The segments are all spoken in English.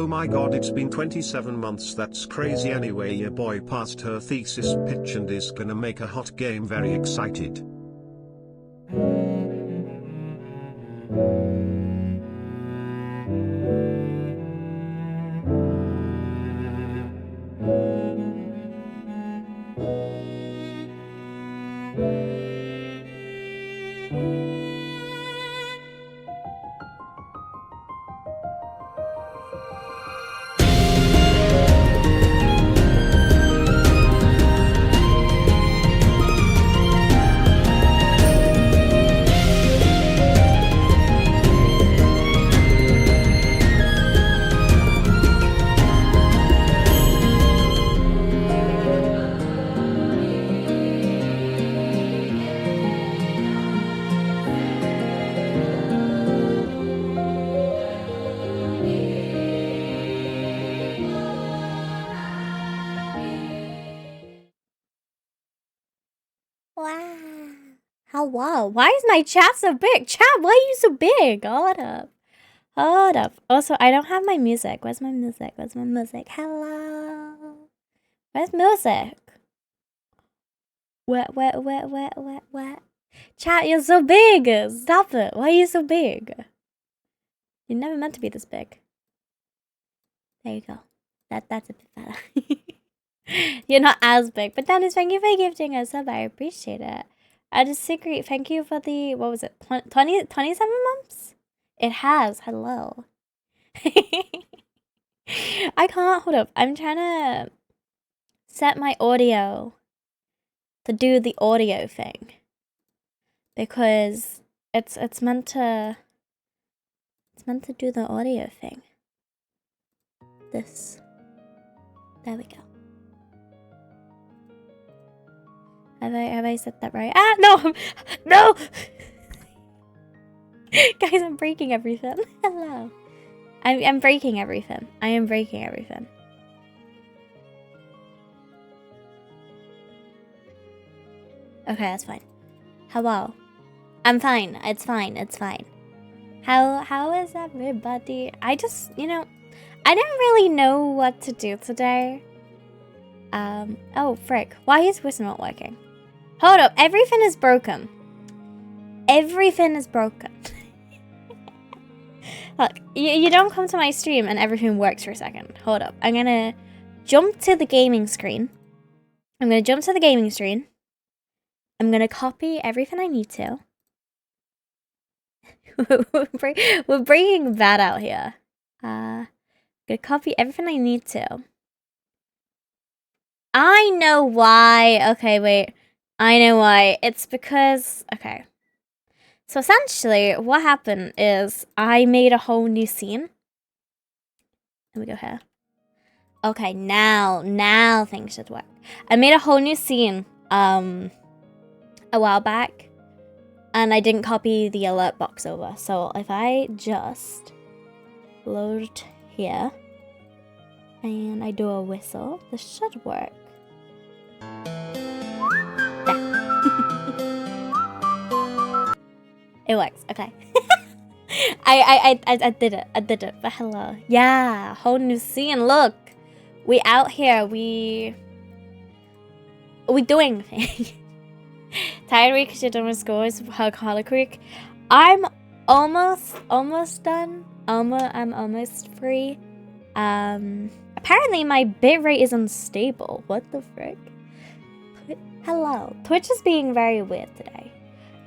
Oh my god, it's been 27 months, that's crazy. Anyway, your boy passed her thesis pitch and is gonna make a hot game, very excited. Wow. Hello. Why is my chat so big? Chat, why are you so big? Hold up. Hold up. Also, I don't have my music. Where's my music? Where's my music? Hello. Where's music? What? Chat, you're so big. Stop it. Why are you so big? You're never meant to be this big. There you go. That's a bit better. You're not as big. But Dennis, thank you for gifting a sub. I appreciate it. I disagree. Thank you for the, what was it? 27 months? It has. Hello. I can't, hold up. I'm trying to set my audio to do the audio thing. Because it's meant to do the audio thing. This. There we go. Have I said that right? Ah, no! No! Guys, I'm breaking everything. Hello. I'm breaking everything. I am breaking everything. Okay, that's fine. Hello. I'm fine. It's fine. It's fine. How is everybody? I just, you know, I didn't really know what to do today. Oh, frick. Why is this not working? Hold up. Everything is broken. Everything is broken. Look, you don't come to my stream and everything works for a second. Hold up. I'm gonna jump to the gaming screen. I'm gonna copy everything I need to. We're breaking bad out here. Gonna copy everything I need to. I know why. Okay, wait. I know why. It's because, okay. So essentially, what happened is I made a whole new scene. Let me go here. Okay, now things should work. I made a whole new scene a while back, and I didn't copy the alert box over. So if I just load here and I do a whistle, this should work. It works. Okay. I did it. But hello. Yeah, whole new scene. Look, we out here. We doing things. Tired week because you're done with school. It's Holic week. I'm almost done. I'm almost free. Apparently my bitrate is unstable. What the frick? Hello. Twitch is being very weird today.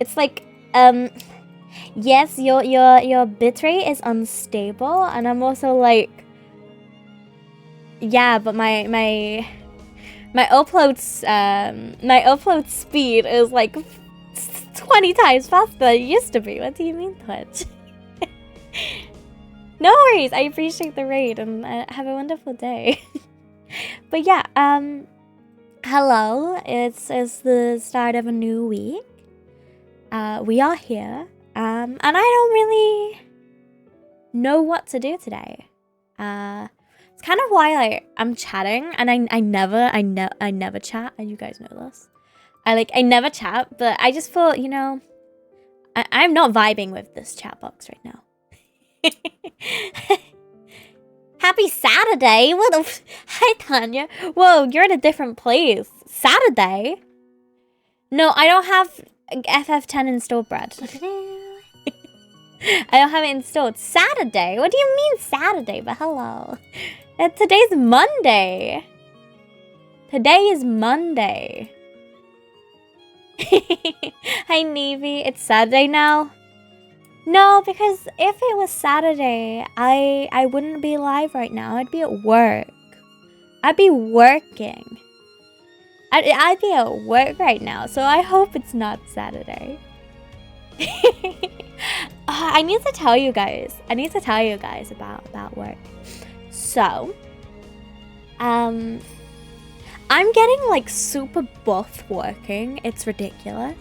It's like, yes, your bitrate is unstable, and I'm also like, yeah, but my upload speed is like 20 times faster than it used to be. What do you mean, Twitch? No worries. I appreciate the raid, and have a wonderful day. But yeah, hello. It's the start of a new week. We are here, and I don't really know what to do today. It's kind of why I'm chatting, and I never chat, and you guys know this. I never chat, but I just thought, you know, I'm not vibing with this chat box right now. Happy Saturday? What the Hi, Tanya. Whoa, you're in a different place. Saturday? No, I don't have FF10 installed, Brad. I don't have it installed. Saturday? What do you mean Saturday? But hello. Today's Monday. Today is Monday. Hi, Navy. It's Saturday now? No, because if it was Saturday, I wouldn't be live right now. I'd be at work. I'd be working. I'd be at work right now, so I hope it's not Saturday. I need to tell you guys about work. So, I'm getting like super buff working. It's ridiculous.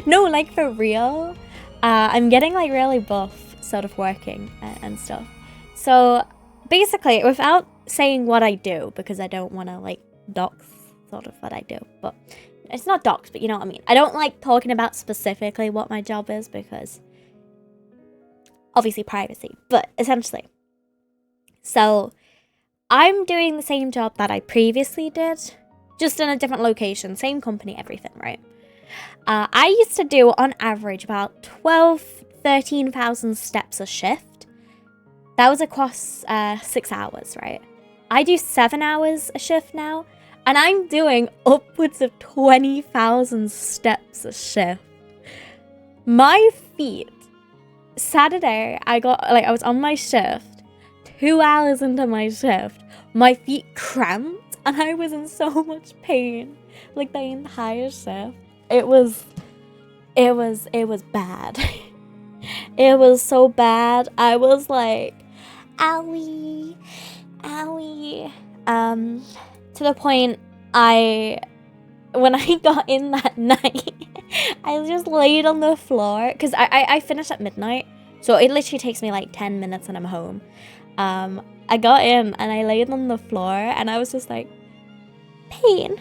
No, like for real. I'm getting like really buff sort of working and stuff. So basically, without saying what I do, because I don't want to like dox sort of what I do, but it's not dox, but you know what I mean. I don't like talking about specifically what my job is because obviously privacy, but essentially. So I'm doing the same job that I previously did, just in a different location, same company, everything, right? I used to do on average about 13,000 steps a shift. That was across 6 hours, right? I do 7 hours a shift now, and I'm doing upwards of 20,000 steps a shift. My feet, Saturday, I was on my shift, 2 hours into my shift, my feet cramped, and I was in so much pain, like the entire shift. It was bad. It was so bad. I was like, owie, owie. To the point when I got in that night, I just laid on the floor, because I finished at midnight, so it literally takes me like 10 minutes and I'm home. I got in and I laid on the floor and I was just like, pain.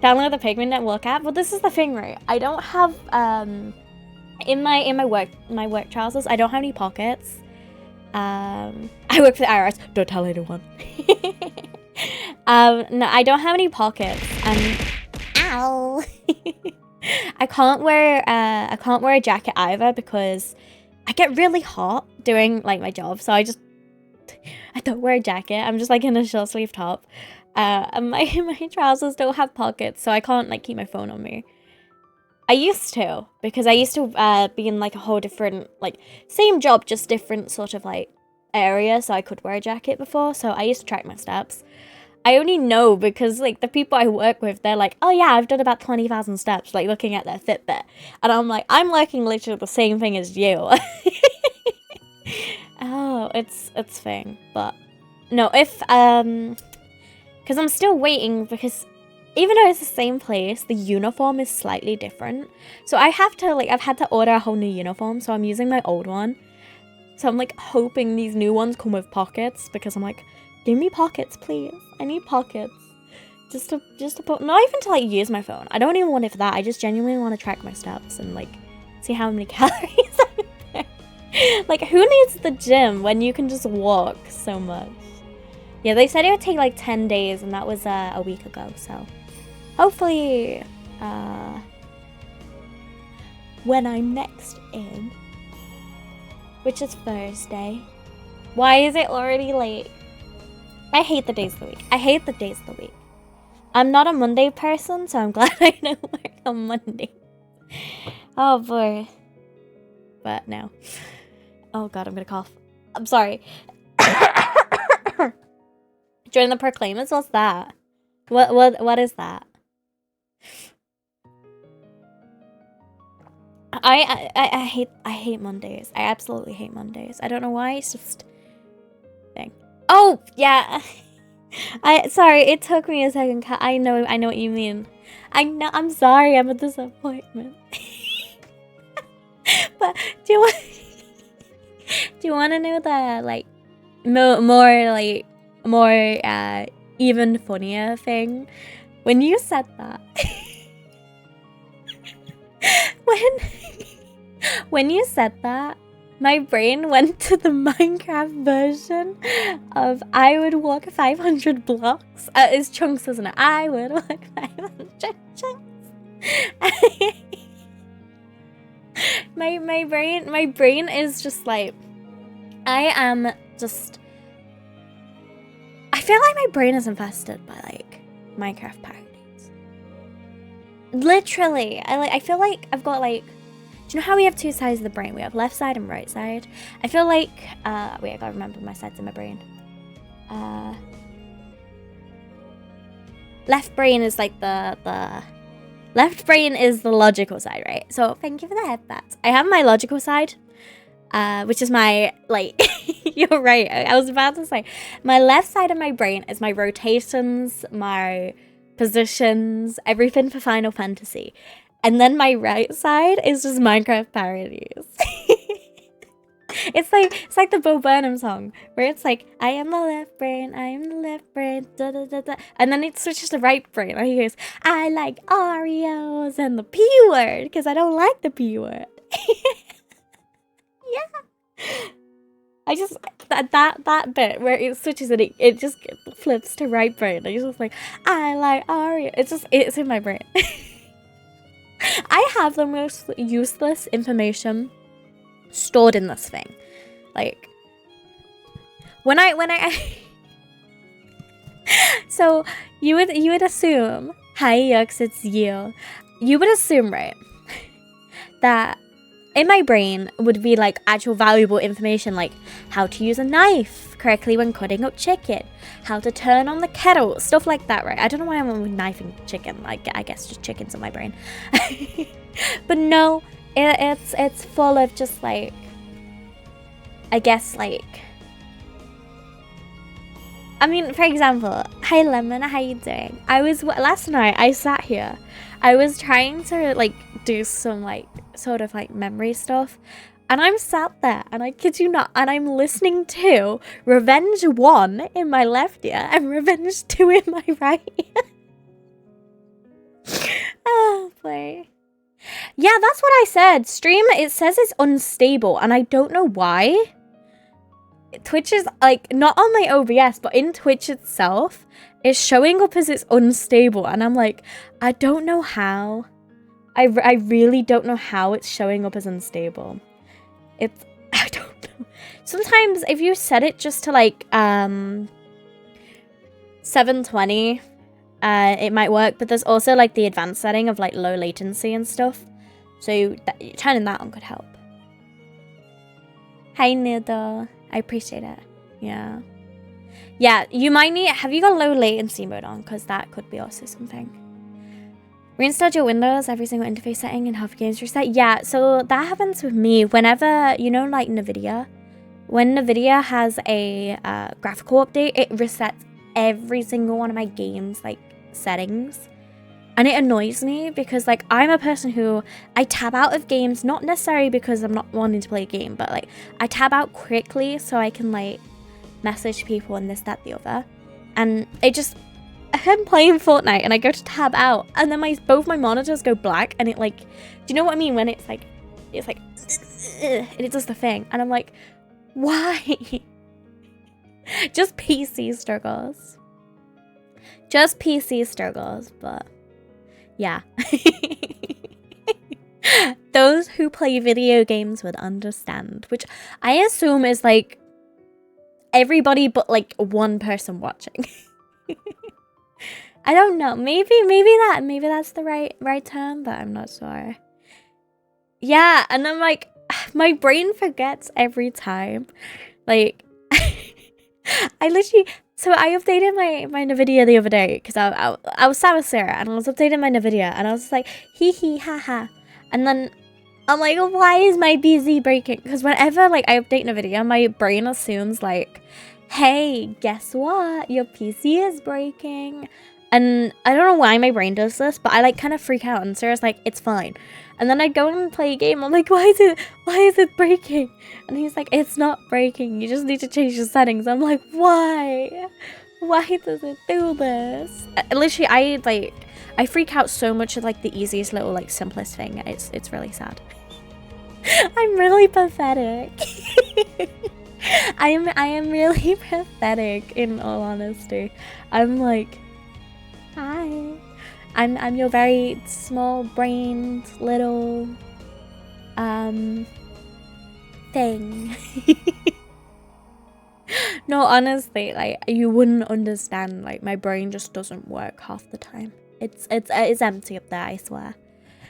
Download the Pigment Network app. Well, this is the thing, right? I don't have in my work trousers, I don't have any pockets. I work for the IRS. Don't tell anyone. No, I don't have any pockets, and ow. I can't wear a jacket either because I get really hot doing like my job, so I don't wear a jacket. I'm just like in a short sleeve top. And my trousers don't have pockets, so I can't like keep my phone on me. I used to, because I used to be in like a whole different, like same job, just different sort of like area, so I could wear a jacket before, so I used to track my steps. I only know because like the people I work with, they're like, oh yeah, I've done about 20,000 steps, like looking at their Fitbit. And I'm like, I'm working literally the same thing as you. Oh, it's thing. But no, if because I'm still waiting, because even though it's the same place, the uniform is slightly different. So I've had to order a whole new uniform, so I'm using my old one. So I'm like hoping these new ones come with pockets, because I'm like, give me pockets, please. I need pockets. Just to put, not even to like use my phone. I don't even want it for that. I just genuinely want to track my steps and like see how many calories I'm there. Like, who needs the gym when you can just walk so much? Yeah, they said it would take like 10 days, and that was a week ago, so hopefully when I'm next in, which is Thursday. Why is it already late? I hate the days of the week. I hate the days of the week. I'm not a Monday person, so I'm glad I don't work on Monday. Oh boy. But no. Oh god, I'm gonna cough. I'm sorry. Join the Proclaimers? What's that? What is that? I hate Mondays. I absolutely hate Mondays. I don't know why. It's just thing. Oh yeah. Sorry. It took me a second. I know what you mean. I know. I'm sorry. I'm a disappointment. But do you want to know the like more even funnier thing? When you said that, when you said that, My brain went to the Minecraft version of I would walk 500 blocks. It's chunks, isn't it? I would walk 500 chunks. my brain is just like, I feel like my brain is infested by like Minecraft parodies. Literally, I feel like I've got like, do you know how we have two sides of the brain? We have left side and right side. I feel like, wait, I gotta remember my sides of my brain. Left brain is like the left brain is the logical side, right? So thank you for the headbats. I have my logical side, which is my, like, you're right. I was about to say, my left side of my brain is my rotations, my positions, everything for Final Fantasy. And then my right side is just Minecraft parodies. It's like the Bo Burnham song where it's like, I am the left brain, I am the left brain, da da da da. And then it switches to right brain and he goes, I like Oreos and the P word because I don't like the P word. Yeah. I just, that bit where it switches and it just flips to right brain. I just like, I like Oreo. It's in my brain. I have the most useless information stored in this thing. Like, when I so you would assume, hi Yux, it's you. You would assume, right, that in my brain would be like actual valuable information, like how to use a knife correctly when cutting up chicken, how to turn on the kettle, stuff like that, right? I don't know why I'm knifing chicken. Like, I guess just chicken's in my brain. But no, it's full of just like, I guess like, I mean, for example, hi Lemon, how you doing? Last night I sat here, I was trying to like do some like sort of like memory stuff, and I'm sat there and I kid you not, and I'm listening to Revenge 1 in my left ear and Revenge 2 in my right ear. Oh boy. Yeah, that's what I said. Stream, it says it's unstable and I don't know why. Twitch is like, not on my OBS, but in Twitch itself, it's showing up as it's unstable, and I'm like, I don't know how. I really don't know how it's showing up as unstable. I don't know. Sometimes if you set it just to like 720, it might work, but there's also like the advanced setting of like low latency and stuff. So turning that on could help. Hi Noodle. I appreciate it. Yeah. Yeah, you might need, have you got low latency mode on? Because that could be also something. Reinstalled your Windows, every single interface setting, and half games reset. Yeah, so that happens with me whenever, you know, like NVIDIA. When NVIDIA has a graphical update, it resets every single one of my games, like, settings. And it annoys me because, like, I'm a person who, I tab out of games, not necessarily because I'm not wanting to play a game, but, like, I tab out quickly so I can, like, message people and this, that, the other. And it just, I'm playing Fortnite and I go to tab out and then both my monitors go black and it, like, do you know what I mean? When it's like, and it does the thing. And I'm like, why? Just PC struggles. Just PC struggles, but... yeah. Those who play video games would understand, which I assume is like everybody but like one person watching. I don't know. Maybe that's the right term, but I'm not sure. Yeah, and I'm like, my brain forgets every time. Like, I literally. So I updated my NVIDIA the other day because I was sat with Sarah and I was updating my NVIDIA and I was just like, hee hee ha ha. And then I'm like, why is my BZ breaking? Because whenever like I update NVIDIA, my brain assumes like, hey, guess what? Your PC is breaking. And I don't know why my brain does this, but I like kind of freak out and Sarah's like, it's fine. And then I go and play a game. I'm like, why is it breaking? And he's like, it's not breaking. You just need to change the settings. I'm like, why? Why does it do this? Literally, I freak out so much at like the easiest little like simplest thing. It's really sad. I'm really pathetic. I am really pathetic, in all honesty. I'm like, hi. I'm your very small-brained little thing. No, honestly, like, you wouldn't understand. Like, my brain just doesn't work half the time. It's empty up there, I swear.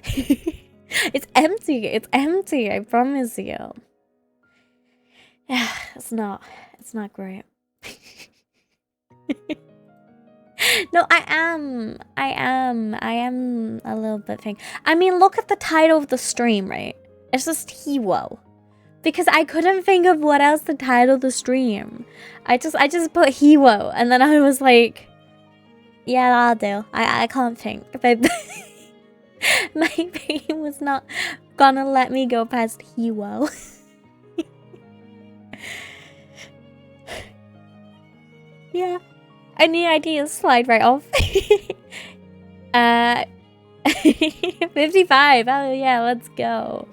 It's empty, I promise you. Yeah, it's not great. No, I am a little bit thing. I mean, look at the title of the stream, right? It's just Hiwo. Because I couldn't think of what else to title the stream. I just put Hiwo, and then I was like, yeah, that'll do. I can't think. But my brain was not gonna let me go past Hiwo. Yeah. Any ideas? Slide right off. 55. Oh yeah, let's go.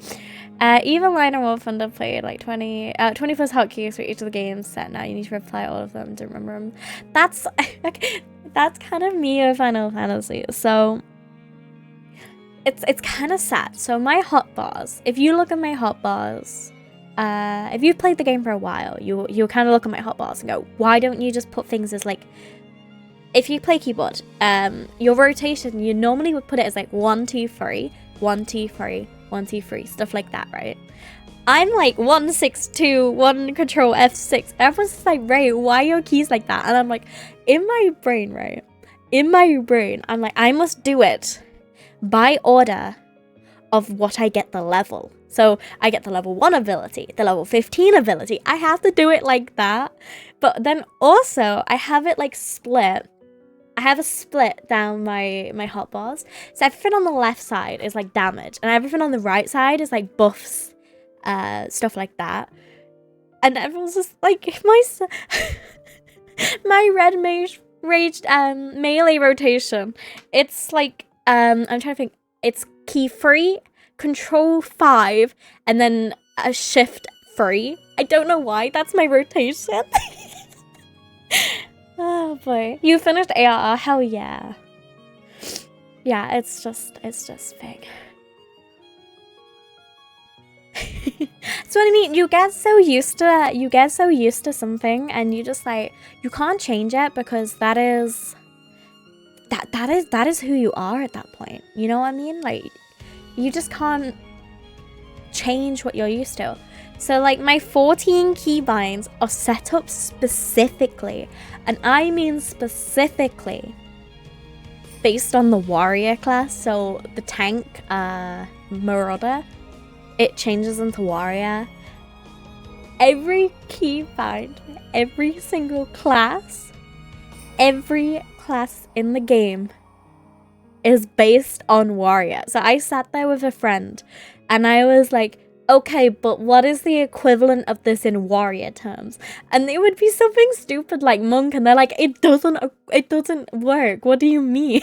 Even Liner Wolf Thunder played like 20 plus hotkeys for each of the games set. Now you need to reply all of them to remember them. That's that's kind of me with Final Fantasy. So it's kind of sad. So my hotbars, if you look at my hotbars, if you've played the game for a while, you'll kind of look at my hotbars and go, why don't you just put things as like, if you play keyboard, your rotation, you normally would put it as like 1, 2, 3, 1, 2, 3, 1, 2, 3, stuff like that, right? I'm like 1, 6, 2, 1, control F6. Everyone's just like, Ray, why are your keys like that? And I'm like, in my brain, right? In my brain, I'm like, I must do it by order of what I get the level. So I get the level 1 ability, the level 15 ability. I have to do it like that. But then also, I have it like split. I have a split down my hotbars. So everything on the left side is like damage, and everything on the right side is like buffs, stuff like that. And everyone's just like, my red raged melee rotation. It's like I'm trying to think. It's key 3, control 5, and then a shift 3. I don't know why. That's my rotation. Oh boy. You finished ARR? Hell yeah. Yeah, it's just fake. So what I mean, you get so used to something, and you just like, you can't change it because that is who you are at that point. You know what I mean? Like, you just can't change what you're used to. So like my 14 keybinds are set up specifically, and I mean specifically, based on the warrior class. So the tank, Marauder, it changes into warrior. Every keybind, every single class, every class in the game is based on warrior. So I sat there with a friend and I was like, okay, but what is the equivalent of this in warrior terms? And it would be something stupid like monk, and they're like, it doesn't work. What do you mean?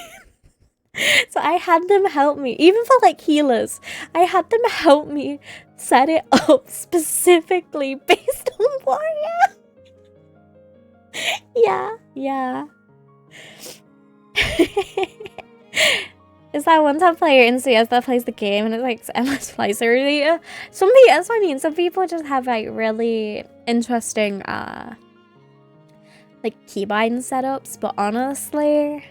So I had them help me, even for like healers. I had them help me set it up specifically based on warrior. Yeah. Is that one-time player in CS that plays the game and it's like endless flights? So really, that's what I mean. Some people just have like really interesting like keybind setups, but honestly,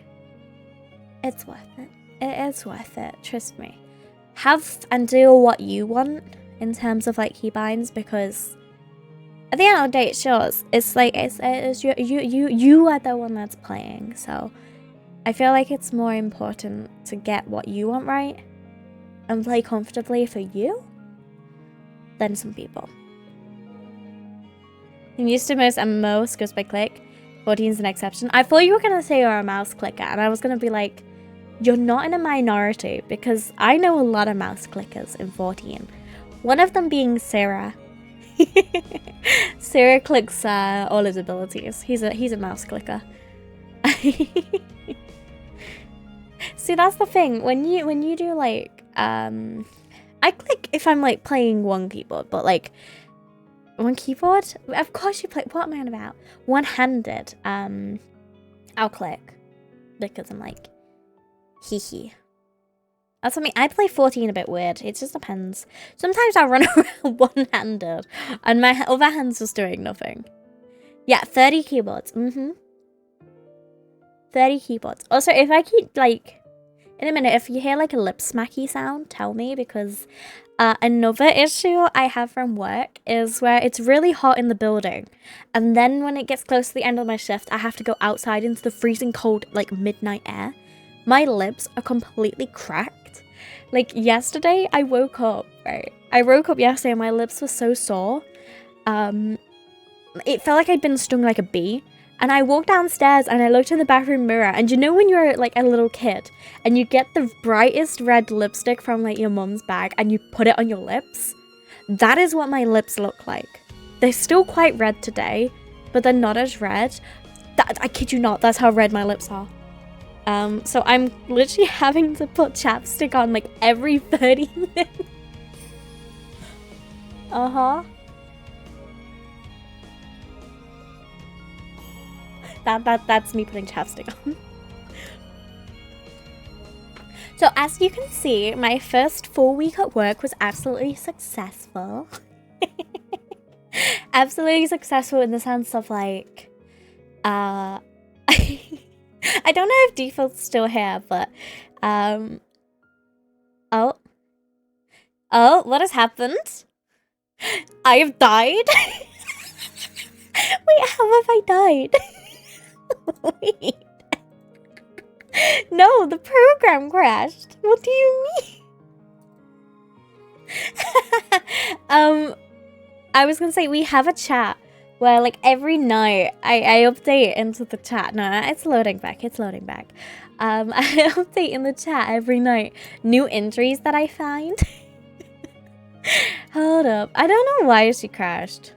it's worth it. It is worth it, trust me. Have and do what you want in terms of like keybinds, because at the end of the day, it's yours. It's like it's you are the one that's playing, so I feel like it's more important to get what you want right and play comfortably for you than some people. I'm used to most goes by click. 14's an exception. I thought you were gonna say you're a mouse clicker, and I was gonna be like, you're not in a minority, because I know a lot of mouse clickers in 14. One of them being Sarah. Sarah clicks all his abilities. He's a mouse clicker. See, that's the thing. When you do like I click if I'm like playing one keyboard, but like one keyboard? Of course you play. What am I on about? One-handed. I'll click because I'm like, hee hee. That's something I play 14 a bit weird. It just depends. Sometimes I'll run around one-handed and my other hand's just doing nothing. Yeah, 30 keyboards. 30 keyboards. Also, if I keep like, in a minute, if you hear like a lip smacky sound, tell me, because another issue I have from work is where it's really hot in the building. And then when it gets close to the end of my shift, I have to go outside into the freezing cold, like midnight air. My lips are completely cracked. Like yesterday, I woke up, right? I woke up yesterday and my lips were so sore. It felt like I'd been stung like a bee. And I walked downstairs and I looked in the bathroom mirror. And you know when you're like a little kid and you get the brightest red lipstick from like your mum's bag and you put it on your lips? That is what my lips look like. They're still quite red today, but they're not as red. I kid you not, that's how red my lips are. So I'm literally having to put chapstick on like every 30 minutes. That's me putting chapstick on. So as you can see, my first full week at work was absolutely successful. Absolutely successful in the sense of like, I don't know if default's still here, but, oh, what has happened? I have died? Wait, how have I died? Wait. No, the program crashed. What do you mean? I was gonna say, we have a chat where like every night I update into the chat. No, it's loading back. It's loading back. I update in the chat every night new injuries that I find. Hold up. I don't know why she crashed.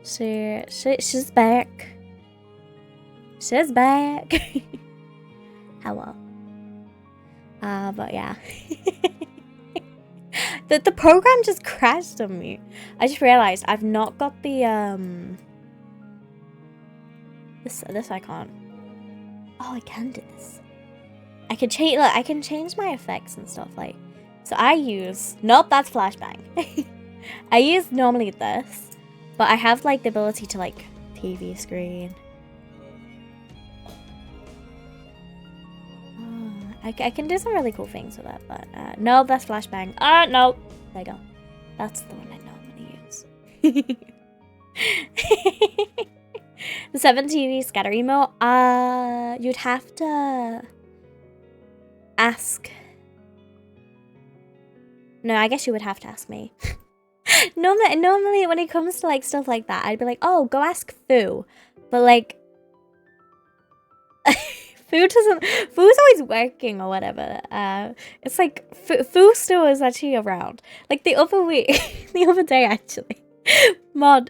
She's back. She's back. Hello. But yeah. The program just crashed on me. I just realized I've not got the this icon. Oh, I can do this. I can change. Look, I can change my effects and stuff like. So I use. Nope, that's flashbang. I use normally this, but I have like the ability to like TV screen. I can do some really cool things with that, but no, that's flashbang. No, there you go. That's the one I normally use. The 7 TV scatter emote. You'd have to ask. No, I guess you would have to ask me. Normally, when it comes to like stuff like that, I'd be like, oh, go ask Fu. But like. Fu's always working or whatever. It's like Fu still is actually around. Like the other day actually,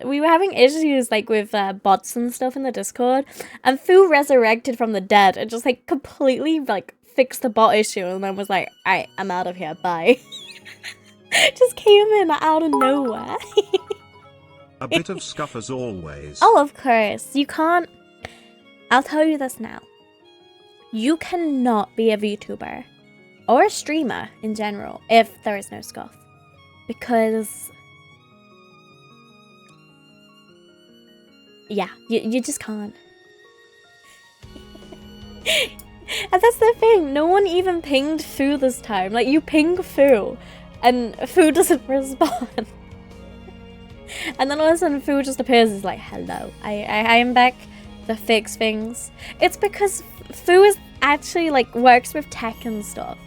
we were having issues like with bots and stuff in the Discord, and Fu resurrected from the dead and just like completely like fixed the bot issue, and then was like, "Alright, I'm out of here, bye." Just came in out of nowhere. A bit of scuff as always. Oh, of course. You can't. I'll tell you this now. You cannot be a VTuber or a streamer in general if there is no scuff. Because, yeah, you just can't. And that's the thing, no one even pinged Fu this time. Like, you ping Fu, and Fu doesn't respond. And then all of a sudden Fu just appears and is like, hello, I am back to fix things. It's because Fu is actually like works with tech and stuff.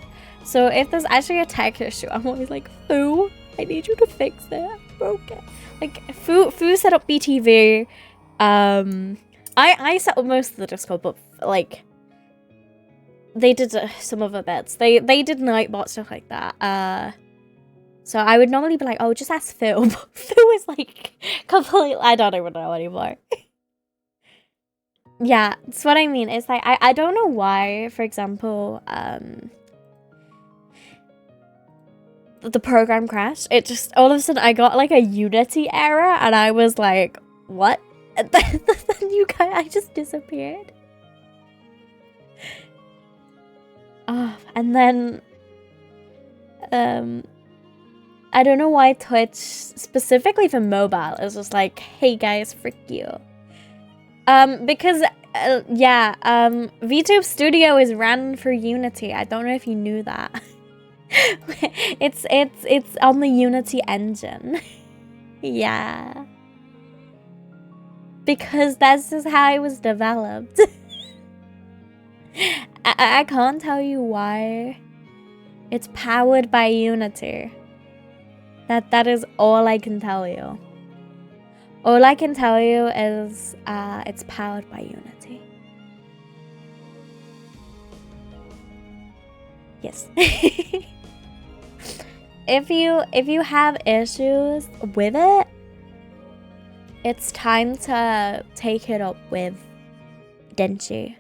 So if there's actually a tech issue, I'm always like, Fu, I need you to fix it. I broke it. Like Fu set up BTV. I set up most of the Discord, but like they did some other bits. They did Nightbot, stuff like that. So I would normally be like, oh, just ask Fu. But Fu is like completely, I don't even know anymore. Yeah, that's what I mean. It's like, I don't know why, for example, the program crashed. It just, all of a sudden, I got like a Unity error, and I was like, what? And then I just disappeared. Oh, and then, I don't know why Twitch, specifically for mobile, is just like, hey guys, frick you. Because, VTube Studio is ran for Unity. I don't know if you knew that. It's on the Unity engine. Yeah. Because that's just how it was developed. I can't tell you why. It's powered by Unity. That is all I can tell you. All I can tell you is it's powered by Unity. Yes. If you have issues with it, it's time to take it up with Denchi,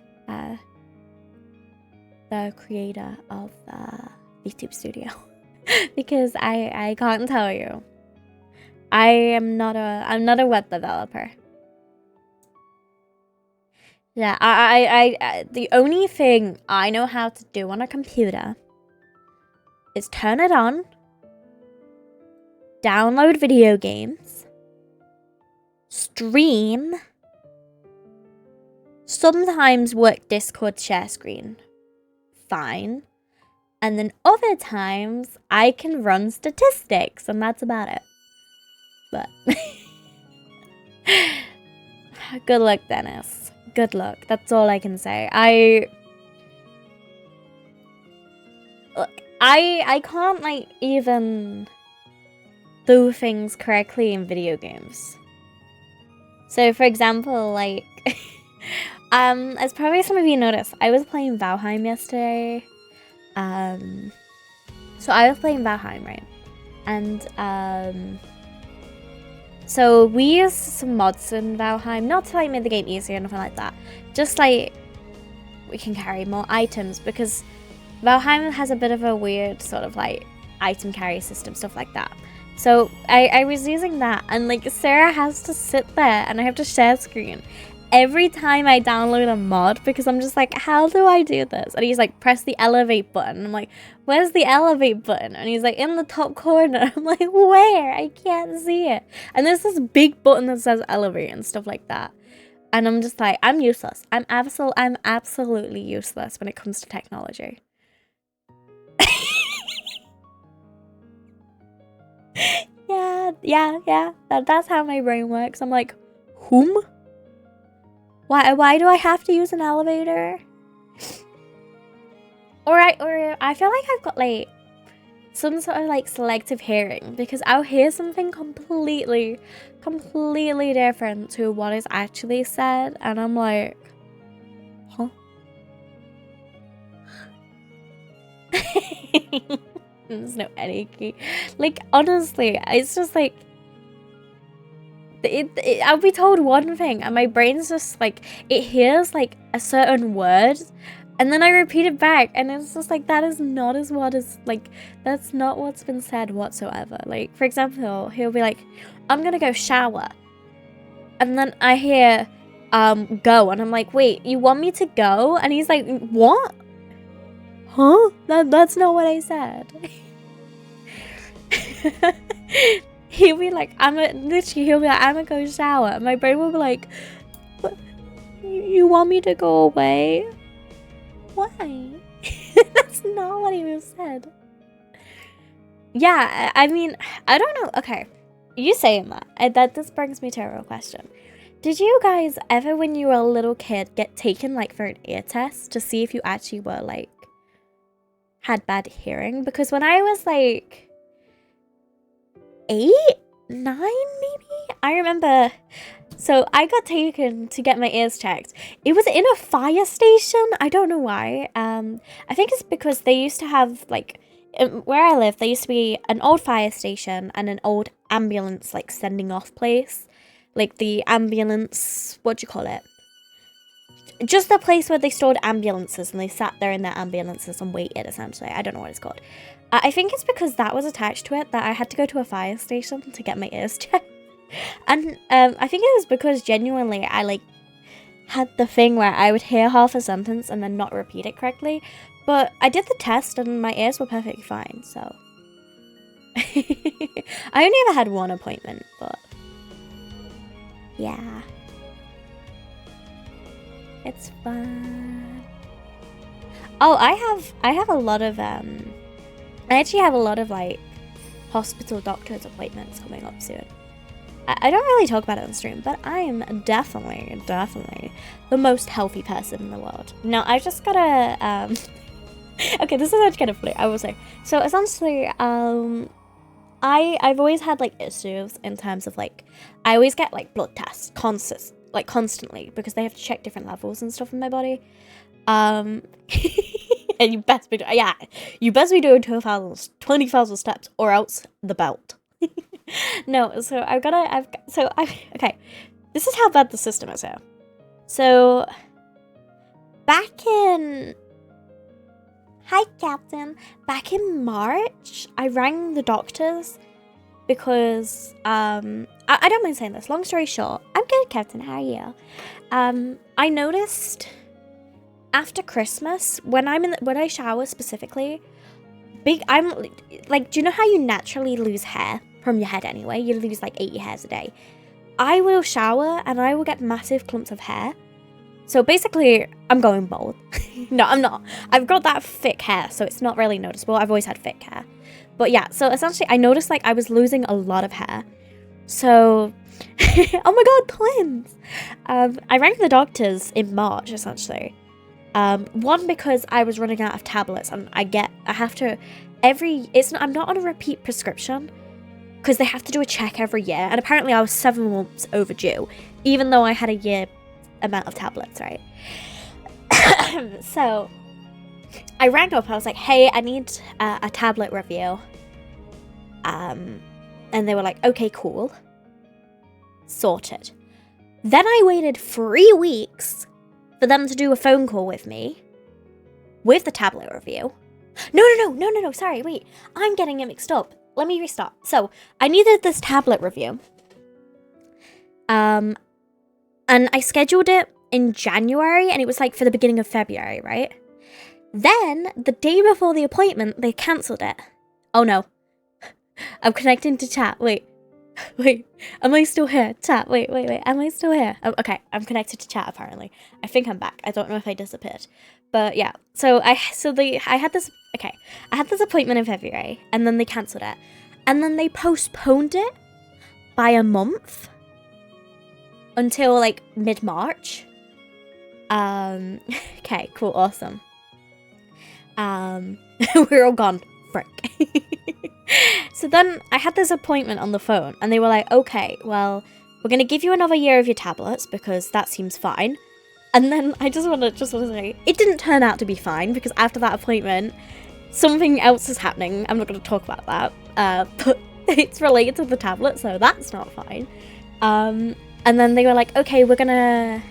the creator of VTube Studio. Because I can't tell you. I'm not a web developer. Yeah, I the only thing I know how to do on a computer is turn it on, download video games, stream, sometimes work Discord share screen. Fine. And then other times I can run statistics, and that's about it. But good luck, Dennis. Good luck. That's all I can say. I can't like even do things correctly in video games. So for example, like as probably some of you noticed, I was playing Valheim yesterday. So I was playing Valheim, right? And so we used some mods in Valheim, not to like make the game easier or nothing like that. Just like we can carry more items, because Valheim has a bit of a weird sort of like item carry system, stuff like that. So I was using that, and like Sarah has to sit there and I have to share screen every time I download a mod, because I'm just like, how do I do this? And he's like, press the elevate button. I'm like, where's the elevate button? And he's like, in the top corner. I'm like, where? I can't see it. And there's this big button that says elevate and stuff like that. And I'm just like, I'm useless. I'm absolutely useless when it comes to technology. Yeah. That's how my brain works. I'm like, whom? Why do I have to use an elevator? Or I feel like I've got like some sort of like selective hearing, because I'll hear something completely different to what is actually said, and I'm like, huh? There's no any key. Like honestly, it's just like I'll be told one thing and my brain's just like, it hears like a certain word and then I repeat it back and it's just like, that is not as what is like, that's not what's been said whatsoever. Like for example, he'll be like, I'm gonna go shower, and then I hear go, and I'm like, wait, you want me to go? And he's like, what? Huh? That's not what I said. He'll be like, I'm gonna go shower. And my brain will be like, what? You want me to go away? Why? That's not what he said. Yeah, I mean, I don't know. Okay, you saying that this brings me to a real question. Did you guys ever, when you were a little kid, get taken like for an ear test to see if you actually were like, had bad hearing? Because when I was like 8, 9 maybe, I remember, so I got taken to get my ears checked. It was in a fire station. I don't know why. I think it's because they used to have like, where I live, there used to be an old fire station and an old ambulance like sending off place. Like the ambulance, what do you call it? just the place where they stored ambulances and they sat there in their ambulances and waited, essentially. I don't know what it's called. I think it's because that was attached to it that I had to go to a fire station to get my ears checked. And I think it was because genuinely I like had the thing where I would hear half a sentence and then not repeat it correctly. But I did the test and my ears were perfectly fine, so. I only ever had one appointment, but yeah. It's fun. Oh, I have a lot of I actually have a lot of like hospital doctor's appointments coming up soon. I don't really talk about it on stream, but I am definitely the most healthy person in the world. No, I've just gotta okay, this is actually kind of funny, I will say. So essentially, I've always had like issues in terms of like I always get like blood tests constantly because they have to check different levels and stuff in my body. And you best be doing 20,000 steps or else the belt. No, so okay. This is how bad the system is here. So back in March, I rang the doctors because I don't mind saying this. Long story short, I'm good, Captain. How are you? I noticed after Christmas when I shower specifically, I'm like, do you know how you naturally lose hair from your head anyway? You lose like 80 hairs a day. I will shower and I will get massive clumps of hair. So basically, I'm going bald. No, I'm not. I've got that thick hair, so it's not really noticeable. I've always had thick hair. But yeah, so essentially, I noticed like I was losing a lot of hair. So, oh my god, twins! I rang the doctors in March, essentially. One, because I was running out of tablets, and I'm not on a repeat prescription, because they have to do a check every year, and apparently I was 7 months overdue, even though I had a year amount of tablets, right? So I rang up, I was like, hey, I need a tablet review. And they were like, okay, cool. Sorted. Then I waited 3 weeks for them to do a phone call with me with the tablet review. No, sorry, wait. I'm getting it mixed up. Let me restart. So I needed this tablet review. And I scheduled it in January, and it was like for the beginning of February, right? Then, the day before the appointment, they cancelled it. Oh no. I'm connecting to chat. Wait. Am I still here? Chat, wait. Am I still here? Oh, okay, I'm connected to chat apparently. I think I'm back. I don't know if I disappeared. But yeah, I had this appointment in February, and then they cancelled it. And then they postponed it by a month until like mid-March. Okay, cool, awesome. We're all gone. Frick. So then I had this appointment on the phone, and they were like, okay, well, we're gonna give you another year of your tablets because that seems fine. And then I just wanna say, it didn't turn out to be fine, because after that appointment, something else is happening. I'm not gonna talk about that, but it's related to the tablet, so that's not fine. And then they were like, okay, we're gonna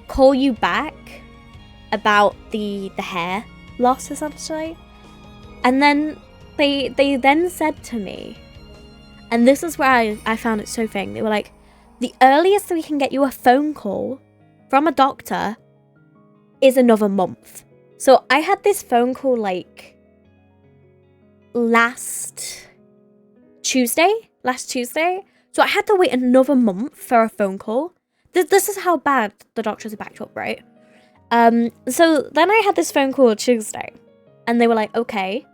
call you back about the hair loss, essentially. And then they then said to me, and this is where I found it so thing, they were like, the earliest we can get you a phone call from a doctor is another month. So I had this phone call like last Tuesday. So I had to wait another month for a phone call. This is how bad the doctors are backed up, right? So then I had this phone call Tuesday, and they were like, okay,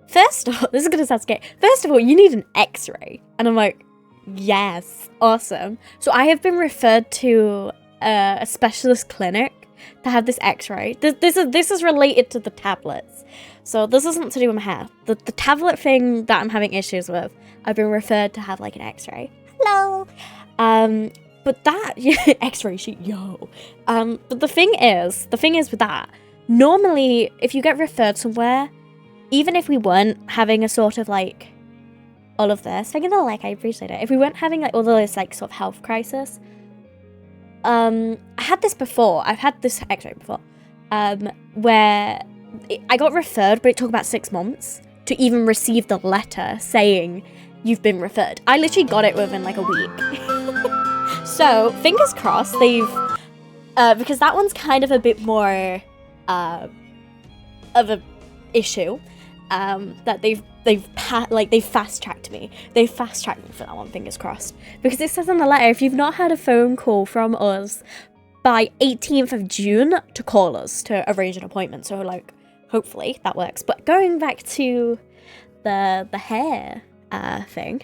first of all, this is gonna sound scary. First of all, you need an x-ray. And I'm like, yes, awesome. So I have been referred to a specialist clinic to have this x-ray. This is related to the tablets. So this isn't to do with my hair. The tablet thing that I'm having issues with, I've been referred to have like an x-ray. Hello. But that x-ray sheet, yo. But the thing is with that, normally if you get referred somewhere, even if we weren't having a sort of like all of this, I appreciate it. If we weren't having like all this like sort of health crisis, I had this before. I've had this X-ray before, where I got referred, but it took about 6 months to even receive the letter saying you've been referred. I literally got it within like a week. So fingers crossed they've, because that one's kind of a bit more of a issue. That they've fast-tracked me. They've fast-tracked me for that one, fingers crossed. Because it says on the letter, if you've not had a phone call from us by 18th of June, to call us to arrange an appointment. So, like, hopefully that works. But going back to the hair thing,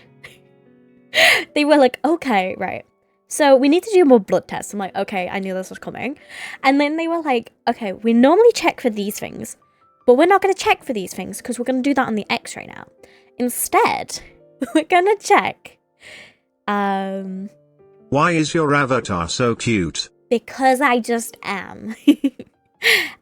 they were like, okay, right. So we need to do more blood tests. I'm like, okay, I knew this was coming. And then they were like, okay, we normally check for these things, but we're not going to check for these things because we're going to do that on the X-ray now. Instead, we're going to check. Why is your avatar so cute? Because I just am.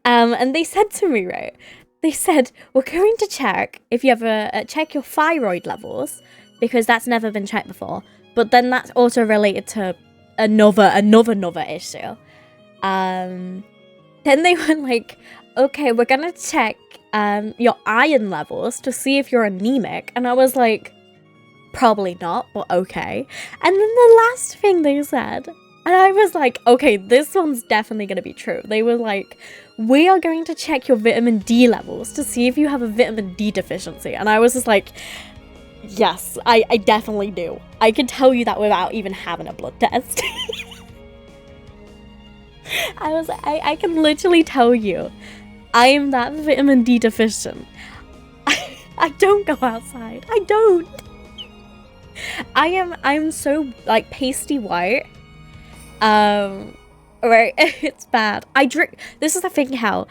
And they said to me, right? They said, we're going to check if you ever check your thyroid levels, because that's never been checked before. But then that's also related to another issue. Then they were like, okay, we're gonna check your iron levels to see if you're anemic. And I was like, probably not, but okay. And then the last thing they said, and I was like, okay, this one's definitely gonna be true. They were like, we are going to check your vitamin D levels to see if you have a vitamin D deficiency. And I was just like, yes, I definitely do. I can tell you that without even having a blood test. I was like, I can literally tell you, I am that vitamin D deficient. I don't go outside. I don't. I'm so like pasty white. Right, it's bad. This is the thing, how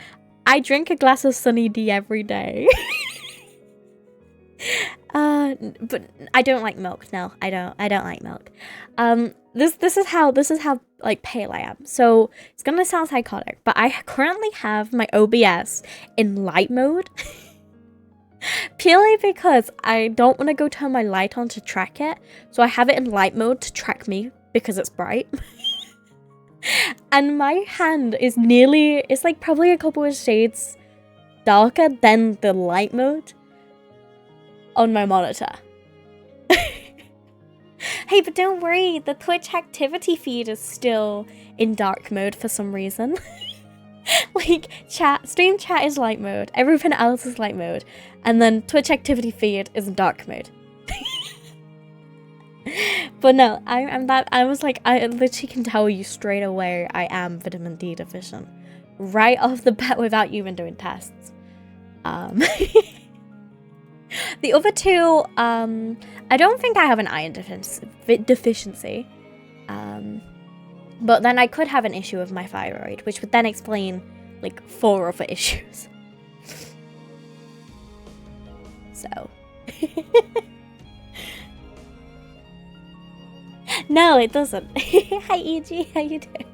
I drink a glass of Sunny D every day. But I don't like milk. No, I don't like milk. This is how like pale I am. So it's gonna sound psychotic, but I currently have my OBS in light mode. Purely because I don't want to go turn my light on to track it. So I have it in light mode to track me because it's bright. And my hand is it's like probably a couple of shades darker than the light mode on my monitor. Hey, but don't worry, the Twitch activity feed is still in dark mode for some reason. Like, stream chat is light mode, everything else is light mode, and then Twitch activity feed is in dark mode. But no, I was like, I literally can tell you straight away I am vitamin D deficient. Right off the bat without even doing tests. The other two, I don't think I have an iron deficiency. But then I could have an issue with my thyroid, which would then explain like 4 other issues. So. No, it doesn't. Hi, EG, how you doing?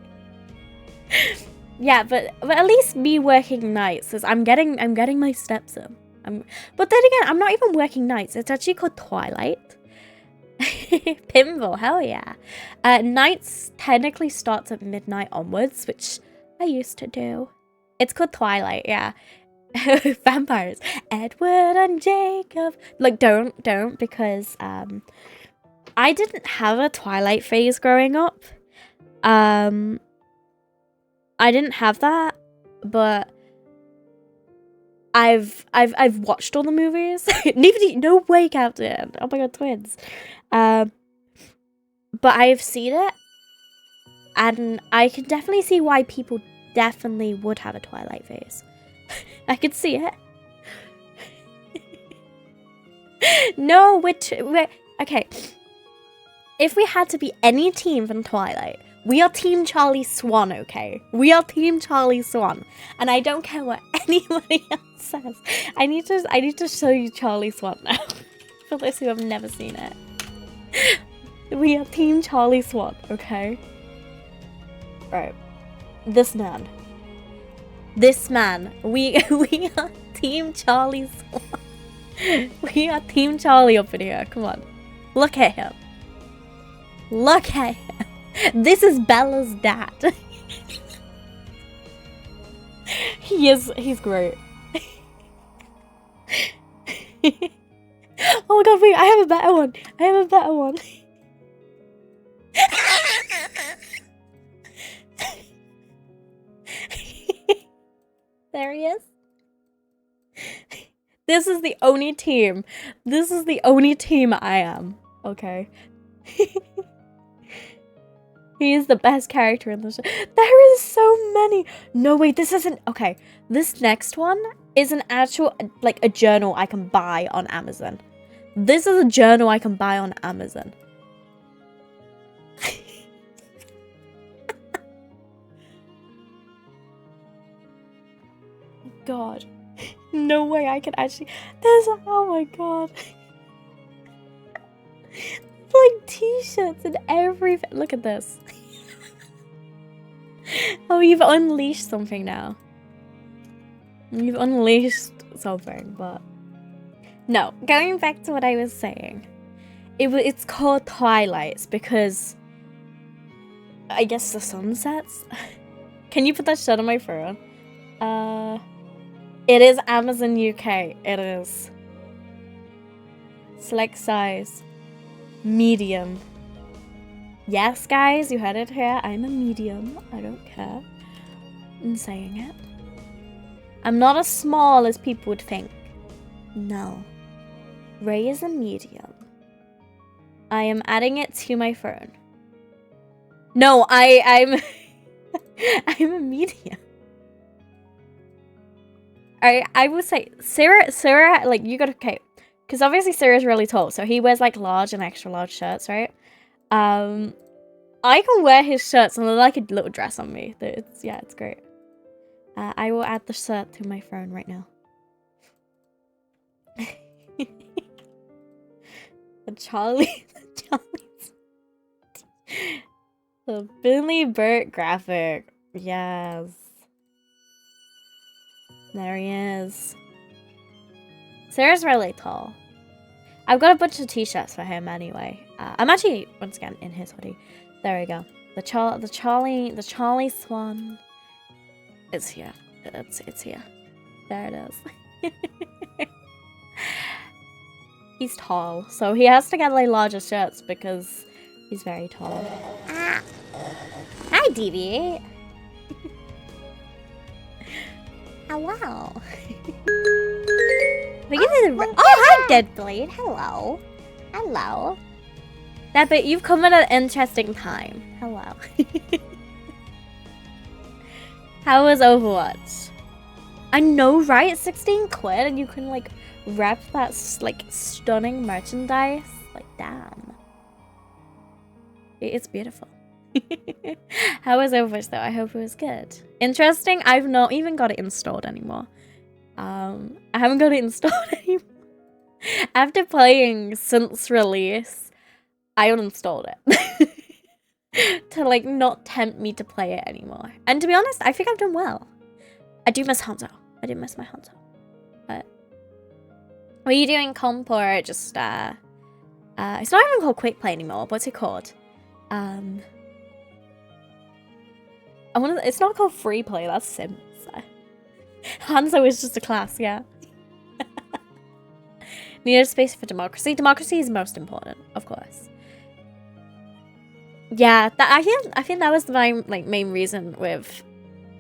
Yeah, but at least me working nights is I'm getting my steps in. But then again, I'm not even working nights. It's actually called Twilight. Pinball, hell yeah. Nights technically starts at midnight onwards, which I used to do. It's called Twilight, yeah. Vampires. Edward and Jacob. Like, don't, because I didn't have a Twilight phase growing up. I didn't have that, but I've watched all the movies. No way, Captain. Oh my god, twins. But I've seen it, and I can definitely see why people definitely would have a Twilight phase. I could see it. No, we're okay. If we had to be any team from Twilight, we are Team Charlie Swan, okay? We are Team Charlie Swan. And I don't care what anybody else says. I need to show you Charlie Swan now. For those who have never seen it. We are Team Charlie Swan, okay? Right. This man. We are Team Charlie Swan. We are Team Charlie up in here. Come on. Look at him. Look at him. This is Bella's dad. He's great. Oh my god, wait, I have a better one. There he is. This is the only team I am. Okay. He is the best character in the show. There is so many. No, wait, this isn't... Okay, this next one is an actual, like, a journal I can buy on Amazon. This is a journal I can buy on Amazon. God. No way I can actually... Oh my god. Like t-shirts and everything. Look at this. Oh, you've unleashed something now. You've unleashed something, but... No, going back to what I was saying. It's called Twilights because... I guess the sun sets? Can you put that shit on my phone? It is Amazon UK. It is. Select size. Medium. Yes, guys, you heard it here. I'm a medium. I don't care. I'm saying it. I'm not as small as people would think. No. Ray is a medium. I am adding it to my phone. No, I'm I'm a medium. I would say Sarah, like, you gotta, okay, because obviously Sarah's really tall, so he wears like large and extra large shirts, right? I can wear his shirts and they're like a little dress on me. It's great. I will add the shirt to my phone right now. The Billy Burt graphic. Yes. There he is. Sarah's really tall. I've got a bunch of t-shirts for him anyway. I'm actually, once again, in his hoodie. There we go. The Charlie Swan is here. It's here. There it is. He's tall, so he has to get like larger shirts because he's very tall. Ah. Hi, Deviate. Hello. Oh, hi, Deadblade. Hello. Hello. Yeah, but you've come at an interesting time. Hello. How was Overwatch? I know, right? 16 quid and you can like rep that like stunning merchandise. Like, damn. It's beautiful. How was Overwatch though? I hope it was good. Interesting. I've not even got it installed anymore. I haven't got it installed anymore. After playing since release, I uninstalled it. To like not tempt me to play it anymore. And to be honest, I think I've done well. I do miss Hanzo. I do miss my Hanzo. But were you doing comp or just it's not even called quick play anymore. What's it called? It's not called free play, that's Sims. Hanzo is just a class, yeah. Needed space for democracy. Democracy is most important, of course. Yeah, I think that was my like main reason with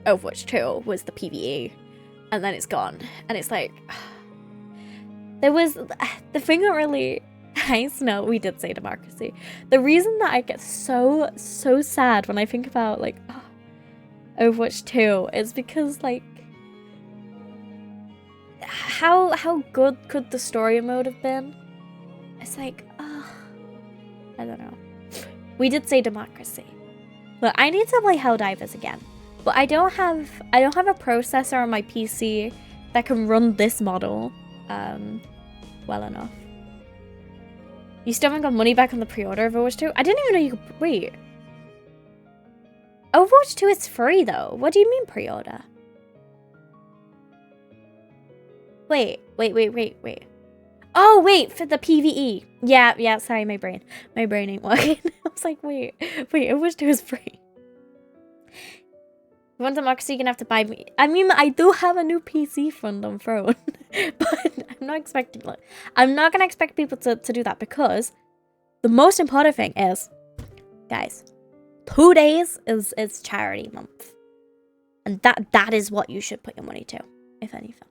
Overwatch 2 was the PvE, and then it's gone, and it's like there was the thing that really. No, we did say democracy. The reason that I get so sad when I think about like Overwatch 2 is because like how good could the story mode have been? It's like I don't know. We did say democracy. But I need to play Helldivers again. But I don't have a processor on my PC that can run this model well enough. You still haven't got money back on the pre-order of Overwatch 2? I didn't even know you could... Wait. Overwatch 2 is free, though. What do you mean pre-order? Wait. Oh, wait, for the PvE. Yeah, sorry, my brain ain't working. was like, wait, I wished it was free. If you want democracy, you're gonna have to buy me. I mean, I do have a new PC fund on Throne, but I'm not expecting, look, I'm not gonna expect people to do that, because the most important thing is, guys, 2 days is charity month. And that is what you should put your money to, if anything.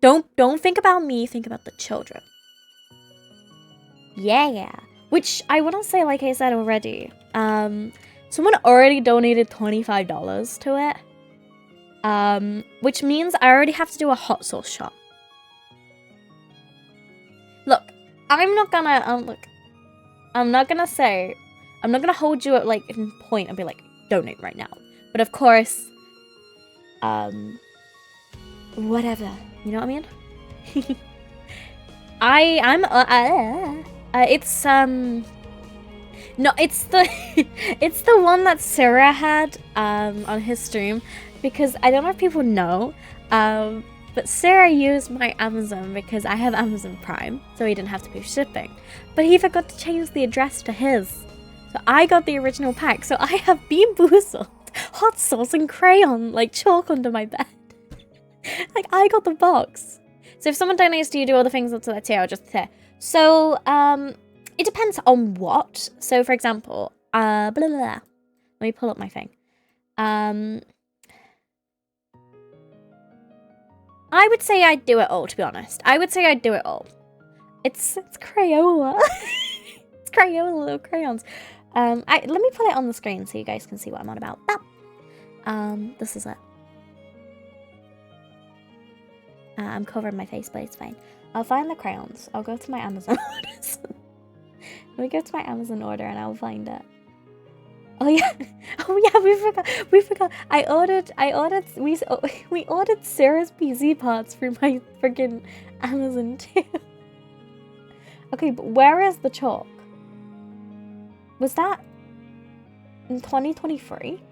Don't think about me, think about the children. Yeah. Which I want to say, like I said already, someone already donated $25 to it. Which means I already have to do a hot sauce shop. Look, I'm not gonna hold you at like in point and be like, donate right now. But of course, whatever, you know what I mean? No, it's the it's the one that Sarah had on his stream, because I don't know if people know, but Sarah used my Amazon because I have Amazon Prime, so he didn't have to pay shipping. But he forgot to change the address to his, so I got the original pack. So I have Bean Boozled, hot sauce, and crayon like chalk under my bed. Like, I got the box. So if someone donates to you, do all the things up to that tier, I'll just say. So, it depends on what. So, for example, blah, blah, blah. Let me pull up my thing. I would say I'd do it all, to be honest. I would say I'd do it all. It's Crayola. It's Crayola, little crayons. Let me put it on the screen so you guys can see what I'm on about. This is it. I'm covering my face, but it's fine. I'll find the crayons. I'll go to my Amazon orders. Let me go to my Amazon order and I'll find it. Oh yeah, we forgot. We ordered Sarah's PC parts through my freaking Amazon too. Okay, but where is the chalk? Was that in 2023?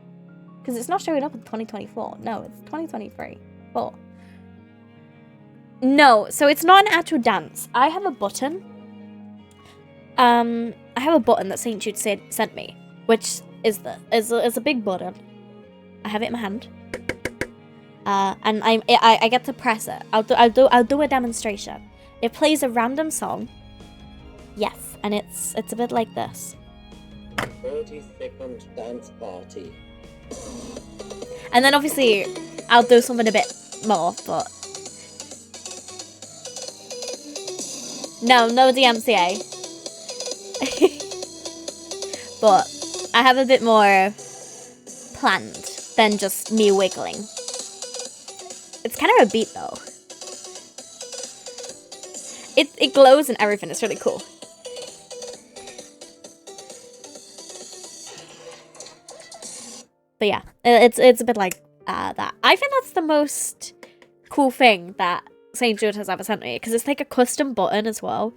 Because it's not showing up in 2024. No, it's 2023. Oh. No, so it's not an actual dance. I have a button. I have a button that St. Jude sent me, which is a big button. I have it in my hand. And I get to press it. I'll do a demonstration. It plays a random song. Yes, and it's a bit like this. 30-second dance party. And then obviously I'll do something a bit more, but no DMCA. But I have a bit more planned than just me wiggling. It's kind of a beat though. It glows and everything. It's really cool. But yeah, it's a bit like that. I think that's the most cool thing that St. Jude has ever sent me, because it's like a custom button as well.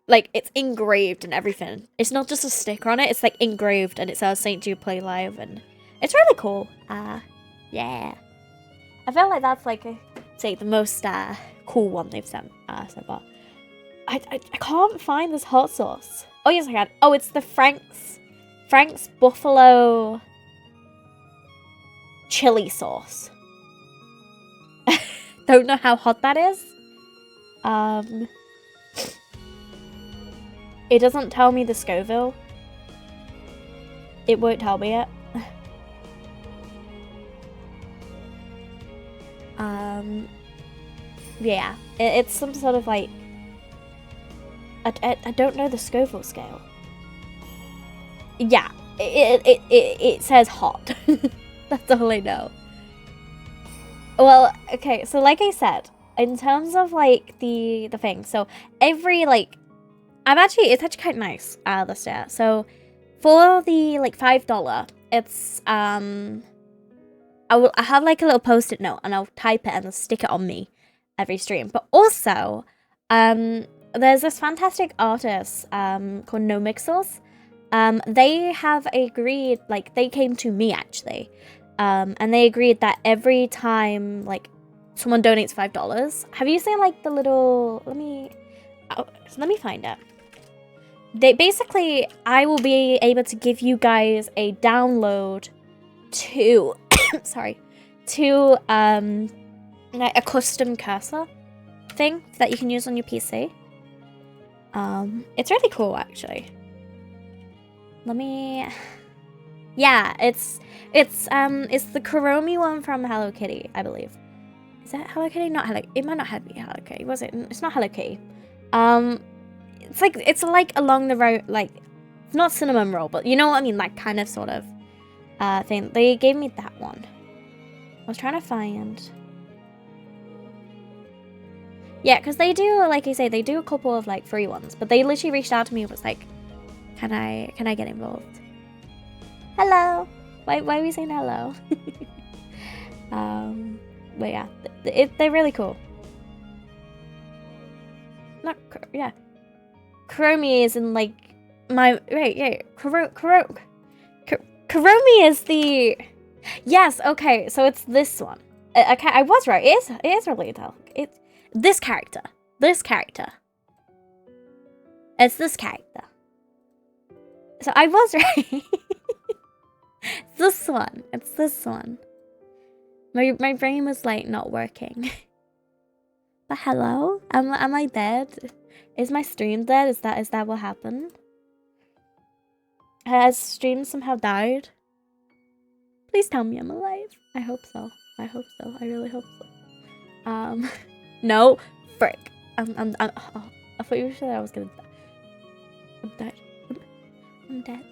Like, it's engraved and everything. It's not just a sticker on it, it's like engraved and it says St. Jude Play Live, and it's really cool. Yeah. I feel like that's like, say, the most cool one they've sent so far. I can't find this hot sauce. Oh, yes, I can. Oh, it's the Frank's Buffalo chili sauce. Don't know how hot that is. It doesn't tell me the Scoville. It won't tell me it. Yeah, it's some sort of like, I don't know the Scoville scale. Yeah, it says hot. That's all I know. Well, okay, so like I said, in terms of like the thing, so every like, it's actually quite nice this year. So for the like $5, it's I have like a little post-it note and I'll type it and I'll stick it on me every stream. But also, there's this fantastic artist called No Mixels. They have agreed, like they came to me actually, and they agreed that every time like someone donates $5, have you seen like the little? Let me find it. I will be able to give you guys a download to, sorry, to like a custom cursor thing that you can use on your PC. It's really cool, actually. Yeah, it's the Kuromi one from Hello Kitty, I believe. Is that Hello Kitty? Not Hello. It might not be Hello Kitty. Was it? It's not Hello Kitty. It's like along the road, like it's not cinnamon roll, but you know what I mean, like kind of sort of thing. They gave me that one. I was trying to find. Yeah, because they do, like I say, they do a couple of like free ones, but they literally reached out to me and was like, can I get involved? Hello. Why are we saying hello? But yeah, they're really cool. Yeah. Kuromi is in like Kuromi is the. Yes, okay, so it's this one. Okay, I was right. It is related to it's this character. It's this character. So I was right. It's this one. My brain was like not working. But hello? Am I dead? Is my stream dead? Is that what happened? Has stream somehow died? Please tell me I'm alive. I hope so. I really hope so. No, frick. I thought you said I was gonna die. I'm dead.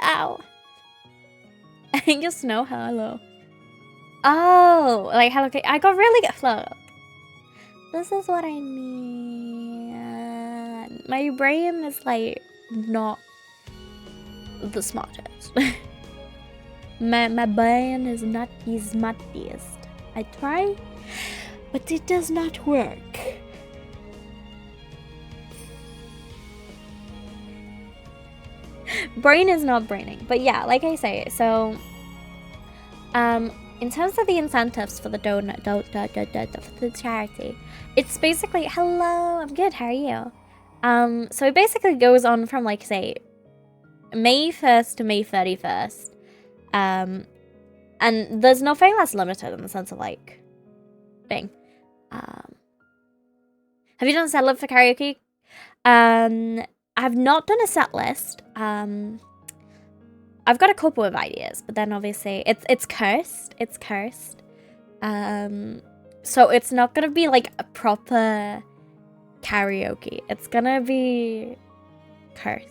Ow. I think just no hello. Oh, like hello. Okay, I got really good flow. This is what I mean. My brain is like not the smartest. my brain is not the smartest. I try, but it does not work. Brain is not braining, but yeah, like I say, so in terms of the incentives for the for the charity, it's basically hello, I'm good, how are you? So it basically goes on from like say May 1st to May 31st. And there's nothing that's limited in the sense of like thing. Have you done a set list for karaoke? I've not done a set list. I've got a couple of ideas, but then obviously it's cursed. It's cursed. So it's not gonna be like a proper karaoke. It's gonna be cursed.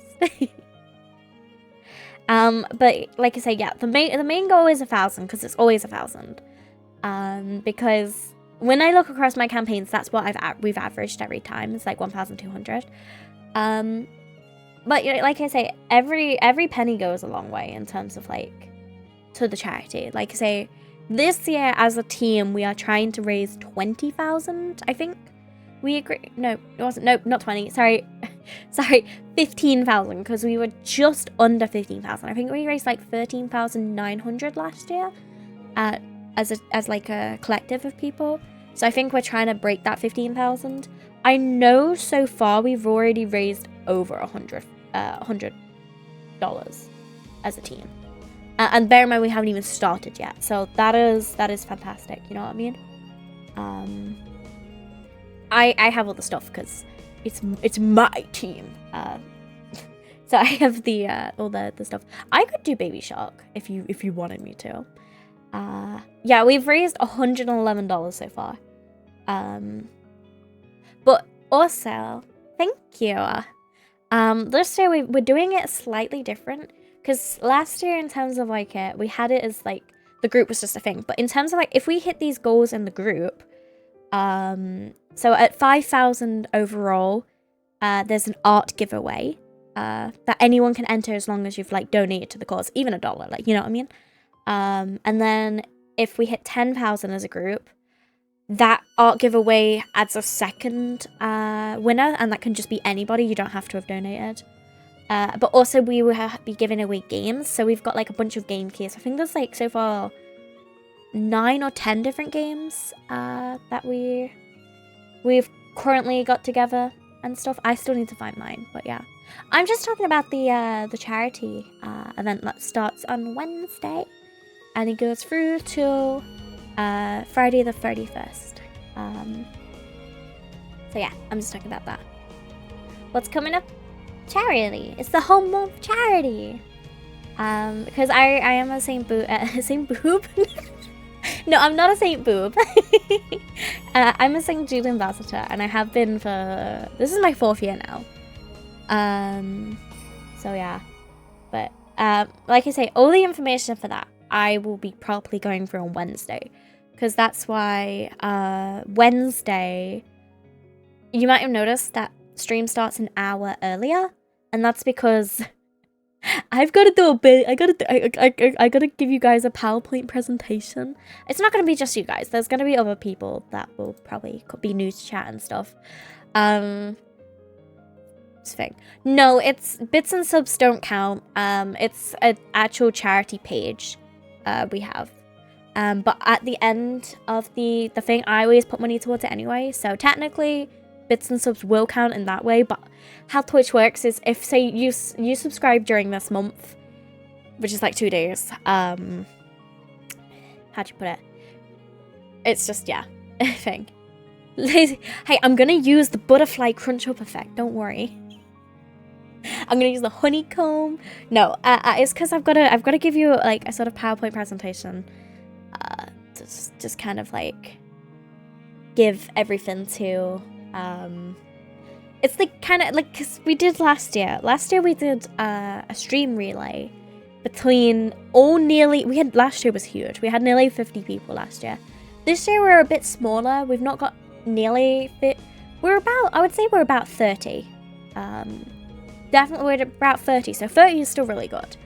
But like I say, yeah, the main goal is 1,000 because it's always 1,000. Because when I look across my campaigns, that's what we've averaged every time. It's like 1,200. But like I say, every penny goes a long way in terms of like to the charity. Like I say, this year as a team, we are trying to raise 20,000. I think we agree. No, it wasn't. No, not 20. Sorry. 15,000 because we were just under 15,000. I think we raised like 13,900 last year, as like a collective of people. So I think we're trying to break that 15,000. I know so far we've already raised over $100 as a team, and bear in mind we haven't even started yet. So that is fantastic. You know what I mean? I have all the stuff because it's my team. So I have the all the stuff. I could do Baby Shark if you wanted me to. Yeah, we've raised $111 so far. But also, thank you. This year we're doing it slightly different because last year in terms of like we had it as like the group was just a thing. But in terms of like if we hit these goals in the group, so at 5,000 overall, there's an art giveaway that anyone can enter as long as you've like donated to the cause, even $1, like you know what I mean. And then if we hit 10,000 as a group, that art giveaway adds a second winner, and that can just be anybody. You don't have to have donated. But also we will be giving away games, so we've got like a bunch of game keys. I think there's like so far 9 or 10 different games that we've currently got together and stuff. I still need to find mine, but yeah. I'm just talking about the charity event that starts on Wednesday, and it goes through till Friday the 31st. So yeah, I'm just talking about that. What's coming up? Charity. It's the whole month charity. Because I am a Saint Boob. Saint Boob? No, I'm not a Saint Boob. I'm a Saint Jude ambassador, and I have been for... This is my 4th year now. So yeah. But, like I say, all the information for that, I will be properly going through on Wednesday. Because that's why, Wednesday... You might have noticed that stream starts an hour earlier. And that's because... I've got to do a bit. I gotta give you guys a PowerPoint presentation. It's not gonna be just you guys. There's gonna be other people that will probably be new to chat and stuff. Thing. No, it's bits and subs don't count. It's an actual charity page. We have. But at the end of the thing, I always put money towards it anyway. So technically, bits and subs will count in that way, but how Twitch works is if, say, you subscribe during this month, which is like 2 days, how'd you put it? It's just, yeah, a thing. Hey, I'm gonna use the butterfly crunch up effect, don't worry. I'm gonna use the honeycomb. No, it's because I've gotta give you like a sort of PowerPoint presentation, just kind of like give everything to, it's like kind of like, because we did last year we did a stream relay between last year was huge. We had nearly 50 people last year. This year we're a bit smaller. We've not got nearly I would say we're about 30. Definitely we're about 30, so 30 is still really good.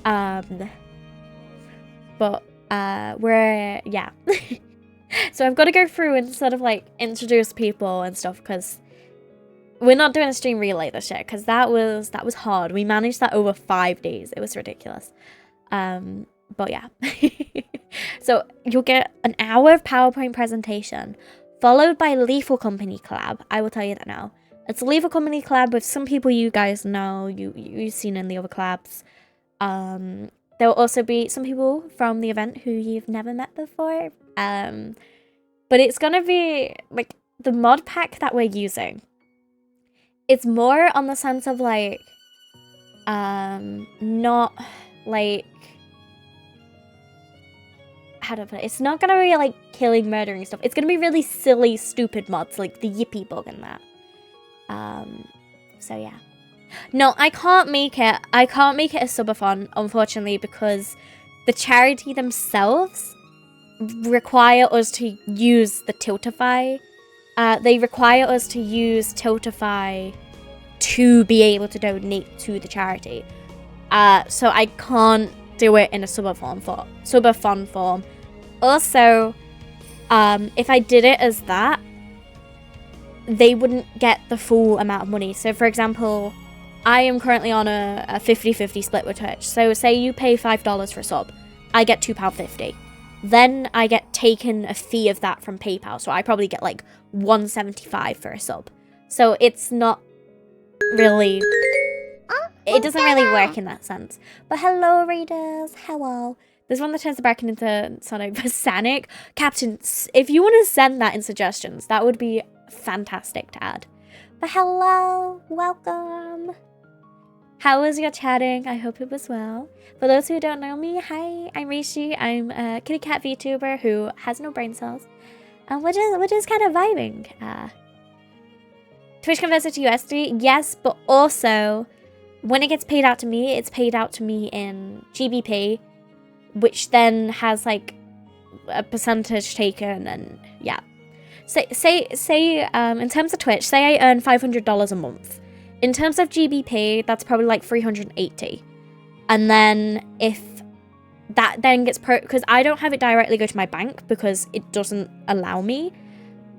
But we're, yeah. So I've got to go through and sort of like introduce people and stuff, because we're not doing a stream relay this year, because that was hard. We managed that over 5 days. It was ridiculous. But yeah. So you'll get an hour of PowerPoint presentation, followed by Lethal Company collab. I will tell you that now. It's a Lethal Company collab with some people you guys know, you've seen in the other collabs. There will also be some people from the event who you've never met before. But it's gonna be like the mod pack that we're using. It's more on the sense of like, not like, how do I put it? It's not gonna be like killing, murdering stuff. It's gonna be really silly, stupid mods like the Yippee bug and that. So yeah. No, I can't make it a subathon, unfortunately, because the charity themselves require us to use the Tiltify. They require us to use Tiltify to be able to donate to the charity. So I can't do it in a subathon form. Also, if I did it as that, they wouldn't get the full amount of money. So for example, I am currently on a 50-50 split with Twitch. So say you pay $5 for a sub, I get £2.50. Then I get taken a fee of that from PayPal. So I probably get like $1.75 for a sub. So it's not really, it doesn't really work in that sense. But hello, readers, hello. There's one that turns the bracket into Sonic Sanic. Captain, if you want to send that in suggestions, that would be fantastic to add. But hello, welcome. How was your chatting? I hope it was well. For those who don't know me, hi, I'm Rayshii. I'm a kitty cat VTuber who has no brain cells, which is kind of vibing. Twitch converts it to USD, yes, but also when it gets paid out to me, it's paid out to me in GBP, which then has like a percentage taken, and yeah. Say in terms of Twitch, say I earn $500 a month. In terms of GBP, that's probably like 380. And then if that then gets because I don't have it directly go to my bank because it doesn't allow me.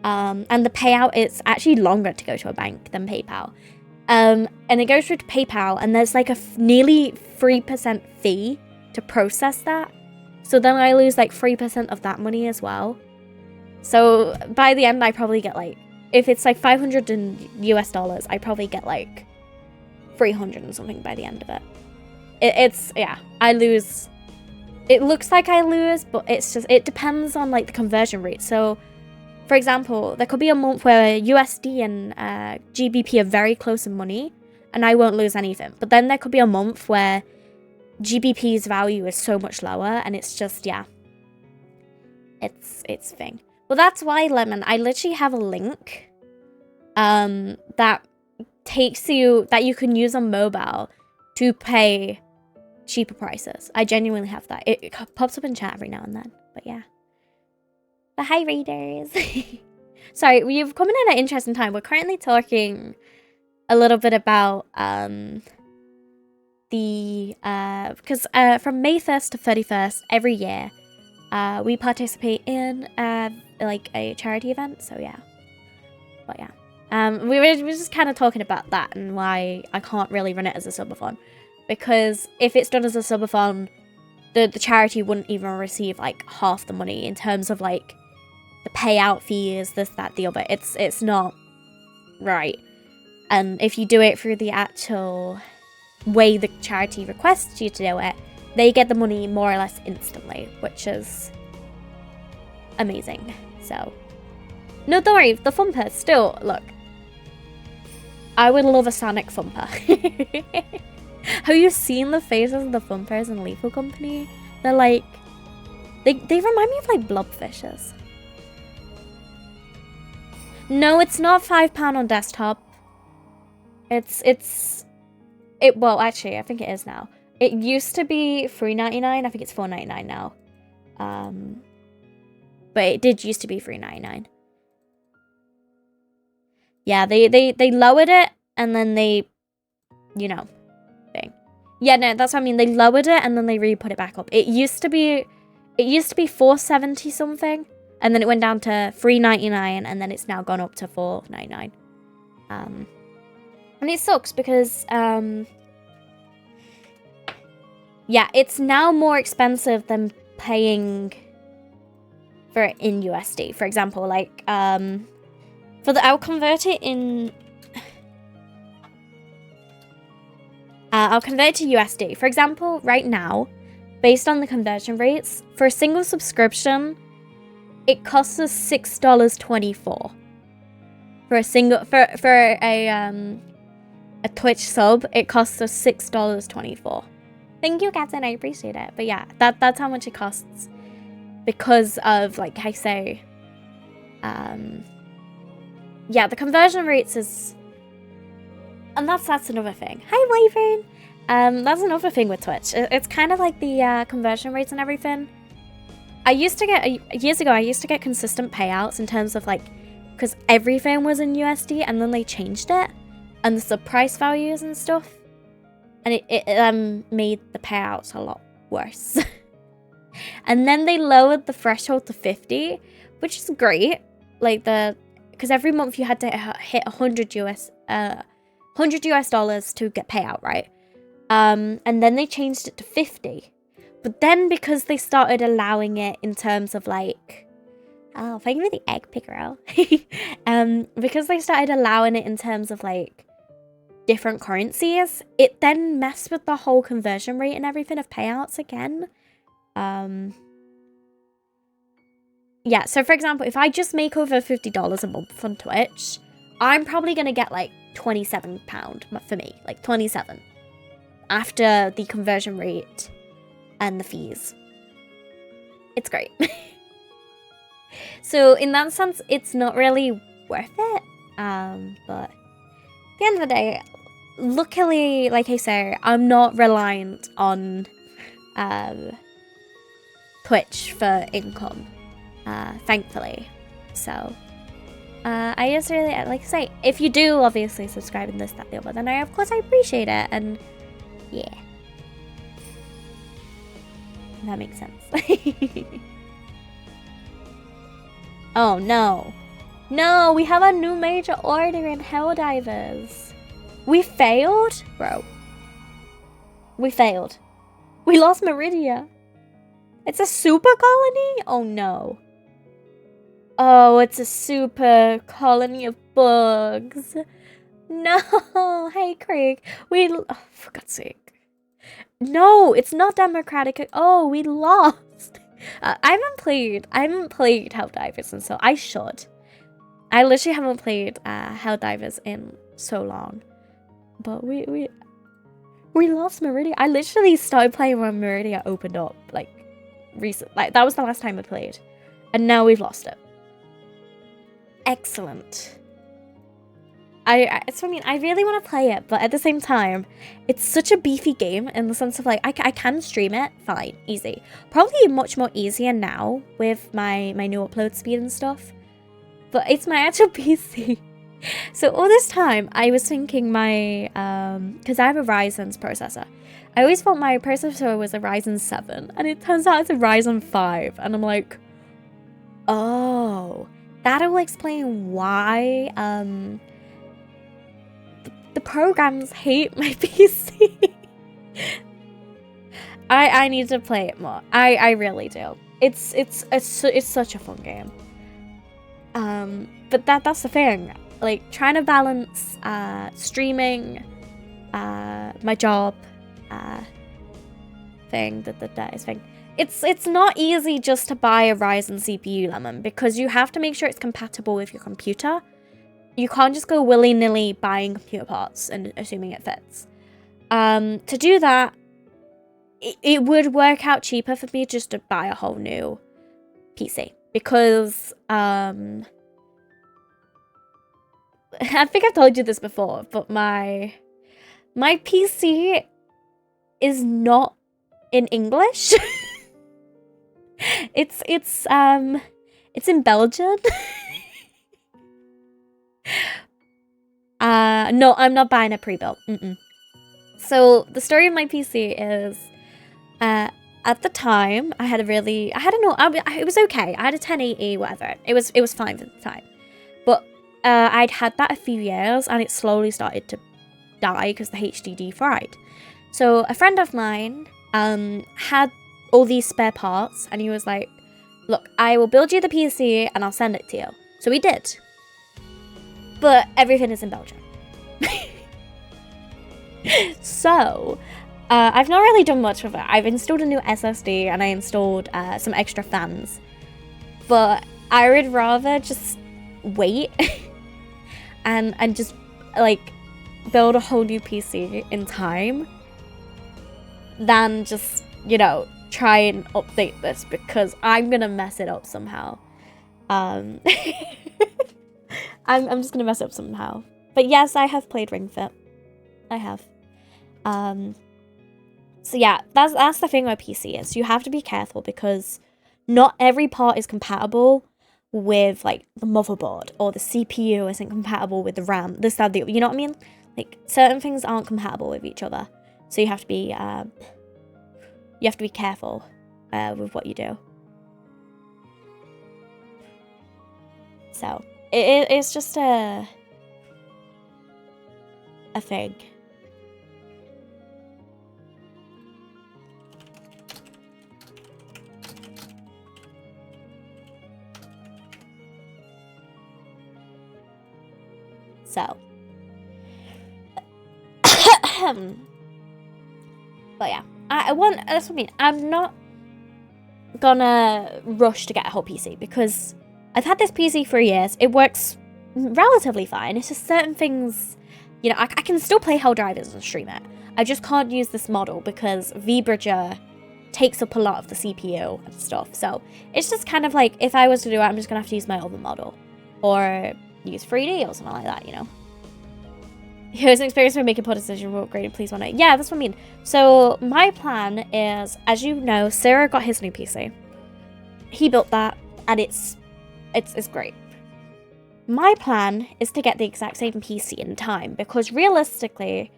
And the payout, it's actually longer to go to a bank than PayPal. And it goes through to PayPal, and there's like a nearly 3% fee to process that. So then I lose like 3% of that money as well. So by the end, I probably get like if it's like 500 in US dollars, I probably get like 300 and something by the end of it. It's, yeah, I lose. It looks like I lose, but it's just, it depends on like the conversion rate. So, for example, there could be a month where USD and GBP are very close in money, and I won't lose anything. But then there could be a month where GBP's value is so much lower, and it's just, yeah, it's thing. Well, that's why, Lemon, I literally have a link that takes you, that you can use on mobile to pay cheaper prices. I genuinely have that. It pops up in chat every now and then, but yeah. But hi, readers. Sorry, we've come in at an interesting time. We're currently talking a little bit about because from May 1st to 31st every year, we participate in like a charity event. So yeah, but yeah, we were just kind of talking about that and why I can't really run it as a subathon, because if it's done as a subathon, the charity wouldn't even receive like half the money in terms of like the payout fees, this, that, the other. It's not right. And if you do it through the actual way the charity requests you to do it, they get the money more or less instantly, which is amazing. So, no, don't worry, the Thumper, still, look, I would love a Sonic Thumper. Have you seen the faces of the Thumpers in Lethal Company? They're like, they remind me of like blobfishes. No, it's not £5 on desktop. Well, actually, I think it is now. It used to be $3.99. I think it's $4.99 now. But it did used to be $3.99. Yeah, they lowered it and then they, you know, thing. Yeah, no, that's what I mean. They lowered it and then they re-put it back up. It used to be $4.70 something, and then it went down to $3.99, and then it's now gone up to $4.99. And it sucks because yeah, it's now more expensive than paying for it in USD. For example, like I'll convert it in. I'll convert it to USD. For example, right now, based on the conversion rates, for a single subscription, it costs us $6.24. For a single for a Twitch sub, it costs us $6.24. Thank you, Captain. I appreciate it. But yeah, that's how much it costs because of, like I say, yeah, the conversion rates is, and that's another thing. Hi, Wyvern. That's another thing with Twitch. It's kind of like the conversion rates and everything. Years ago, I used to get consistent payouts in terms of like, because everything was in USD, and then they changed it, and the sub price values and stuff, and it made the payouts a lot worse. And then they lowered the threshold to 50, which is great. Like because every month you had to hit 100 US dollars to get payout, right? And then they changed it to 50. But then because they started allowing it in terms of like, oh, thank you for the egg picker. Because they started allowing it in terms of like different currencies, it then messed with the whole conversion rate and everything of payouts again. Yeah, so for example, if I just make over $50 a month on Twitch, I'm probably going to get like £27 for me, like 27 after the conversion rate and the fees. It's great. So in that sense, it's not really worth it. But at the end of the day, luckily, like I say, I'm not reliant on Twitch for income, thankfully. So I just really, like I say, if you do obviously subscribe and this, that, the other, then of course I appreciate it, and yeah. That makes sense. Oh no. No, we have a new major order in Helldivers. We failed? Bro. We failed. We lost Meridia. It's a super colony? Oh no. Oh, it's a super colony of bugs. No, hey Craig. Oh, for God's sake. No, it's not democratic. Oh, we lost. I haven't played Helldivers, and so I should. I literally haven't played Helldivers in so long. But we lost Meridia. I literally started playing when Meridia opened up, like, recent. Like, that was the last time I played. And now we've lost it. Excellent. I really want to play it, but at the same time, it's such a beefy game in the sense of, like, I can stream it, fine, easy. Probably much more easier now with my new upload speed and stuff. But it's my actual PC. So all this time, I was thinking my, because I have a Ryzen's processor. I always thought my processor was a Ryzen 7, and it turns out it's a Ryzen 5. And I'm like, oh, that'll explain why, the programs hate my PC. I need to play it more. I really do. It's such a fun game. But that's the thing. Like, trying to balance streaming, my job, thing. It's not easy just to buy a Ryzen CPU, Lemon, because you have to make sure it's compatible with your computer. You can't just go willy-nilly buying computer parts and assuming it fits. To do that, it would work out cheaper for me just to buy a whole new PC. Because, I think I've told you this before, but my PC is not in English. It's in Belgian. No, I'm not buying a pre-built. So the story of my PC is, at the time, it was okay. I had a 1080, whatever. It was fine for the time. But I'd had that a few years, and it slowly started to die because the HDD fried. So a friend of mine had all these spare parts, and he was like, look, I will build you the PC, and I'll send it to you. So he did. But everything is in Belgium. So, I've not really done much with it. I've installed a new SSD, and I installed some extra fans. But I would rather just wait and just, like, build a whole new PC in time than just, you know, try and update this, because I'm gonna mess it up somehow. I'm just gonna mess it up somehow. But yes, I have played Ring Fit. I have. So yeah, that's the thing with PC is you have to be careful, because not every part is compatible with, like, the motherboard, or the CPU isn't compatible with the RAM. This, that, the, you know what I mean? Like, certain things aren't compatible with each other, so you have to be careful with what you do. So it's just a thing. So, but yeah, that's what I mean. I'm not gonna rush to get a whole PC, because I've had this PC for years. It works relatively fine. It's just certain things, you know, I can still play Helldivers and stream it. I just can't use this model because vBridger takes up a lot of the CPU and stuff. So it's just kind of like, if I was to do it, I'm just gonna have to use my other model, or use 3D or something like that, you know. Here's an experience for making poor decision. We're upgraded, please want it. Yeah, that's what I mean. So my plan is, as you know, Sarah got his new PC. He built that, and it's great. My plan is to get the exact same PC in time, because realistically,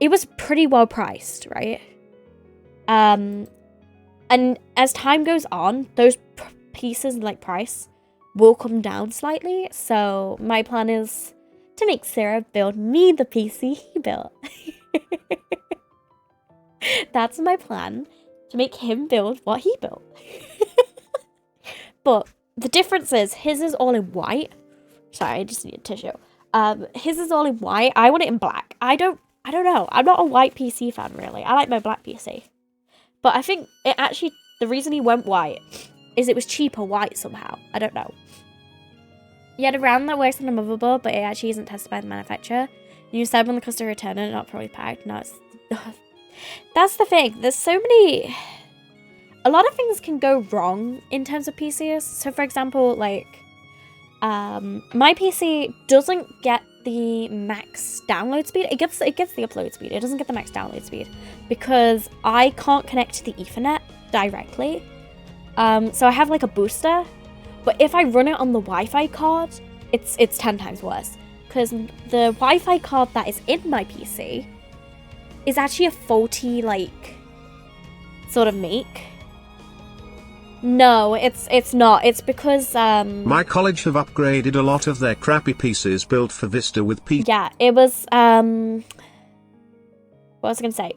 it was pretty well priced, right? And as time goes on, those pieces, like price, will come down slightly. So my plan is to make Sarah build me the PC he built. That's my plan, to make him build what he built. But the difference is his is all in white. Sorry, I just need a tissue. His is all in white. I want it in black. I don't know. I'm not a white PC fan, really. I like my black PC. But I think it actually, the reason he went white is it was cheaper white somehow. I don't know. He had a RAM that works on a motherboard, but it actually isn't tested by the manufacturer. You said when the customer returned it, not probably packed. No, it's... That's the thing. There's so many... A lot of things can go wrong in terms of PCs. So, for example, like... my PC doesn't get the max download speed. It gets the upload speed. It doesn't get the max download speed. Because I can't connect to the Ethernet directly. So I have like a booster. But if I run it on the Wi-Fi card, it's 10 times worse. Because the Wi-Fi card that is in my PC is actually a faulty, like, sort of make. No, it's not. It's because, My college have upgraded a lot of their crappy PCs built for Vista with Yeah, it was, what was I gonna say?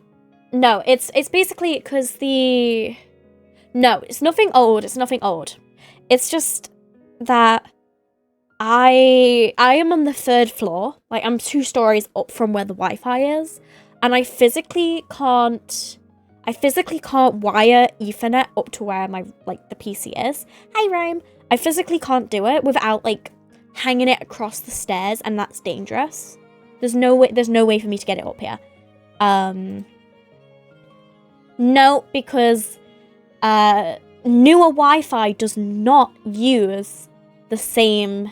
No, it's basically because no, it's nothing old, It's just that I am on the 3rd floor, like, I'm 2 stories up from where the Wi-Fi is, and I physically can't wire Ethernet up to where my, like, the PC is. Hi, Rhyme. I physically can't do it without, like, hanging it across the stairs, and that's dangerous. There's no way for me to get it up here. No, because, newer Wi-Fi does not use the same,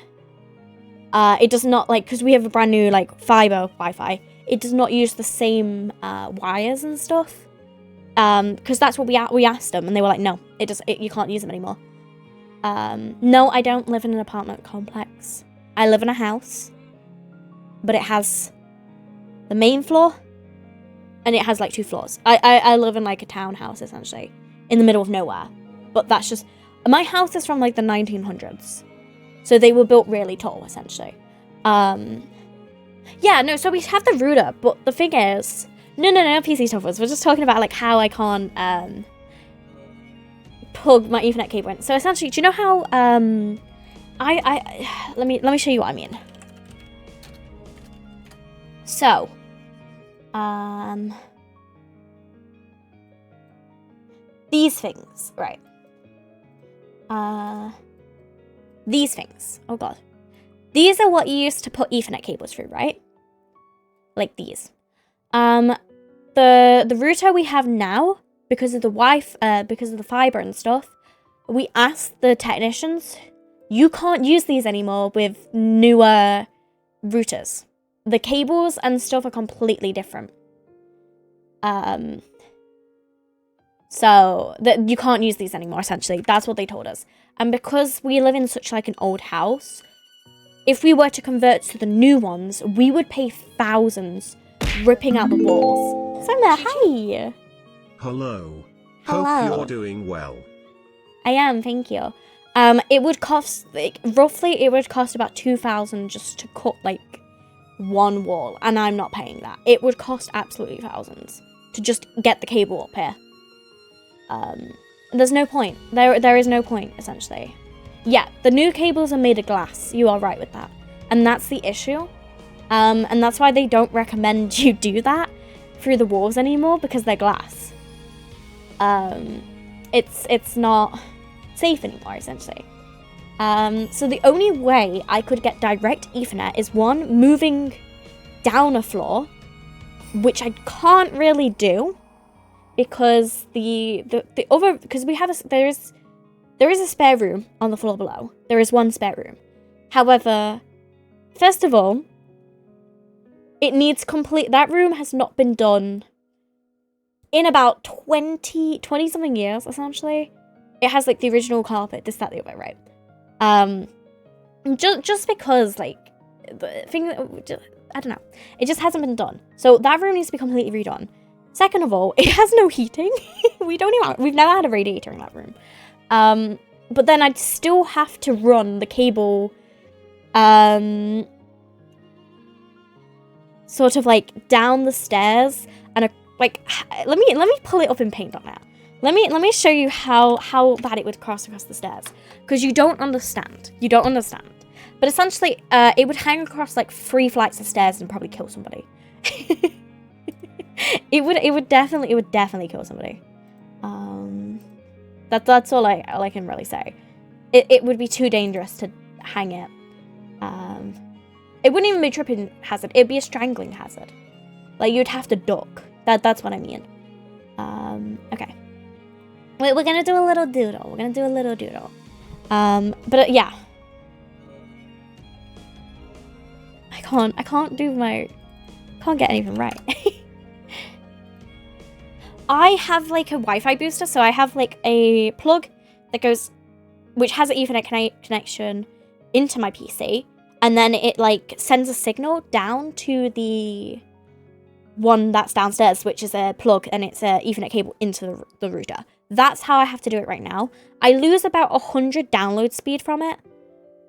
it does not, like, because we have a brand new, like, fiber Wi-Fi, it does not use the same, wires and stuff. Because that's what we asked them, and they were like, no, you can't use them anymore. No, I don't live in an apartment complex. I live in a house, but it has the main floor, and it has, like, 2 floors. I live in, like, a townhouse, essentially, in the middle of nowhere. But that's just... My house is from, like, the 1900s. So they were built really tall, essentially. Yeah, no, so we have the router, but the thing is... No, PC toppers. We're just talking about, like, how I can't, plug my Ethernet cable in. So, essentially, do you know how, let me show you what I mean. So, these things, right. These things. Oh, God. These are what you used to put Ethernet cables through, right? Like these. The router we have now, because of the because of the fiber and stuff, we asked the technicians, you can't use these anymore with newer routers. The cables and stuff are completely different. So that you can't use these anymore, essentially. That's what they told us. And because we live in such, like, an old house, if we were to convert to the new ones, we would pay thousands ripping out the walls. Summer, hi! Hello. Hello. Hope you're doing well. I am, thank you. It would cost, like, roughly, it would cost about 2,000 just to cut, like, one wall, and I'm not paying that. It would cost absolutely thousands to just get the cable up here. There's no point. There is no point, essentially. Yeah, the new cables are made of glass. You are right with that. And that's the issue. And that's why they don't recommend you do that through the walls anymore, because they're glass. It's not safe anymore, essentially. So the only way I could get direct Ethernet is, one, moving down a floor, which I can't really do, because the other, because we have there is a spare room on the floor below. There is one spare room. However, first of all, it needs that room has not been done in about 20 something years, essentially. It has, like, the original carpet, this, that, the other, right? Just because, like, the thing, I don't know. It just hasn't been done. So that room needs to be completely redone. Second of all, it has no heating. We've never had a radiator in that room. But then I'd still have to run the cable, sort of, like, down the stairs, and let me pull it up in Paint on that. Let me show you how bad it would cross across the stairs, because you don't understand. You don't understand. But essentially, it would hang across like 3 flights of stairs and probably kill somebody. it would definitely kill somebody. That's all I can really say. It would be too dangerous to hang it. It wouldn't even be a tripping hazard. It'd be a strangling hazard. Like, you'd have to duck. That's what I mean. Okay. We're gonna do a little doodle. But yeah. I can't get anything right. I have like a Wi-Fi booster, so I have like a plug that goes, which has an Ethernet connection into my PC, and then it like sends a signal down to the one that's downstairs, which is a plug, and it's a Ethernet cable into the router. That's how I have to do it right now. I lose about 100 download speed from it,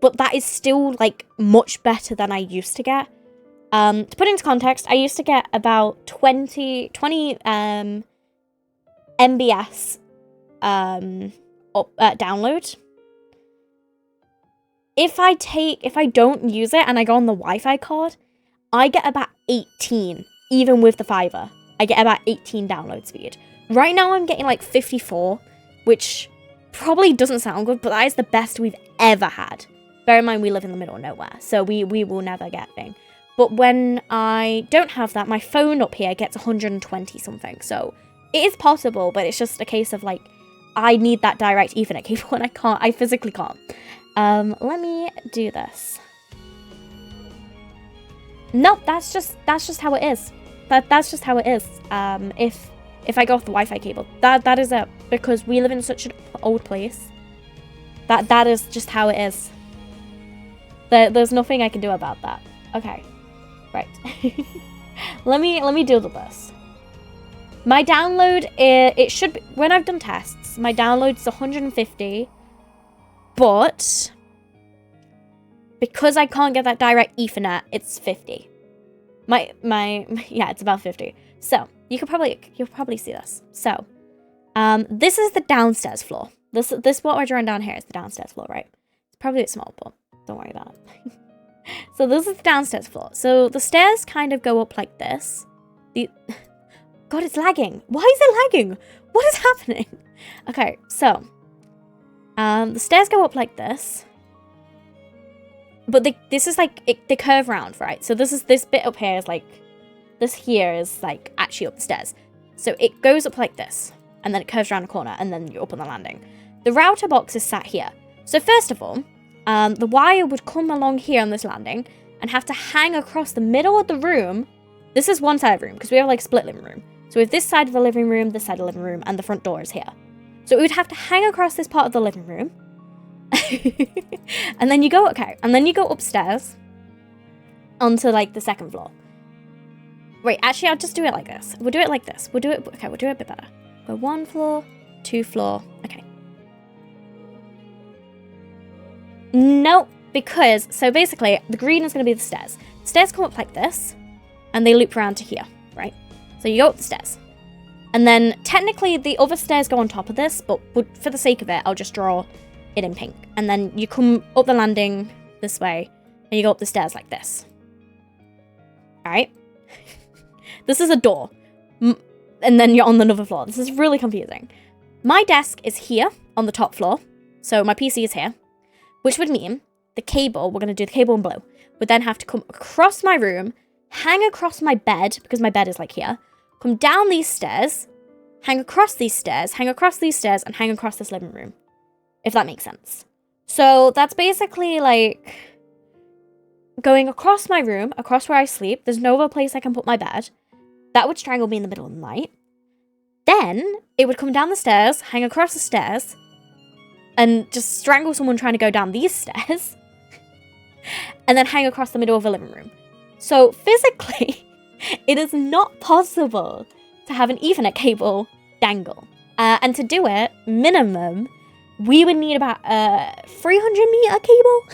but that is still like much better than I used to get. To put into context, I used to get about 20 MBS download. If I don't use it and I go on the Wi-Fi card, I get about 18, even with the fiber. I get about 18 download speed. Right now I'm getting like 54, which probably doesn't sound good, but that is the best we've ever had. Bear in mind, we live in the middle of nowhere, so we will never get thing. But when I don't have that, my phone up here gets 120 something, so it is possible, but it's just a case of like, I need that direct Ethernet cable and I physically can't. Let me do this. Nope, that's just how it is. That's just how it is. If I go off the Wi-Fi cable, that is it, because we live in such an old place. That is just how it is. There's nothing I can do about that. Okay, right. let me deal with this. My download, it should be, when I've done tests, my download's 150, but because I can't get that direct Ethernet, it's 50. Yeah, it's about 50. So you'll probably see this. So, this is the downstairs floor. This what we're drawing down here is the downstairs floor, right? It's probably a bit small, but don't worry about it. So this is the downstairs floor. So the stairs kind of go up like this. God, it's lagging. Why is it lagging? What is happening? Okay, so the stairs go up like this. But this is like, they curve round, right? So this bit up here is like, this here is like actually up the stairs. So it goes up like this, and then it curves around a corner, and then you're up on the landing. The router box is sat here. So first of all, the wire would come along here on this landing and have to hang across the middle of the room. This is one side of the room, because we have like split living room. So we have this side of the living room, this side of the living room, and the front door is here. So it would have to hang across this part of the living room. And then you go upstairs onto like the second floor. Wait, actually, I'll just do it like this. We'll do it like this. We'll do it a bit better. Go 1 floor, 2 floor. Okay. Nope, because, so basically, the green is going to be the stairs. The stairs come up like this, and they loop around to here, right? So you go up the stairs. And then, technically, the other stairs go on top of this, but for the sake of it, I'll just draw it in pink. And then you come up the landing this way, and you go up the stairs like this. Alright? This is a door. And then you're on another floor. This is really confusing. My desk is here on the top floor. So my PC is here. Which would mean the cable, we're going to do the cable in blue, would then have to come across my room, hang across my bed, because my bed is like here, come down these stairs, hang across these stairs, hang across these stairs, and hang across this living room. If that makes sense. So that's basically like going across my room, across where I sleep. There's no other place I can put my bed. That would strangle me in the middle of the night. Then it would come down the stairs, hang across the stairs, and just strangle someone trying to go down these stairs. And then hang across the middle of the living room. So physically, it is not possible to have an Ethernet cable dangle. And to do it, minimum, we would need about a 300-meter cable.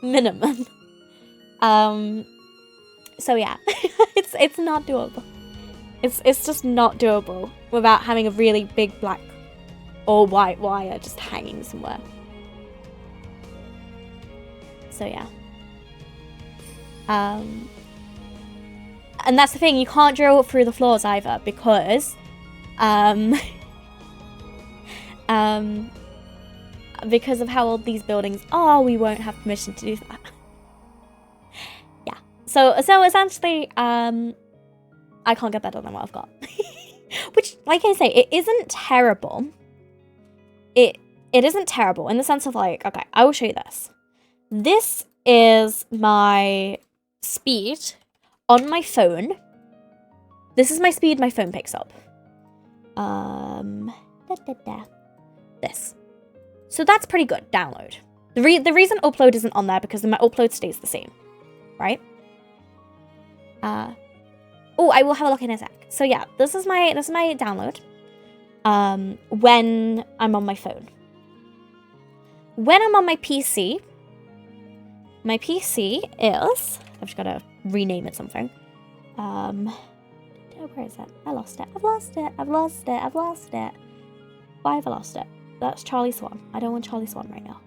Minimum. So yeah, it's not doable. It's just not doable without having a really big black or white wire just hanging somewhere. So yeah. And that's the thing, you can't drill through the floors either because because of how old these buildings are, we won't have permission to do that. Yeah. So essentially, I can't get better than what I've got. Which, like I say, it isn't terrible. It isn't terrible in the sense of like, okay, I will show you this. This is my speed on my phone. This is my speed my phone picks up. This. So that's pretty good, download. The reason upload isn't on there because my upload stays the same, right? Oh, I will have a look in a sec. So yeah, this is my download. When I'm on my phone. When I'm on my PC is, I've just got to rename it something. Where is it? I lost it. I've lost it. Why have I lost it? That's Charlie Swan. I don't want Charlie Swan right now.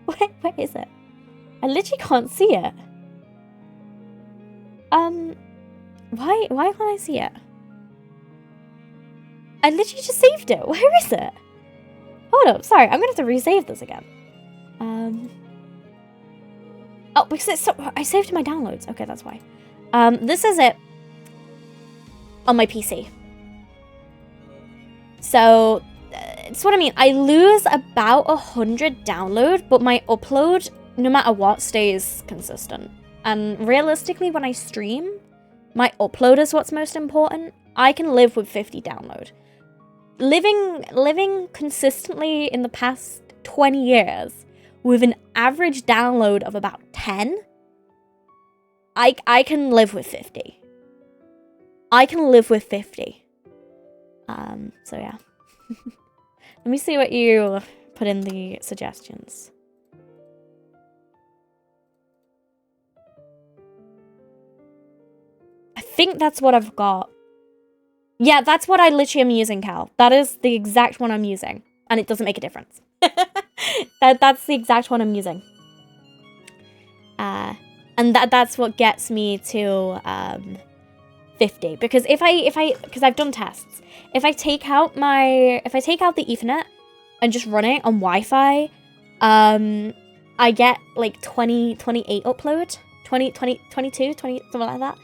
Where is it? I literally can't see it. Why can't I see it? I literally just saved it. Where is it? Hold up, sorry, I'm gonna have to resave this again. Oh, because it's so, I saved my downloads. Okay, that's why. This is it on my PC. So, it's what I mean. I lose about 100 download, but my upload, no matter what, stays consistent. And realistically, when I stream, my upload is what's most important. I can live with 50 download. Living consistently in the past 20 years with an average download of about 10, I can live with 50. I can live with 50. So yeah. Let me see what you put in the suggestions. I think that's what I've got. Yeah, that's what I literally am using, Cal. That is the exact one I'm using. And it doesn't make a difference. That's the exact one I'm using. And that's what gets me to 50. Because because I've done tests. If I take out the Ethernet and just run it on Wi-Fi, I get like 28 upload, 22, something like that.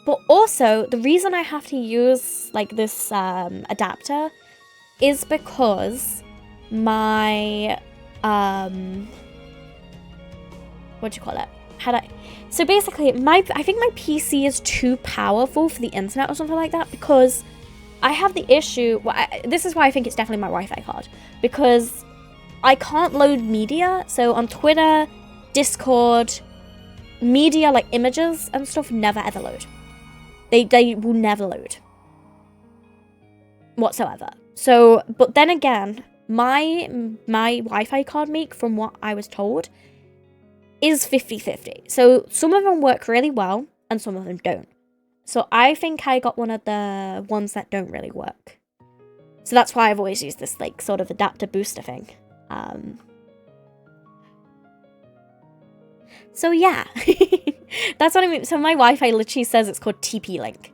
But also, the reason I have to use like this adapter is because my what do you call it? So basically, I think my PC is too powerful for the internet or something like that because I have the issue. This is why I think it's definitely my Wi-Fi card, because I can't load media. So on Twitter, Discord, media like images and stuff never ever load. They will never load whatsoever. So, but then again, my Wi-Fi card make, from what I was told, is 50-50. So some of them work really well and some of them don't. So I think I got one of the ones that don't really work. So that's why I've always used this like sort of adapter booster thing. So yeah, that's what I mean. So my Wi-Fi literally says it's called TP-Link.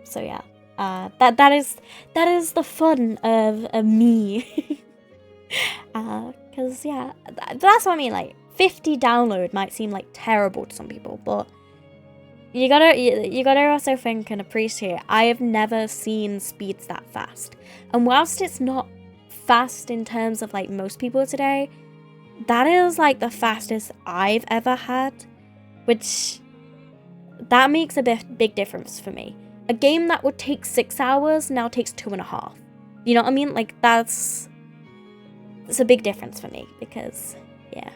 So yeah, that is the fun of me. Cause yeah, that's what I mean. Like 50 download might seem like terrible to some people, but you gotta also think and appreciate. I have never seen speeds that fast, and whilst it's not fast in terms of like most people today, that is like the fastest I've ever had, which that makes a big difference for me. A game that would take 6 hours now takes 2.5. You know what I mean? Like it's a big difference for me because yeah.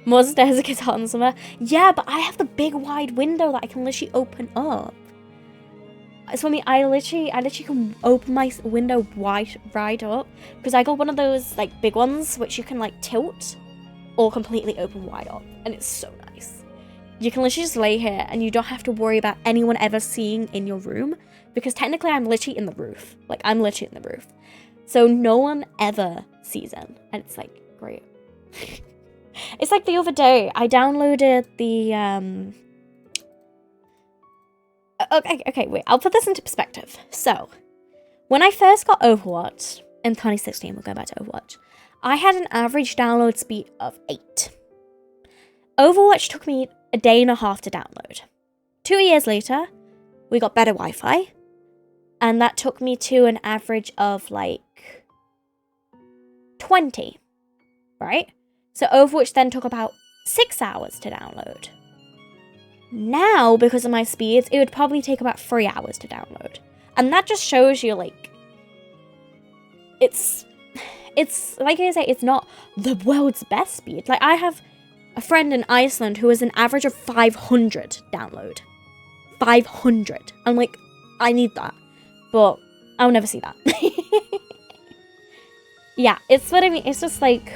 More stairs it gets hot in the summer. Yeah, but I have the big wide window that I can literally open up. So I mean, I literally can open my window right up because I got one of those like big ones which you can like tilt or completely open wide up, and it's so nice. You can literally just lay here and you don't have to worry about anyone ever seeing in your room, because technically I'm literally in the roof. Like, I'm literally in the roof. So no one ever sees in. And it's like, great. It's like the other day, I downloaded the, Okay, wait, I'll put this into perspective. So, when I first got Overwatch, in 2016, we'll go back to Overwatch, I had an average download speed of 8. Overwatch took me a day and a half to download. 2 years later, we got better Wi-Fi, and that took me to an average of like 20, right? So Overwatch then took about 6 hours to download. Now, because of my speeds, it would probably take about 3 hours to download. And that just shows you, like, it's like I say, it's not the world's best speed. Like, I have a friend in Iceland who has an average of 500 download. 500. I'm like, I need that. But I'll never see that. Yeah, it's what I mean. It's just like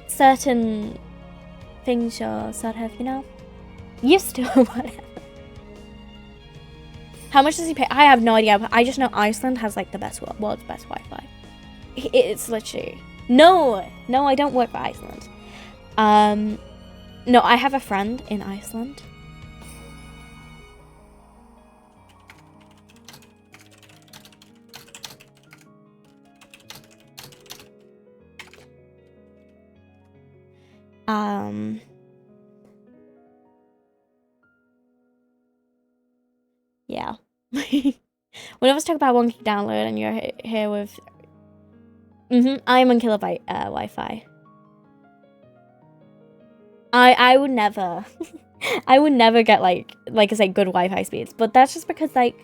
certain things you're sort of, you know, used to or whatever. How much does he pay? I have no idea, but I just know Iceland has like the best world's best Wi-Fi. It's literally no, I don't work for Iceland. No, I have a friend in Iceland. Yeah. When I was talking about 1 gig download and you're here with... I'm on kilobyte Wi-Fi. I would never... I would never get, like I say, good Wi-Fi speeds. But that's just because, like,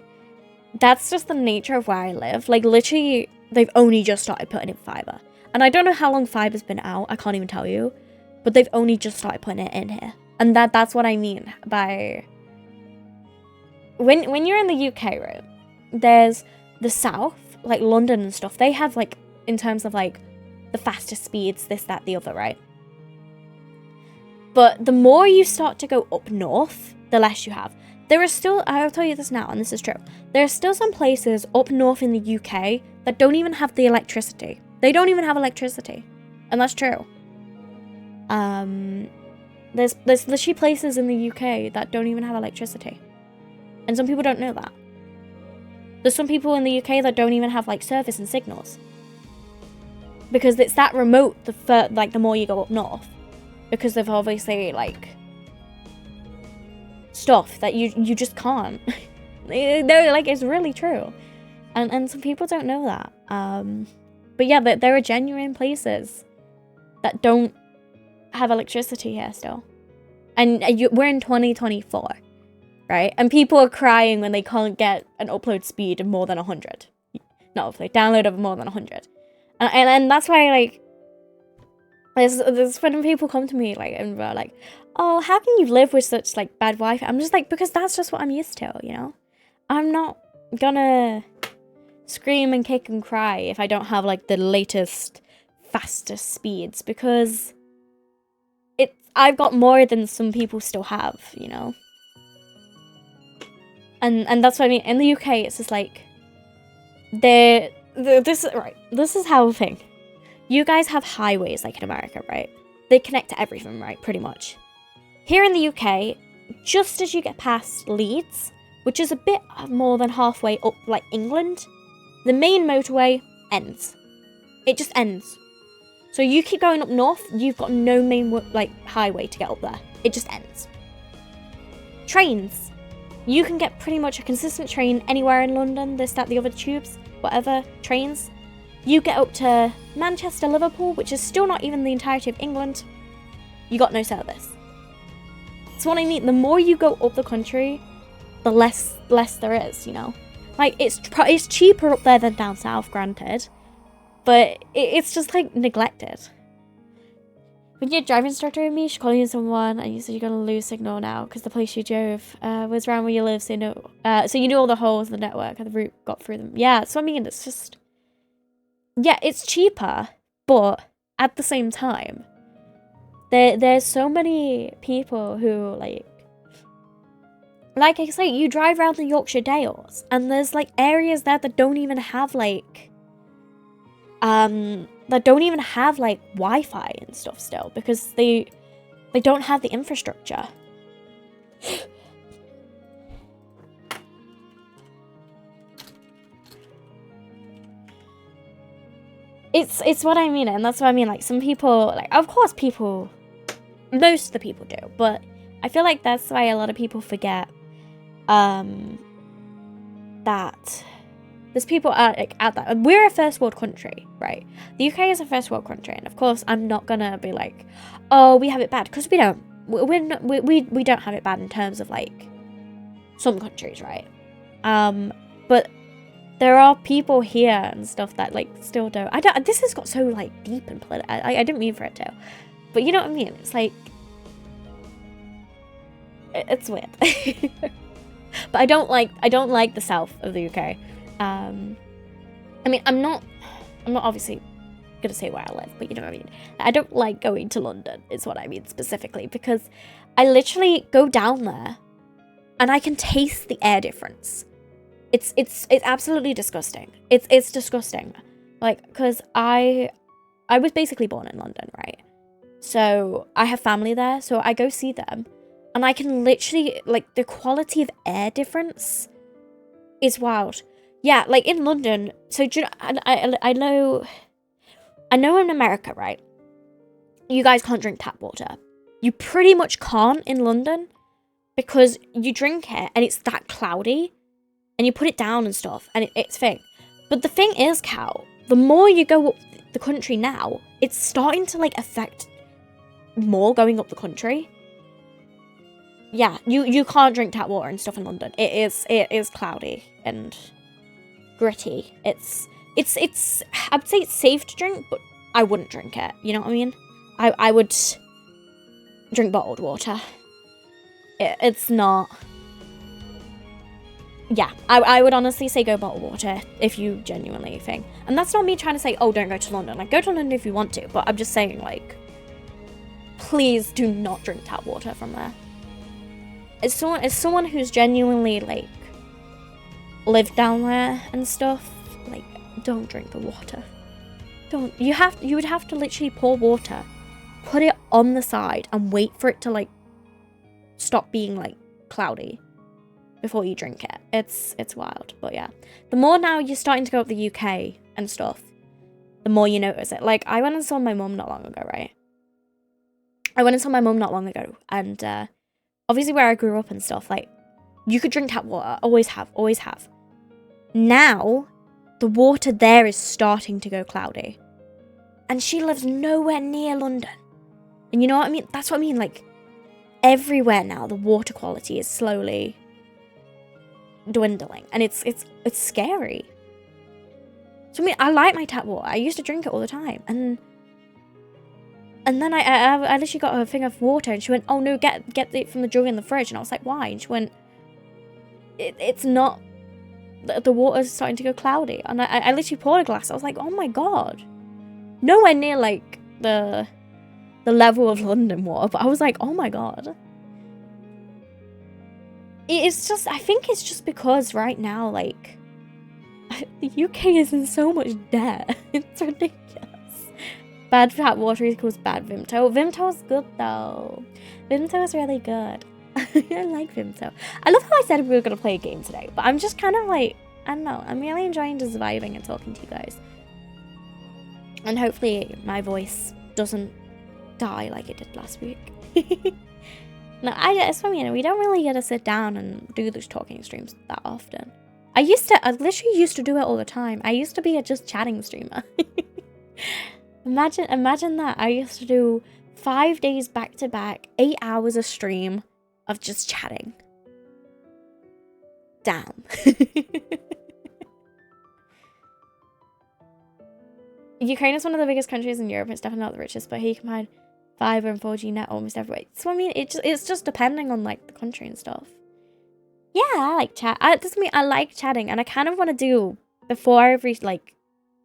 that's just the nature of where I live. Like, literally, they've only just started putting in fiber. And I don't know how long fiber's been out. I can't even tell you. But they've only just started putting it in here. And that's what I mean by... When you're in the UK, right, there's the South, like London and stuff, they have, like, in terms of, like, the fastest speeds, this, that, the other, right? But the more you start to go up north, the less you have. There are still, I'll tell you this now, and this is true, there are still some places up north in the UK that don't even have the electricity. They don't even have electricity. And that's true. There's literally places in the UK that don't even have electricity. And some people don't know that. There's some people in the UK that don't even have, like, service and signals. Because it's that remote, the more you go up north. Because of, obviously, like, stuff that you just can't. They're, like, it's really true. And some people don't know that. But yeah, there are genuine places that don't have electricity here still. And we're in 2024. Right? And people are crying when they can't get an upload speed of more than 100. Not upload, download of more than 100. And that's why, like, there's when people come to me, like, and they're like, oh, how can you live with such, like, bad Wi-Fi? I'm just like, because that's just what I'm used to, you know? I'm not gonna scream and kick and cry if I don't have, like, the latest, fastest speeds, because I've got more than some people still have, you know? And that's what I mean. In the UK, it's just like, this is how I think. You guys have highways like in America, right? They connect to everything, right? Pretty much. Here in the UK, just as you get past Leeds, which is a bit more than halfway up, like England, the main motorway ends. It just ends. So you keep going up north, you've got no main, like, highway to get up there. It just ends. Trains. You can get pretty much a consistent train anywhere in London, this, that, the other, tubes, whatever, trains. You get up to Manchester, Liverpool, which is still not even the entirety of England. You got no service. That's what I mean. The more you go up the country, the less there is, you know? Like, it's cheaper up there than down south, granted. But it's just, like, neglected. When your driving instructor and me, she's calling someone, and you said you're going to lose signal now because the place you drove was around where you live, so you knew all the holes in the network and the route got through them. Yeah, so I mean, it's just... Yeah, it's cheaper, but at the same time, there's so many people who like I say, you drive around the Yorkshire Dales and there's like areas there that don't even have like Wi-Fi and stuff still, because they don't have the infrastructure. It's what I mean, and that's what I mean. Like, some people, like, of course most of the people do, but I feel like that's why a lot of people forget that there's people out there. We're a first world country, right? The UK is a first world country, and of course I'm not gonna be like, oh, we have it bad, because we don't. We don't have it bad in terms of like some countries, right? But there are people here and stuff that like still don't. This has got so like deep and political. I didn't mean for it to, but you know what I mean. It's like it's weird. But I don't like the south of the UK. I mean, I'm not obviously gonna say where I live, but you know what I mean. I don't like going to London, is what I mean specifically, because I literally go down there and I can taste the air difference. It's absolutely disgusting. It's disgusting. Like, because I was basically born in London, right? So I have family there, so I go see them, and I can literally, like, the quality of air difference is wild. Yeah, like in London. So do you know, I know in America, right? You guys can't drink tap water. You pretty much can't in London, because you drink it and it's that cloudy. And you put it down and stuff, and it's thing. But the thing is, Cal, the more you go up the country now, it's starting to like affect more going up the country. Yeah, you can't drink tap water and stuff in London. It is cloudy and gritty. It's I'd say it's safe to drink, but I wouldn't drink it. You know what I mean? I would drink bottled water. It's not. Yeah, I would honestly say go bottled water if you genuinely think. And that's not me trying to say, oh, don't go to London. Like, go to London if you want to, but I'm just saying, like, please do not drink tap water from there. As someone who's genuinely, like, lived down there and stuff, like, don't drink the water. Don't. You would have to literally pour water, put it on the side, and wait for it to, like, stop being, like, cloudy before you drink it. It's wild. But yeah, the more now you're starting to go up the UK and stuff, the more you notice it. Like, I went and saw my mum not long ago, right? And obviously where I grew up and stuff, like, you could drink tap water. Always have. Now, the water there is starting to go cloudy. And she lives nowhere near London. And you know what I mean? That's what I mean, like, everywhere now, the water quality is slowly dwindling, and it's scary. So I mean, I like my tap water. I used to drink it all the time, and then I literally got a thing of water, and she went, "Oh no, get it from the jug in the fridge." And I was like, "Why?" And she went, "It's not. The water's starting to go cloudy." And I literally poured a glass. I was like, "Oh my god!" Nowhere near like the level of London water, but I was like, "Oh my god." It's just, I think it's just because right now, like, the UK is in so much debt. It's ridiculous. Bad tap water equals bad Vimto. Vimto's good, though. Vimto's really good. I like Vimto. I love how I said we were going to play a game today, but I'm just kind of like, I don't know. I'm really enjoying just vibing and talking to you guys. And hopefully my voice doesn't die like it did last week. No, it's funny, we don't really get to sit down and do these talking streams that often. I literally used to do it all the time. I used to be a just chatting streamer. Imagine that. I used to do 5 days back to back, 8 hours a stream of just chatting. Damn. Ukraine is one of the biggest countries in Europe. It's definitely not the richest, but he combined fiber and 4G net almost everywhere. So I mean, it's just depending on like the country and stuff. Yeah, I like chat. It doesn't mean I like chatting, and I kind of want to do before every like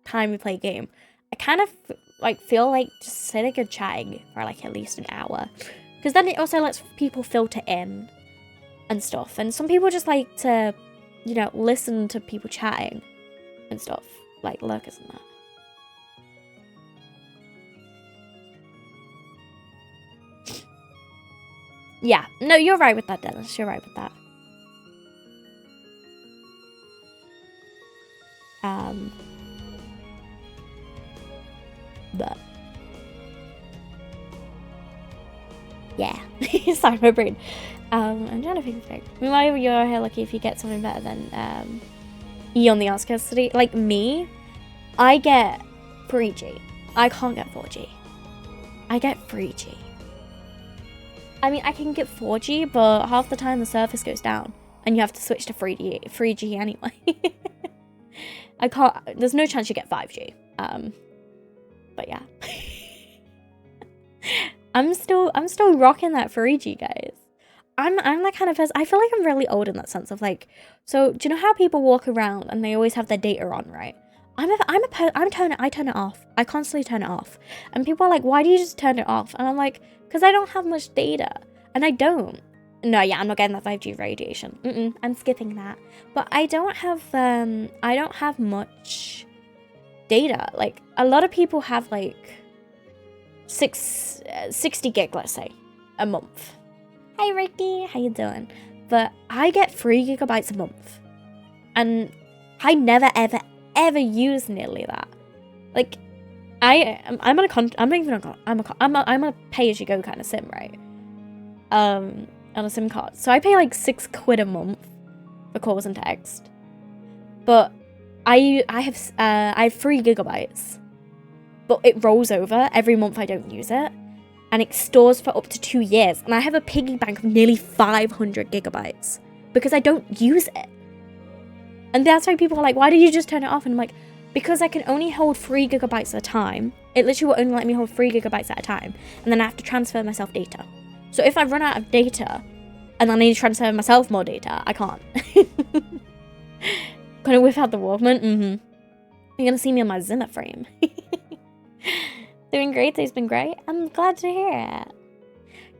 time we play a game. I kind of like feel like just sitting and chatting for like at least an hour, because then it also lets people filter in and stuff. And some people just like to, you know, listen to people chatting and stuff, like lurkers and that. Yeah, no, you're right with that, Dennis. You're right with that. But yeah, sorry, my brain. I'm trying to think of things. Meanwhile, you're lucky if you get something better than E on the outskirts city. Like me, I get 3G. I can't get 4G. I get 3G. I mean, I can get 4G, but half the time the service goes down, and you have to switch to 3G anyway. I can't. There's no chance you get 5G. But yeah, I'm still rocking that 3G, guys. I'm that kind of person. I feel like I'm really old in that sense of like. So do you know how people walk around and they always have their data on, right? I turn it off. I constantly turn it off. And people are like, why do you just turn it off? And I'm like, because I don't have much data. And I don't. No, yeah, I'm not getting that 5G radiation. I'm skipping that. But I don't have much data. Like, a lot of people have like 60 gig, let's say, a month. Hi, Ricky. How you doing? But I get 3 gigabytes a month. And I never, ever use nearly that. Like, I'm a pay-as-you-go kind of sim, right? On a SIM card. So I pay like £6 a month for calls and text. But I have 3 gigabytes. But it rolls over every month I don't use it. And it stores for up to 2 years. And I have a piggy bank of nearly 500 gigabytes. Because I don't use it. And that's why people are like, why do you just turn it off? And I'm like, because I can only hold 3 gigabytes at a time. It literally will only let me hold 3 gigabytes at a time. And then I have to transfer myself data. So if I run out of data, and then I need to transfer myself more data, I can't. Gonna whip out the Walkman? You're gonna see me on my Zimmer frame. Doing great, it's been great. I'm glad to hear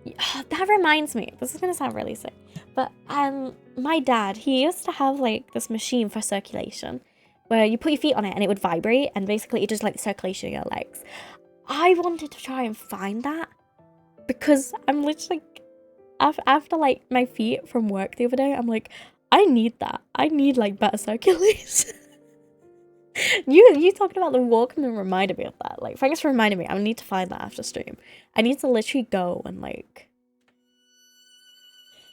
it. That reminds me, this is gonna sound really sick, but my dad, he used to have like this machine for circulation where you put your feet on it and it would vibrate, and basically it just like circulation in your legs. I wanted to try and find that because I'm literally after like my feet from work the other day, I'm like, I need that. I need like better circulation. You talking about the Walkman reminded me of that. Like, thanks for reminding me. I need to find that after stream. I need to literally go and like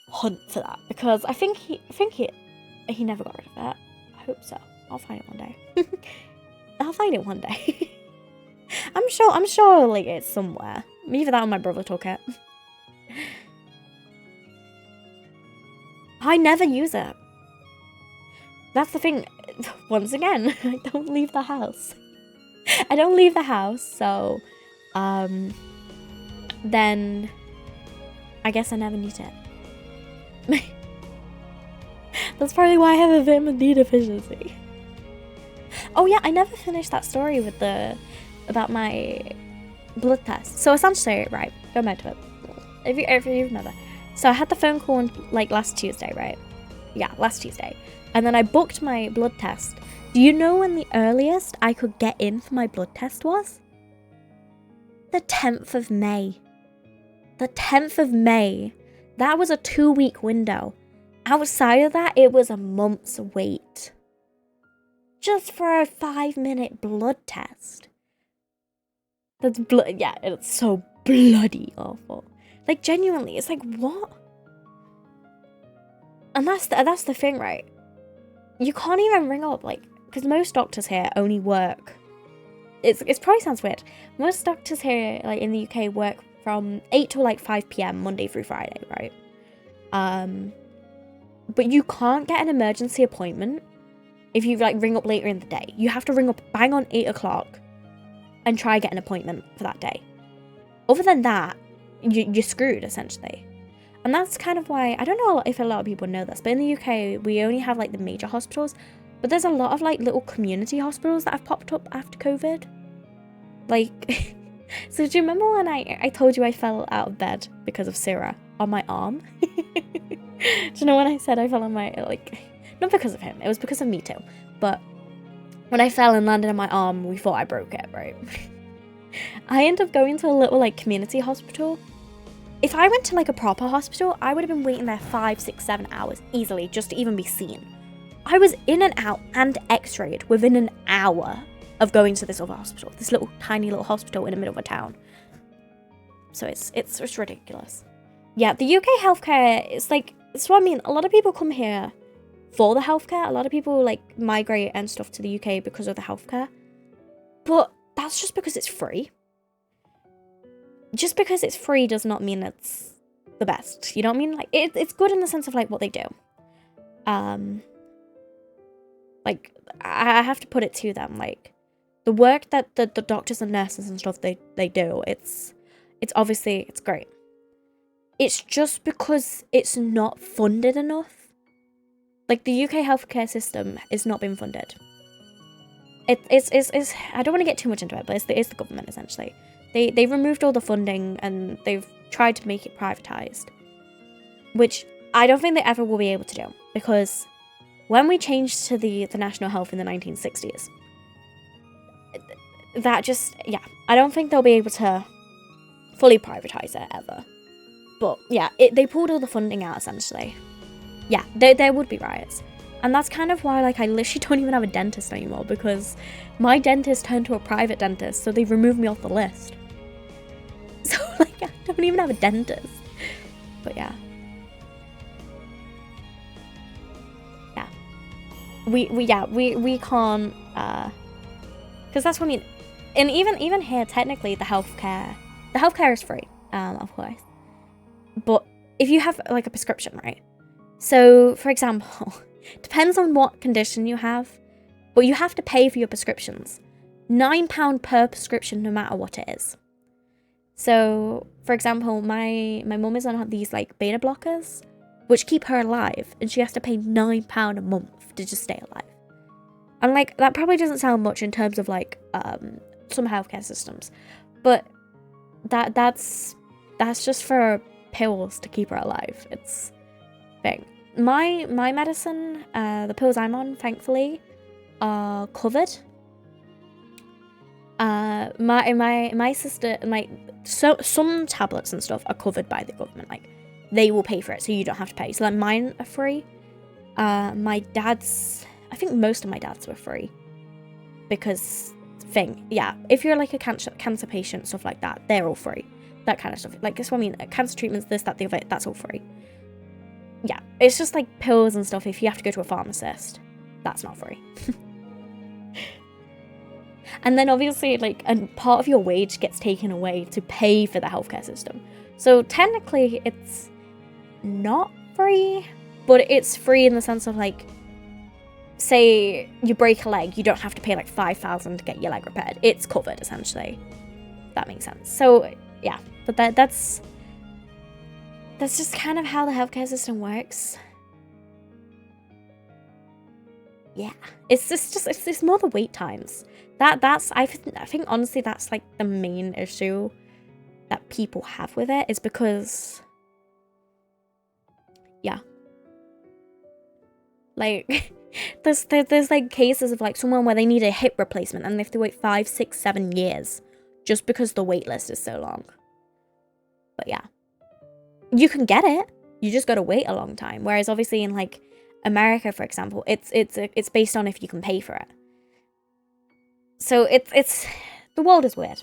hunt for that because I think he never got rid of that. I hope so. I'll find it one day. I'll find it one day. I'm sure like it's somewhere. Either that or my brother took it. I never use it. That's the thing. Once again, I don't leave the house. I don't leave the house, so then I guess I never need it. That's probably why I have a vitamin D deficiency. Oh yeah, I never finished that story with about my blood test. So essentially, right, go back to it. If you remember. So I had the phone call on, like last Tuesday, right? Yeah, last Tuesday. And then I booked my blood test. Do you know when the earliest I could get in for my blood test was? The 10th of May. The 10th of May. That was a 2-week window. Outside of that, it was a month's wait. Just for a 5-minute blood test. That's yeah, it's so bloody awful. Like, genuinely, it's like, what? And that's the thing, right? You can't even ring up, like, because most doctors here only work. It's probably sounds weird. Most doctors here, like in the UK, work from 8 to like 5 p.m. Monday through Friday, right? But you can't get an emergency appointment if you like ring up later in the day. You have to ring up bang on 8 o'clock and try get an appointment for that day. Other than that, you're screwed essentially. And that's kind of why, I don't know if a lot of people know this, but in the UK, we only have like the major hospitals, but there's a lot of like little community hospitals that have popped up after COVID. Like, so do you remember when I told you I fell out of bed because of Sarah on my arm? Do you know when I said I fell on my, like, not because of him, it was because of me too, but when I fell and landed on my arm, we thought I broke it, right? I ended up going to a little, like, community hospital. If I went to, like, a proper hospital, I would have been waiting there 5, 6, 7 hours easily just to even be seen. I was in and out and x-rayed within an hour of going to this other hospital, this little tiny little hospital in the middle of a town. So it's just ridiculous. Yeah, the UK healthcare is like, it's what I mean. A lot of people come here for the healthcare. A lot of people like migrate and stuff to the UK because of the healthcare. But that's just because it's free. Just because it's free does not mean it's the best. You know what I mean? Like it's good in the sense of like what they do. Like I have to put it to them, like the work that the doctors and nurses and stuff they do, it's obviously it's great. It's just because it's not funded enough. Like the UK healthcare system is not being funded. It's I don't want to get too much into it, but it's the government essentially. They removed all the funding and they've tried to make it privatized, which I don't think they ever will be able to do, because when we changed to the national health in the 1960s, that just, yeah, I don't think they'll be able to fully privatize it ever. But yeah, they pulled all the funding out essentially. Yeah, there would be riots. And that's kind of why, like, I literally don't even have a dentist anymore, because my dentist turned to a private dentist, so they removed me off the list. So, like, I don't even have a dentist. But yeah. Yeah. We can't, because that's what I mean. And even here, technically, the healthcare is free, of course. But if you have, like, a prescription, right? So, for example, depends on what condition you have, but you have to pay for your prescriptions. £9 per prescription, no matter what it is. So, for example, my mum is on these, like, beta blockers, which keep her alive, and she has to pay £9 a month to just stay alive. And, like, that probably doesn't sound much in terms of, like, some healthcare systems, but that's just for pills to keep her alive. It's thing. My medicine, the pills I'm on, thankfully, are covered. My sister, some tablets and stuff are covered by the government. Like, they will pay for it, so you don't have to pay. So, like, mine are free. My dad's, I think most of my dad's were free, because yeah, if you're like a cancer patient, stuff like that, they're all free. That kind of stuff. Like, that's what I mean. Cancer treatments, this, that, the other, that's all free. Yeah, it's just like pills and stuff. If you have to go to a pharmacist, that's not free. And then obviously, like, a part of your wage gets taken away to pay for the healthcare system. So technically, it's not free, but it's free in the sense of, like, say you break a leg, you don't have to pay like $5,000 to get your leg repaired. It's covered essentially. That makes sense. So yeah, but that's just kind of how the healthcare system works. Yeah, it's more the wait times. That's I think honestly that's like the main issue that people have with it, is because, yeah, like there's like cases of like someone where they need a hip replacement and they have to wait 5, 6, 7 years just because the wait list is so long. But yeah, you can get it, you just gotta wait a long time. Whereas obviously in like America, for example, it's based on if you can pay for it. So it's the world is weird.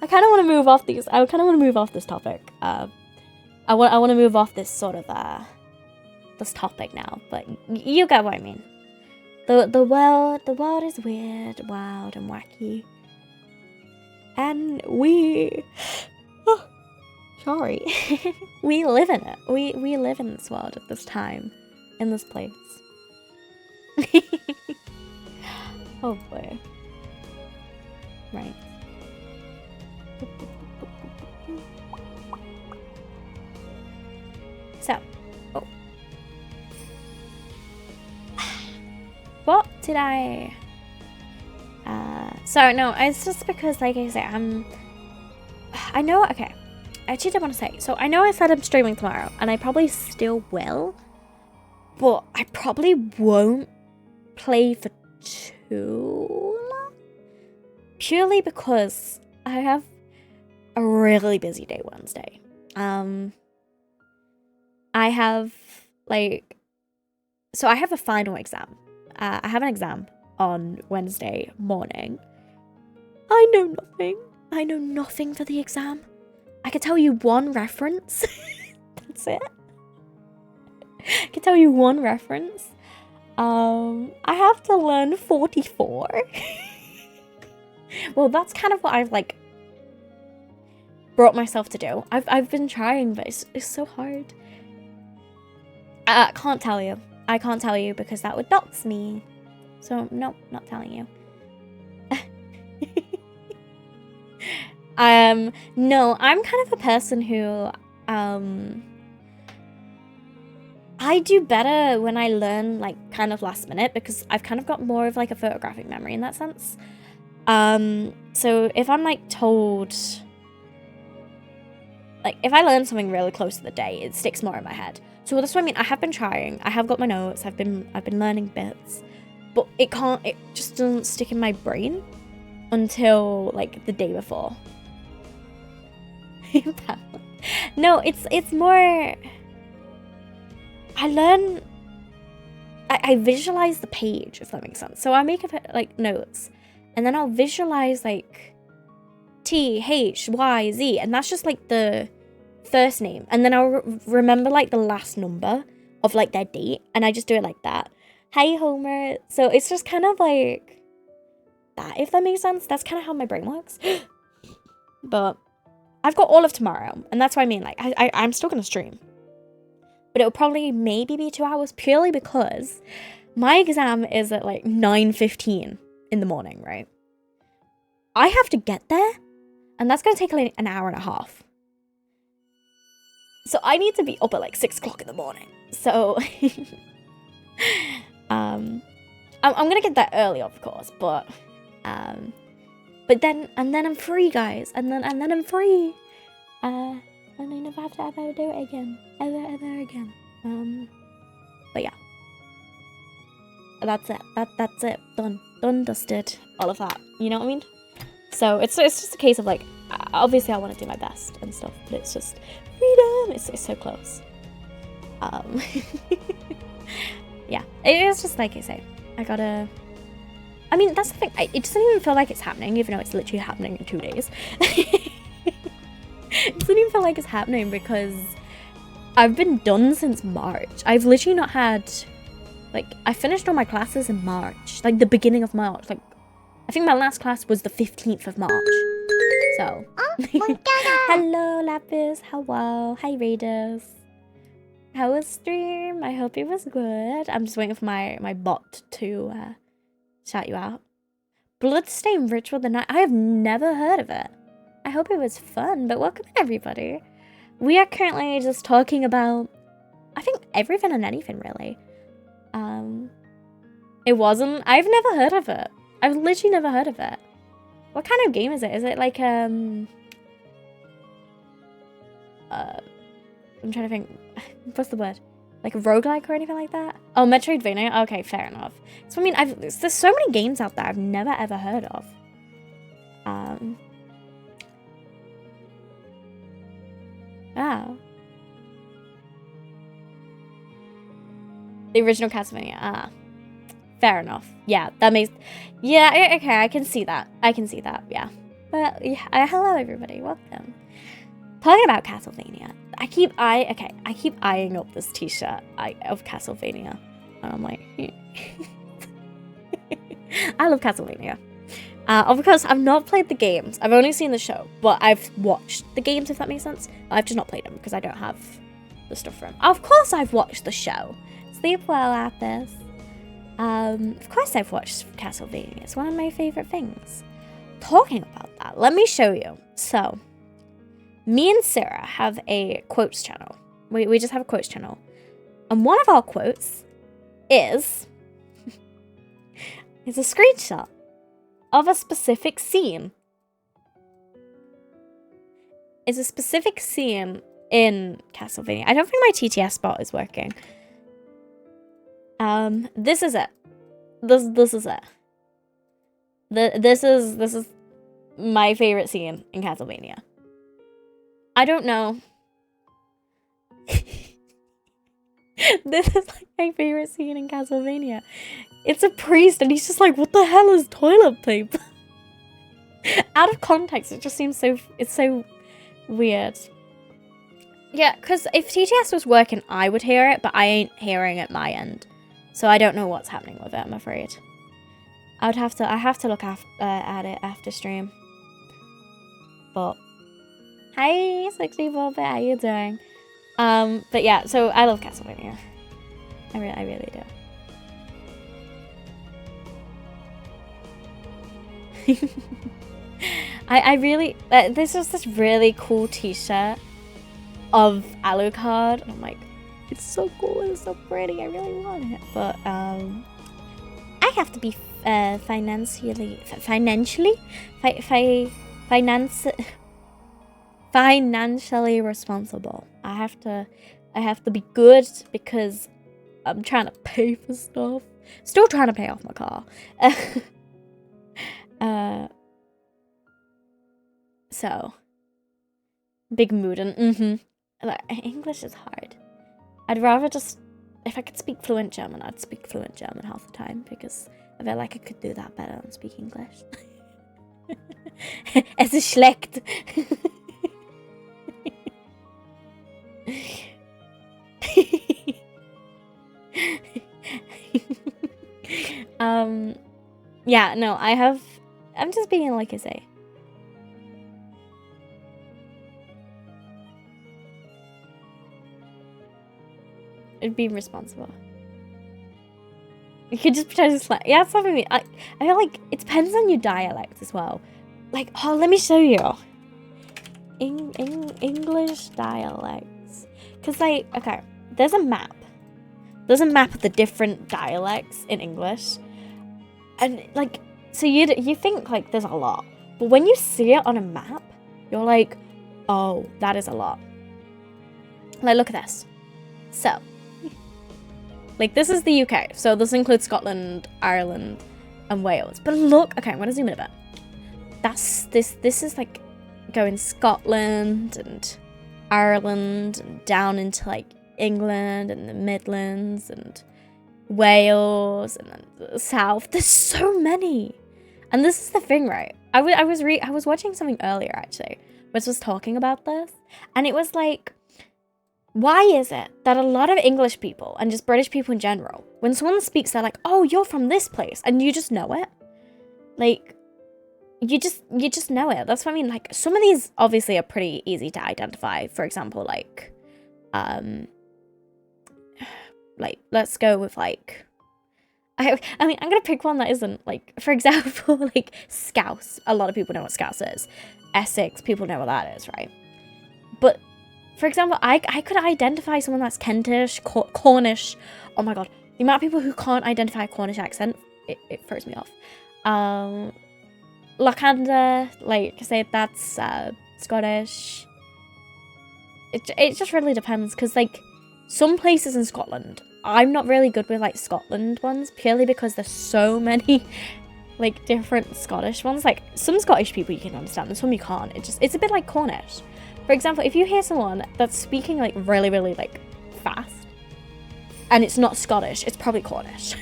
I kind of want to move off these. I kind of want to move off this topic. I want to move off this sort of this topic now. But you get what I mean. The world is weird, wild, and wacky, and we. Oh, sorry, we live in it. We live in this world at this time, in this place. Oh boy. Right. So, what did I So, no, it's just because, like I say, I know, okay. I actually did want to say, so I know I said I'm streaming tomorrow, and I probably still will, but I probably won't play for too long. Purely because I have a really busy day Wednesday. I have, like, so I have a final exam. I have an exam on Wednesday morning. I know nothing. I know nothing for the exam. I can tell you one reference. That's it. I can tell you one reference. I have to learn 44. Well, that's kind of what I've, like, brought myself to do. I've been trying, but it's so hard. I can't tell you. I can't tell you because that would dox me. So, nope, not telling you. No, I'm kind of a person who, I do better when I learn, like, kind of last minute because I've kind of got more of, like, a photographic memory in that sense. So if I'm, like, told, like, if I learn something really close to the day, it sticks more in my head. So that's what I mean. I have been trying. I have got my notes. I've been learning bits, but it just doesn't stick in my brain until, like, the day before. No, it's more, I visualize the page, if that makes sense. So I make like notes, and then I'll visualize like THYZ, and that's just like the first name, and then I'll remember like the last number of like their date, and I just do it like that. Hi Homer. So it's just kind of like that, if that makes sense. That's kind of how my brain works. But I've got all of tomorrow, and that's what I mean. Like, I'm still gonna stream, but it'll probably maybe be 2 hours purely because my exam is at like 9:15 in the morning, right? I have to get there, and that's gonna take like an hour and a half. So I need to be up at like 6 o'clock in the morning. So, I'm gonna get there early, of course, but then I'm free, guys, and then I'm free, and I never have to ever do it again, ever again. But yeah, that's it. That's it. Done, dusted. All of that. You know what I mean? So it's just a case of like, obviously I want to do my best and stuff, but it's just freedom. It's so close. Yeah, it's just like I say. I mean, that's the thing. It doesn't even feel like it's happening, even though it's literally happening in 2 days. It doesn't even feel like it's happening because I've been done since March. I've literally not had, like, I finished all my classes in March, like the beginning of March. Like, I think my last class was the 15th of March. So, hello, Lapis. Hello. Hi, Raiders. How was stream? I hope it was good. I'm just waiting for my bot to shout you out. Bloodstained Ritual of the Night. I have never heard of it. I hope it was fun, but welcome everybody. We are currently just talking about, I think, everything and anything, really. It wasn't, I've never heard of it. I've literally never heard of it. What kind of game is it? Is it like, I'm trying to think, what's the word? Like a roguelike or anything like that? Oh, Metroidvania? Okay, fair enough. So, I mean, there's so many games out there I've never ever heard of. Oh. The original Castlevania. Ah. Fair enough. Yeah, that makes... Yeah, okay, I can see that. Yeah. But, yeah, hello everybody. Welcome. Talking about Castlevania. I keep eyeing up this t-shirt of Castlevania. And I'm like... I love Castlevania. Of course, I've not played the games. I've only seen the show. But I've watched the games, if that makes sense. I've just not played them because I don't have the stuff for them. Of course I've watched the show. Sleep well, Lapis. Of course I've watched Castlevania. It's one of my favorite things. Talking about that, let me show you. So, me and Sarah have a quotes channel. We just have a quotes channel. And one of our quotes is... it's a screenshot of a specific scene. It's a specific scene in Castlevania. I don't think my TTS bot is working. This is it. This is it. This is my favorite scene in Castlevania. I don't know. This is like my favorite scene in Castlevania. It's a priest and he's just like, what the hell is toilet paper? Out of context, it just seems it's so weird. Yeah, because if TTS was working, I would hear it, but I ain't hearing it my end. So I don't know what's happening with it, I'm afraid. I have to look at it after stream. But hi 64-bit, how you doing? But yeah, so I love Castlevania. I really do. I really this was this really cool t-shirt of Alucard, and I'm like, it's so cool, it's so pretty, I really want it. But I have to be financially responsible. I have to be good because I'm trying to pay for stuff. Still trying to pay off my car. So big mood and like, English is hard. I'd rather just, if I could speak fluent German, I'd speak fluent German half the time because I feel like I could do that better than speak English. Es ist schlecht. Yeah, no, I'm just being like I say. It'd be responsible. You could just pretend to yeah, it's something. I feel like it depends on your dialect as well. Like, oh, let me show you. English dialects. Because, like, okay, there's a map. There's a map of the different dialects in English. And, like, so you think, like, there's a lot. But when you see it on a map, you're like, oh, that is a lot. Like, look at this. So, like, this is the UK. So this includes Scotland, Ireland, and Wales. But look, okay, I'm going to zoom in a bit. This is, like, going Scotland and Ireland and down into, like, England and the Midlands and Wales and then the South. There's so many. And this is the thing, right? I was watching something earlier, actually, which was talking about this. And it was like, why is it that a lot of English people and just British people in general, when someone speaks, they're like, oh, you're from this place, and you just know it? Like, you just know it. That's what I mean. Like, some of these obviously are pretty easy to identify. For example, like let's go with like, I mean, I'm gonna pick one that isn't, like, for example, like Scouse. A lot of people know what Scouse is. Essex, people know what that is, right? But for example, I could identify someone that's Kentish, Cornish. Oh my god, the amount of people who can't identify a Cornish accent, it throws me off. Lacanda, like, say that's Scottish. It just really depends, because, like, some places in Scotland, I'm not really good with, like, Scotland ones, purely because there's so many, like, different Scottish ones. Like, some Scottish people you can understand, and some you can't. It's a bit like Cornish. For example, if you hear someone that's speaking, like, really, really, like, fast, and it's not Scottish, it's probably Cornish.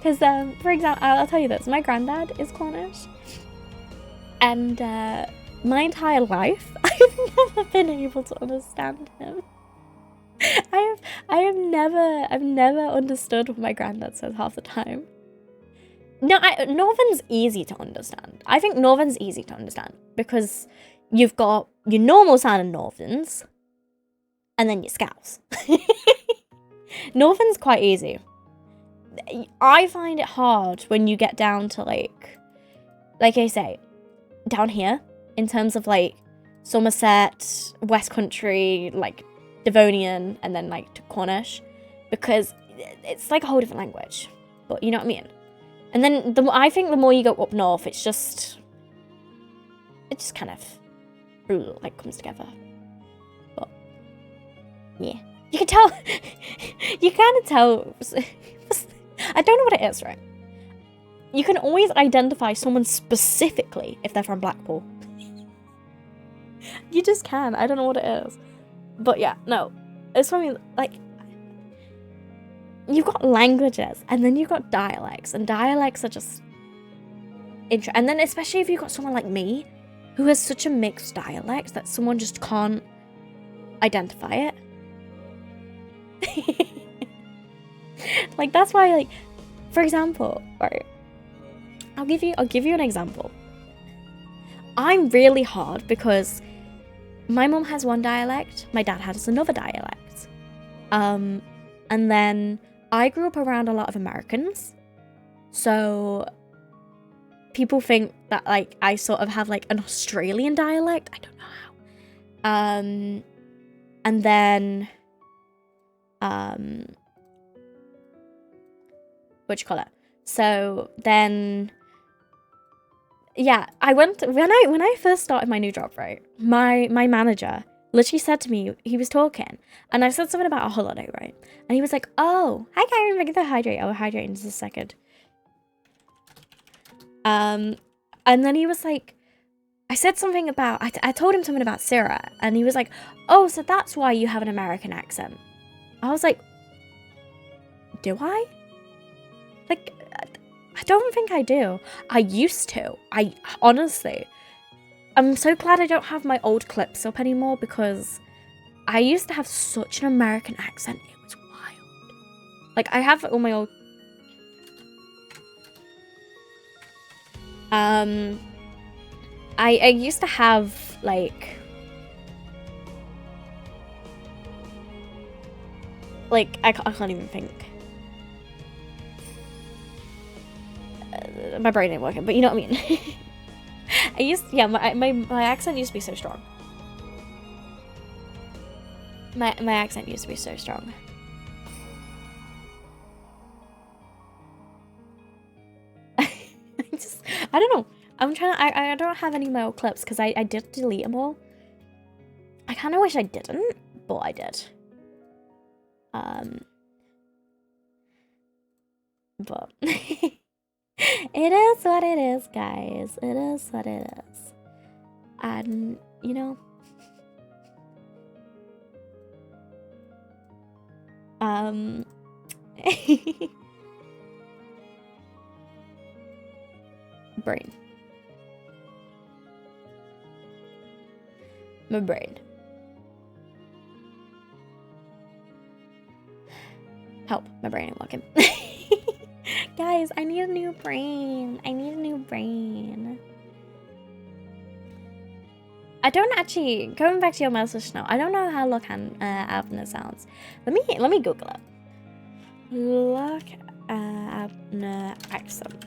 Because, for example, I'll tell you this. My granddad is Cornish. And my entire life, I've never been able to understand him. I've never understood what my granddad says half the time. No, Northern's easy to understand. I think Northern's easy to understand because you've got your normal sounding Northerns and then your Scouse. Northern's quite easy. I find it hard when you get down to, like I say, down here, in terms of, like, Somerset, West Country, like, Devonian, and then, like, to Cornish, because it's, like, a whole different language. But you know what I mean? And then I think the more you go up north, it just kind of like comes together. But yeah, you can tell. You kind of tell. I don't know what it is, right? You can always identify someone specifically if they're from Blackpool. You just can. I don't know what it is. But yeah, no. It's funny, like, you've got languages, and then you've got dialects, and dialects are just... And then especially if you've got someone like me, who has such a mixed dialect that someone just can't identify it. Like, that's why, like, for example, right, I'll give you an example. I'm really hard because my mum has one dialect, my dad has another dialect. And then I grew up around a lot of Americans, so people think that, like, I sort of have, like, an Australian dialect. I don't know how. And then, what you call it? So then, yeah, when I first started my new job, right? My manager literally said to me, he was talking, and I said something about a holiday, right? And he was like, "Oh, hi, Karen, we're gonna hydrate. I'll hydrate in just a second." And then he was like, I said something about, I told him something about Sarah, and he was like, "Oh, so that's why you have an American accent." I was like, do I? Like, I don't think I do. I used to. Honestly, I'm so glad I don't have my old clips up anymore, because I used to have such an American accent. It was wild. Like, I have all my old... I used to have, like, I can't even think. My brain ain't working, but you know what I mean. My accent used to be so strong. My accent used to be so strong. I don't know. I don't have any more clips because I did delete them all. I kind of wish I didn't, but I did. But it is what it is, guys. It is what it is. And, you know, brain. My brain. Help, my brain ain't working. Guys, I need a new brain. I need a new brain. I don't actually, going back to your message now, I don't know how Abner sounds. Let me Google it. Look Abner accent.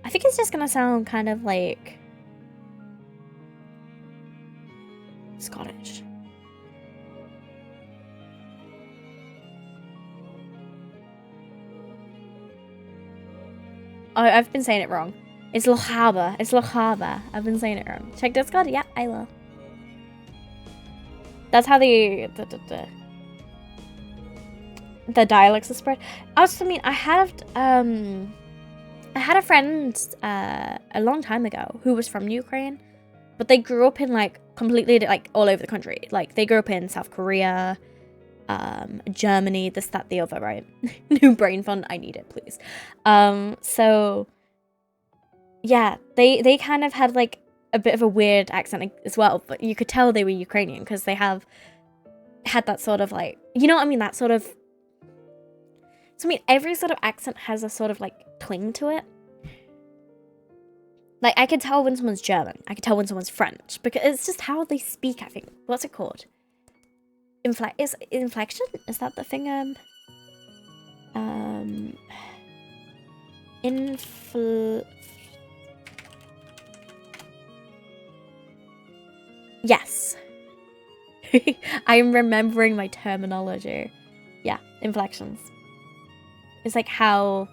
I think it's just gonna sound kind of like Scottish. Oh, I've been saying it wrong. It's Lochaba. It's Lochaba. I've been saying it wrong. Check Discord? Yeah, I will. That's how the dialects are spread. Also, I mean, I had a friend a long time ago who was from Ukraine, but they grew up in, like, completely, like, all over the country. Like, they grew up in South Korea, Germany, this, that, the other, right? New brain fund, I need it, please. So yeah, they kind of had, like, a bit of a weird accent as well, but you could tell they were Ukrainian because they had that sort of, like, you know what I mean, that sort of... So I mean, every sort of accent has a sort of, like, twang to it. Like, I could tell when someone's German, I could tell when someone's French, because it's just how they speak, I think. What's it called? Inflection? Is that the thing? Yes. I am remembering my terminology. Yeah, inflections. It's like how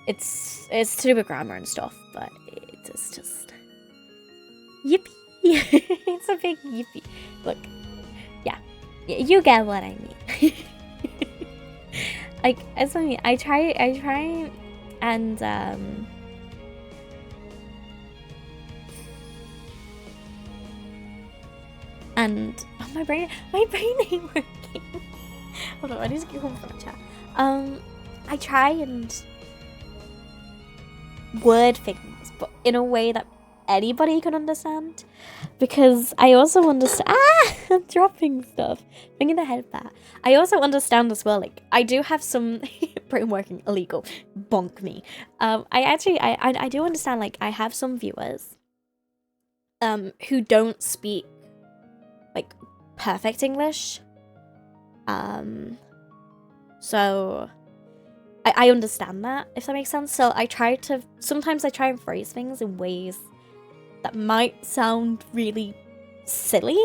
it's to do with grammar and stuff, but it's just yippee. It's a big yippee. Look, yeah, you get what I mean. Like, it's funny. I try, and oh, my brain ain't working. Hold on, I need to get home from the chat. I try and word things, but in a way that anybody can understand, because I also understand. I'm dropping stuff. Bringing the head back. I also understand as well. Like, I do have some brain working illegal. Bonk me. I do understand. Like, I have some viewers, who don't speak like perfect English. So I understand that, if that makes sense. So sometimes I try and phrase things in ways that might sound really silly,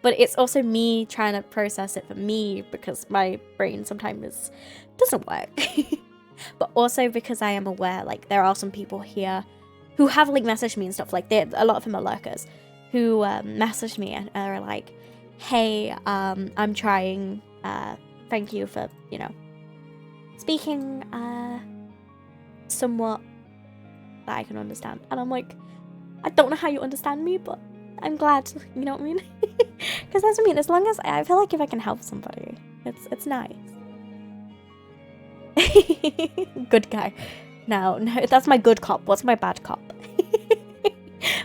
but it's also me trying to process it for me, because my brain sometimes doesn't work. But also because I am aware, like, there are some people here who have, like, messaged me and stuff. Like, a lot of them are lurkers who messaged me and are like, hey, I'm trying, thank you for, you know, speaking somewhat that I can understand. And I'm like, I don't know how you understand me, but I'm glad, you know what I mean? Because that's what I mean, as long as I feel like if I can help somebody, it's nice. Good guy. No, that's my good cop. What's my bad cop?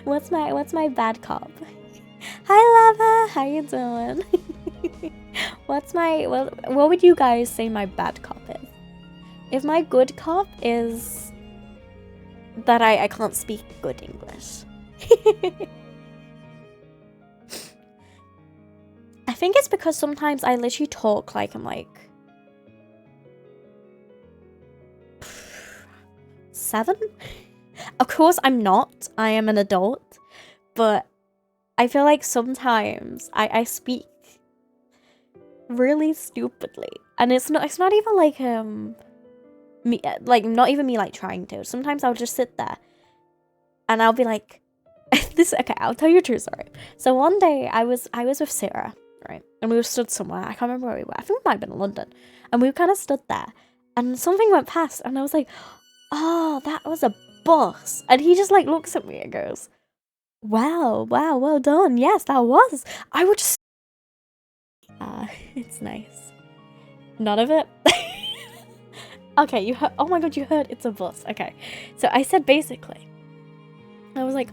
What's my bad cop? Hi, Lava. How you doing? What would you guys say my bad cop is? If my good cop is that I can't speak good English. I think it's because sometimes I literally talk like I'm like 7. Of course I'm not. I am an adult, but I feel like sometimes I speak really stupidly, and it's not even like me, like, not even me like trying to. Sometimes I'll just sit there and I'll be like okay, I'll tell you a true story. So one day I was with Sarah, right, and we were stood somewhere. I can't remember where we were. I think we might have been in London, and we kind of stood there, and something went past, and I was like, oh, that was a bus. And he just like looks at me and goes, wow, well done. Yes, that was. I would just it's nice. None of it. Okay, you heard. Oh my god, you heard it's a bus. Okay, so I said basically, I was like,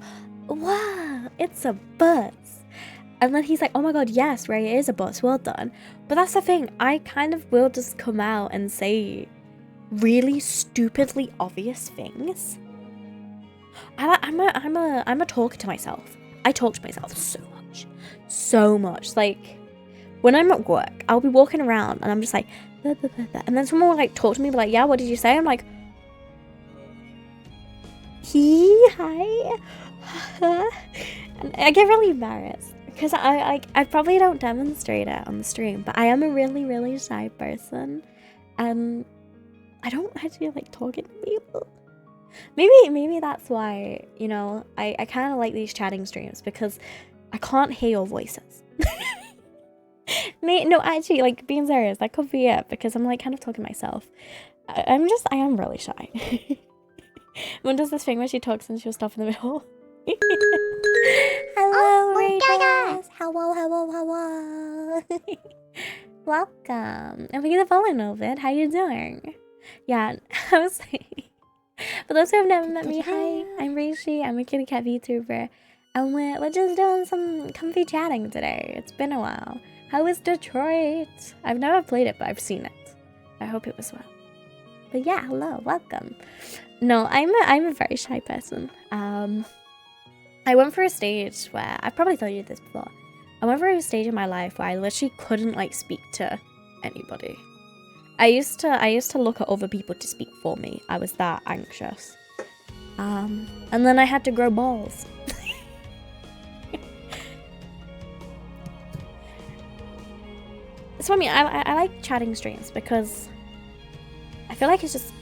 wow, it's a bus. And then he's like, oh my god, yes, Ray, it is a bus, well done. But that's the thing, I kind of will just come out and say really stupidly obvious things. I'm a talker to myself. I talk to myself so much. Like, when I'm at work, I'll be walking around and I'm just like, blah, blah, blah, blah. And then someone will like talk to me, be like, yeah, what did you say? I'm like, hi. And I get really embarrassed because I probably don't demonstrate it on the stream, but I am a really, really shy person, and I don't actually like talking to people. Maybe that's why, you know, I kind of like these chatting streams, because I can't hear your voices. No, actually, like, being serious, that could be it, because I'm like kind of talking to myself. I am really shy. When does this thing where she talks and she'll stop in the middle? Hello, Rayshii. Hello. Welcome. And we get a following a little bit. How you doing? Yeah, I was saying, for those who have never met me, hi, I'm Rayshii. I'm a kitty cat VTuber, and we're just doing some comfy chatting today. It's been a while. How is Detroit? I've never played it, but I've seen it. I hope it was well. But yeah, hello, welcome. No, I'm a very shy person. I went through a stage where, I've probably told you this before, I went through a stage in my life where I literally couldn't like speak to anybody. I used to look at other people to speak for me. I was that anxious. And then I had to grow balls. So I mean, I like chatting streams because I feel like it's just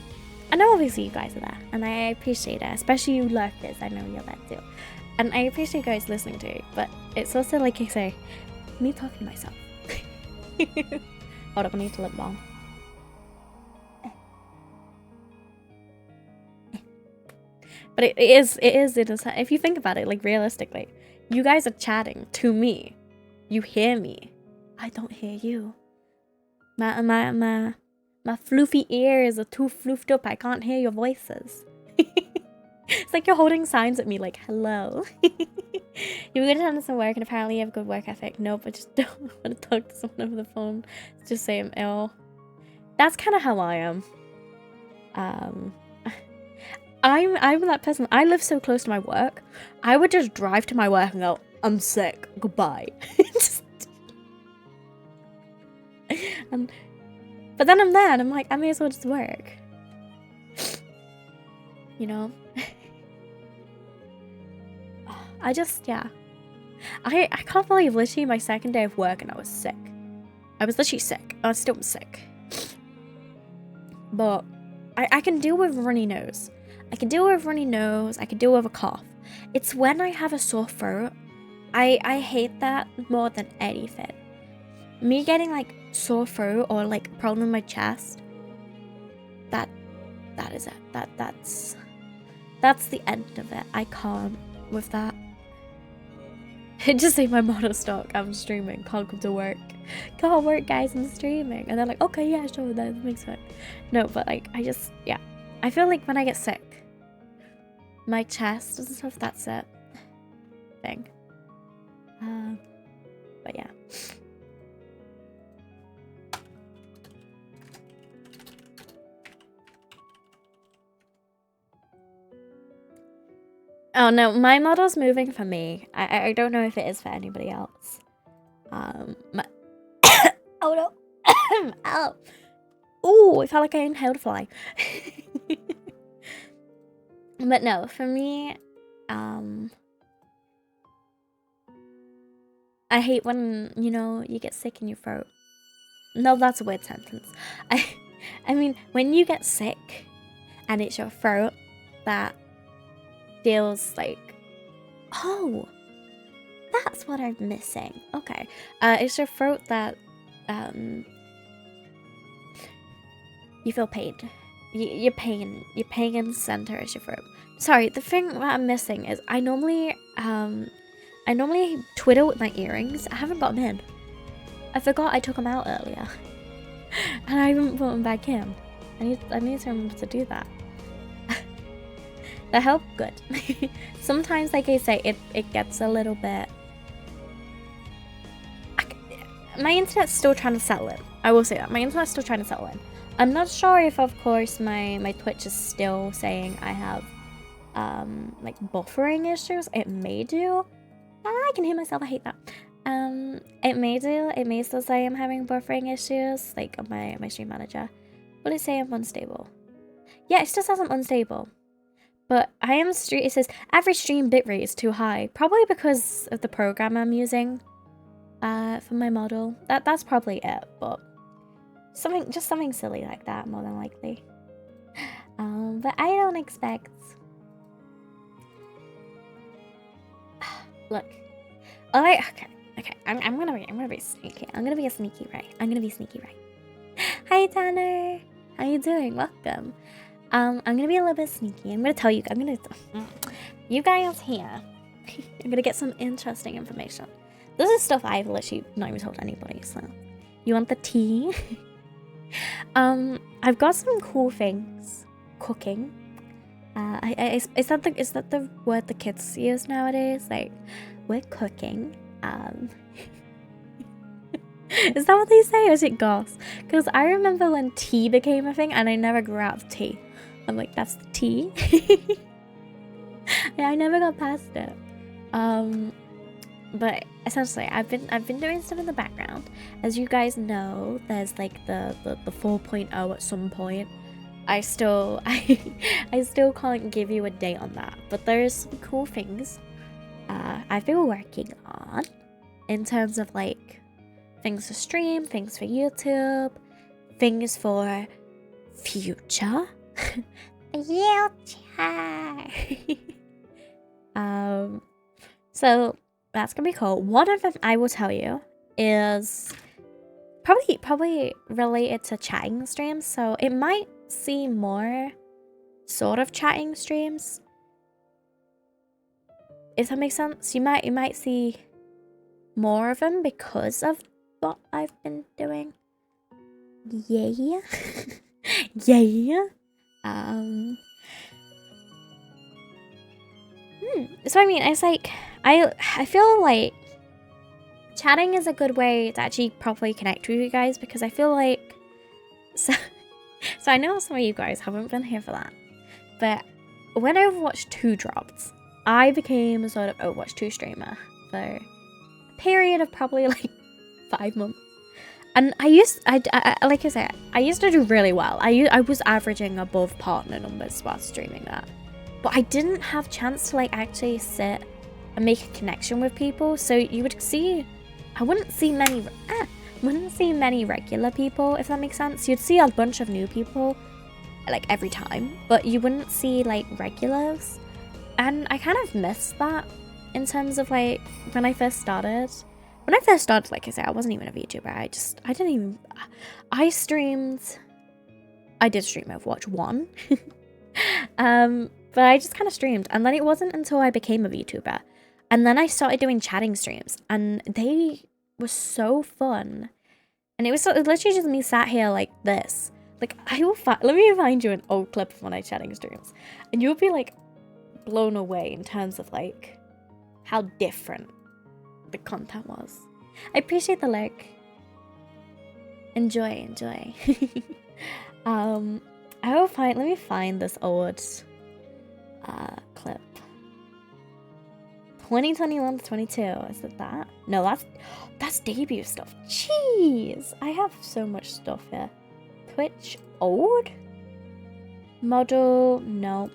I know obviously you guys are there, and I appreciate it, especially you lurkers. I know you're there too, and I appreciate you guys listening to it. But it's also like I say, me talking to myself. Hold up, I need to lip balm. But it is. If you think about it, like realistically, you guys are chatting to me. You hear me. I don't hear you. My floofy ears are too floofed up. I can't hear your voices. It's like you're holding signs at me like, hello. You were gonna send some work and apparently you have good work ethic. Nope, I just don't want to talk to someone over the phone. Just say I'm ill. That's kind of how I am. I'm that person. I live so close to my work. I would just drive to my work and go, I'm sick. Goodbye. But then I'm there and I'm like, I may as well just work. You know? I can't believe literally my second day of work and I was sick. I was literally sick. I was still sick. But I can deal with runny nose. I can deal with runny nose. I can deal with a cough. It's when I have a sore throat. I hate that more than anything. Me getting like sore throat or like problem in my chest. That is it. That's the end of it. I can't with that. Just say my motto stock. I'm streaming. Can't come to work. Can't work, guys. I'm streaming. And they're like, okay, yeah, sure, that makes sense. No, but like, I feel like when I get sick, my chest and stuff, that's it. Thing. But yeah. Oh no, my model's moving for me. I don't know if it is for anybody else. Oh no. Ow. Ooh, it felt like I inhaled a fly. But no, for me, I hate when, you know, you get sick in your throat. No, that's a weird sentence. I mean, when you get sick and it's your throat that feels like, oh, that's what I'm missing. Okay. It's your throat that, you feel pain. Your pain center is your throat. Sorry, the thing that I'm missing is I normally twiddle with my earrings. I haven't got them in. I forgot I took them out earlier. And I haven't put them back in. I need to remember to do that. That helped good. Sometimes, like I say, it gets a little bit... My internet's still trying to settle in. I will say that. My internet's still trying to settle in. I'm not sure if, of course, my Twitch is still saying I have, like, buffering issues. It may do. I can hear myself. I hate that. It may do. It may still say I'm having buffering issues, like, on my stream manager. Will it say I'm unstable? Yeah, it still says I'm unstable. But it says average stream bitrate is too high. Probably because of the program I'm using for my model. That's probably it, but just something silly like that, more than likely. But I don't expect... Look. Alright, okay. I'm gonna be sneaky. I'm gonna be a sneaky Ray. Hi Tanner! How you doing? Welcome. I'm gonna be a little bit sneaky. I'm gonna tell you. You guys here. I'm gonna get some interesting information. This is stuff I've literally not even told anybody. So, you want the tea? I've got some cool things cooking. Is that the word the kids use nowadays? Like, we're cooking. Is that what they say, or is it goss? Because I remember when tea became a thing, and I never grew out of tea. I'm like, that's the tea. Yeah, I never got past it. But essentially, I've been doing stuff in the background. As you guys know, there's like the 4.0 at some point. I still can't give you a date on that, but there's some cool things I've been working on in terms of like things to stream, things for YouTube, things for future wheelchair. So that's gonna be cool. One of them I will tell you is probably related to chatting streams. So it might see more sort of chatting streams, if that makes sense. You might see more of them because of what I've been doing. Yeah. Yeah. So I mean, it's like I feel like chatting is a good way to actually properly connect with you guys, because I feel like so I know some of you guys haven't been here for that, but when Overwatch 2 dropped, I became a sort of Overwatch 2 streamer for a period of probably like 5 months. And I like I said, I used to do really well. I was averaging above partner numbers while streaming that. But I didn't have chance to like actually sit and make a connection with people. So you would see, I wouldn't see many regular people, if that makes sense. You'd see a bunch of new people like every time, but you wouldn't see like regulars. And I kind of missed that in terms of like when I first started. When I first started, like I said, I wasn't even a VTuber. I did stream Overwatch 1. But I just kind of streamed. And then it wasn't until I became a VTuber. And then I started doing chatting streams. And they were so fun. And it was literally just me sat here like this. Like, let me find you an old clip of one of my chatting streams. And you'll be like blown away in terms of like how different the content was. I appreciate the like. Enjoy. Let me find this old clip. 2021 to 22. Is it that? No, that's debut stuff. Jeez, I have so much stuff here. Twitch old model. No,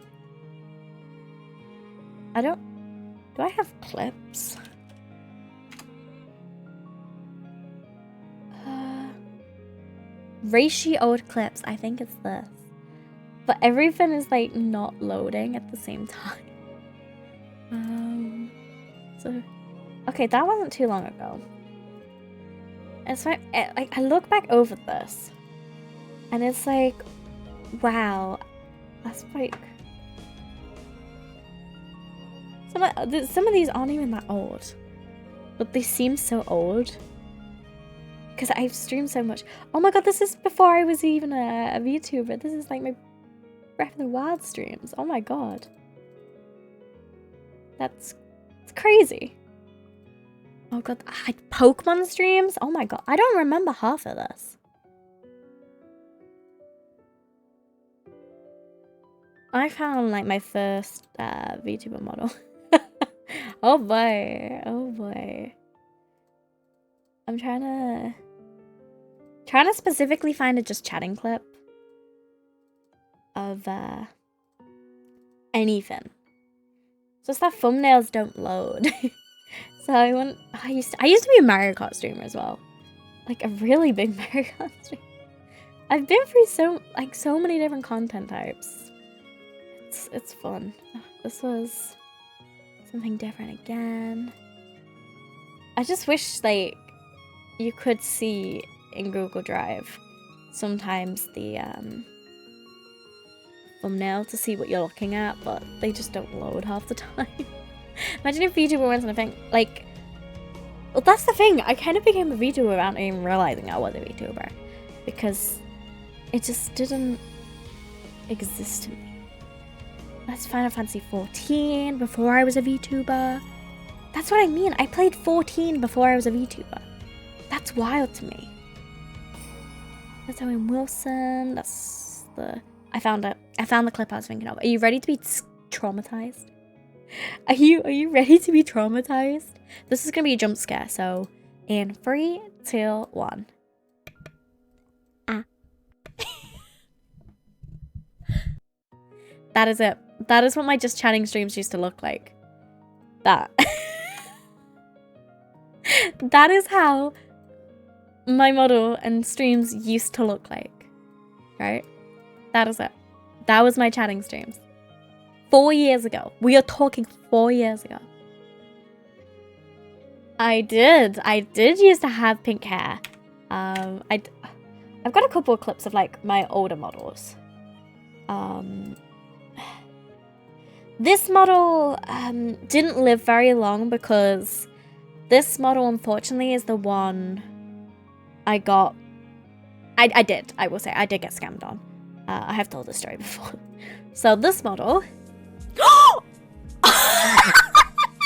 I don't. Do I have clips? Rayshii old clips. I think it's this. But everything is like not loading at the same time. So okay, that wasn't too long ago. It's like I look back over this, and it's like, wow, that's like some of these aren't even that old, but they seem so old because I've streamed so much. Oh my god, this is before I was even a VTuber. This is like my Breath of the Wild streams. Oh my god, it's crazy. Oh god, I had Pokemon streams. Oh my god, I don't remember half of this. I found like my first VTuber model. Oh boy. I'm trying to specifically find a just chatting clip of anything. Just that thumbnails don't load. So I used to be a Mario Kart streamer as well. Like a really big Mario Kart streamer. I've been through so many different content types. It's fun. This was something different again. I just wish like you could see in Google Drive sometimes the thumbnail to see what you're looking at, but they just don't load half the time. Imagine if VTuber wasn't a thing. Like, well, that's the thing. I kind of became a VTuber without even realizing I was a VTuber, because it just didn't exist to me. That's Final Fantasy 14 before I was a VTuber. That's what I mean. I played 14 before I was a VTuber. That's wild to me. That's Owen Wilson. That's the... I found the clip I was thinking of. Are you ready to be traumatized? Are you ready to be traumatized? This is gonna be a jump scare, so in 3, 2, 1. That is it. That is what my just chatting streams used to look like. That. That is how my model and streams used to look like. Right? That is it. That was my chatting streams. 4 years ago. We are talking 4 years ago. I did used to have pink hair. I've got a couple of clips of like my older models. This model didn't live very long because this model unfortunately is the one I got. I will say I did get scammed on. I have told this story before. So this model.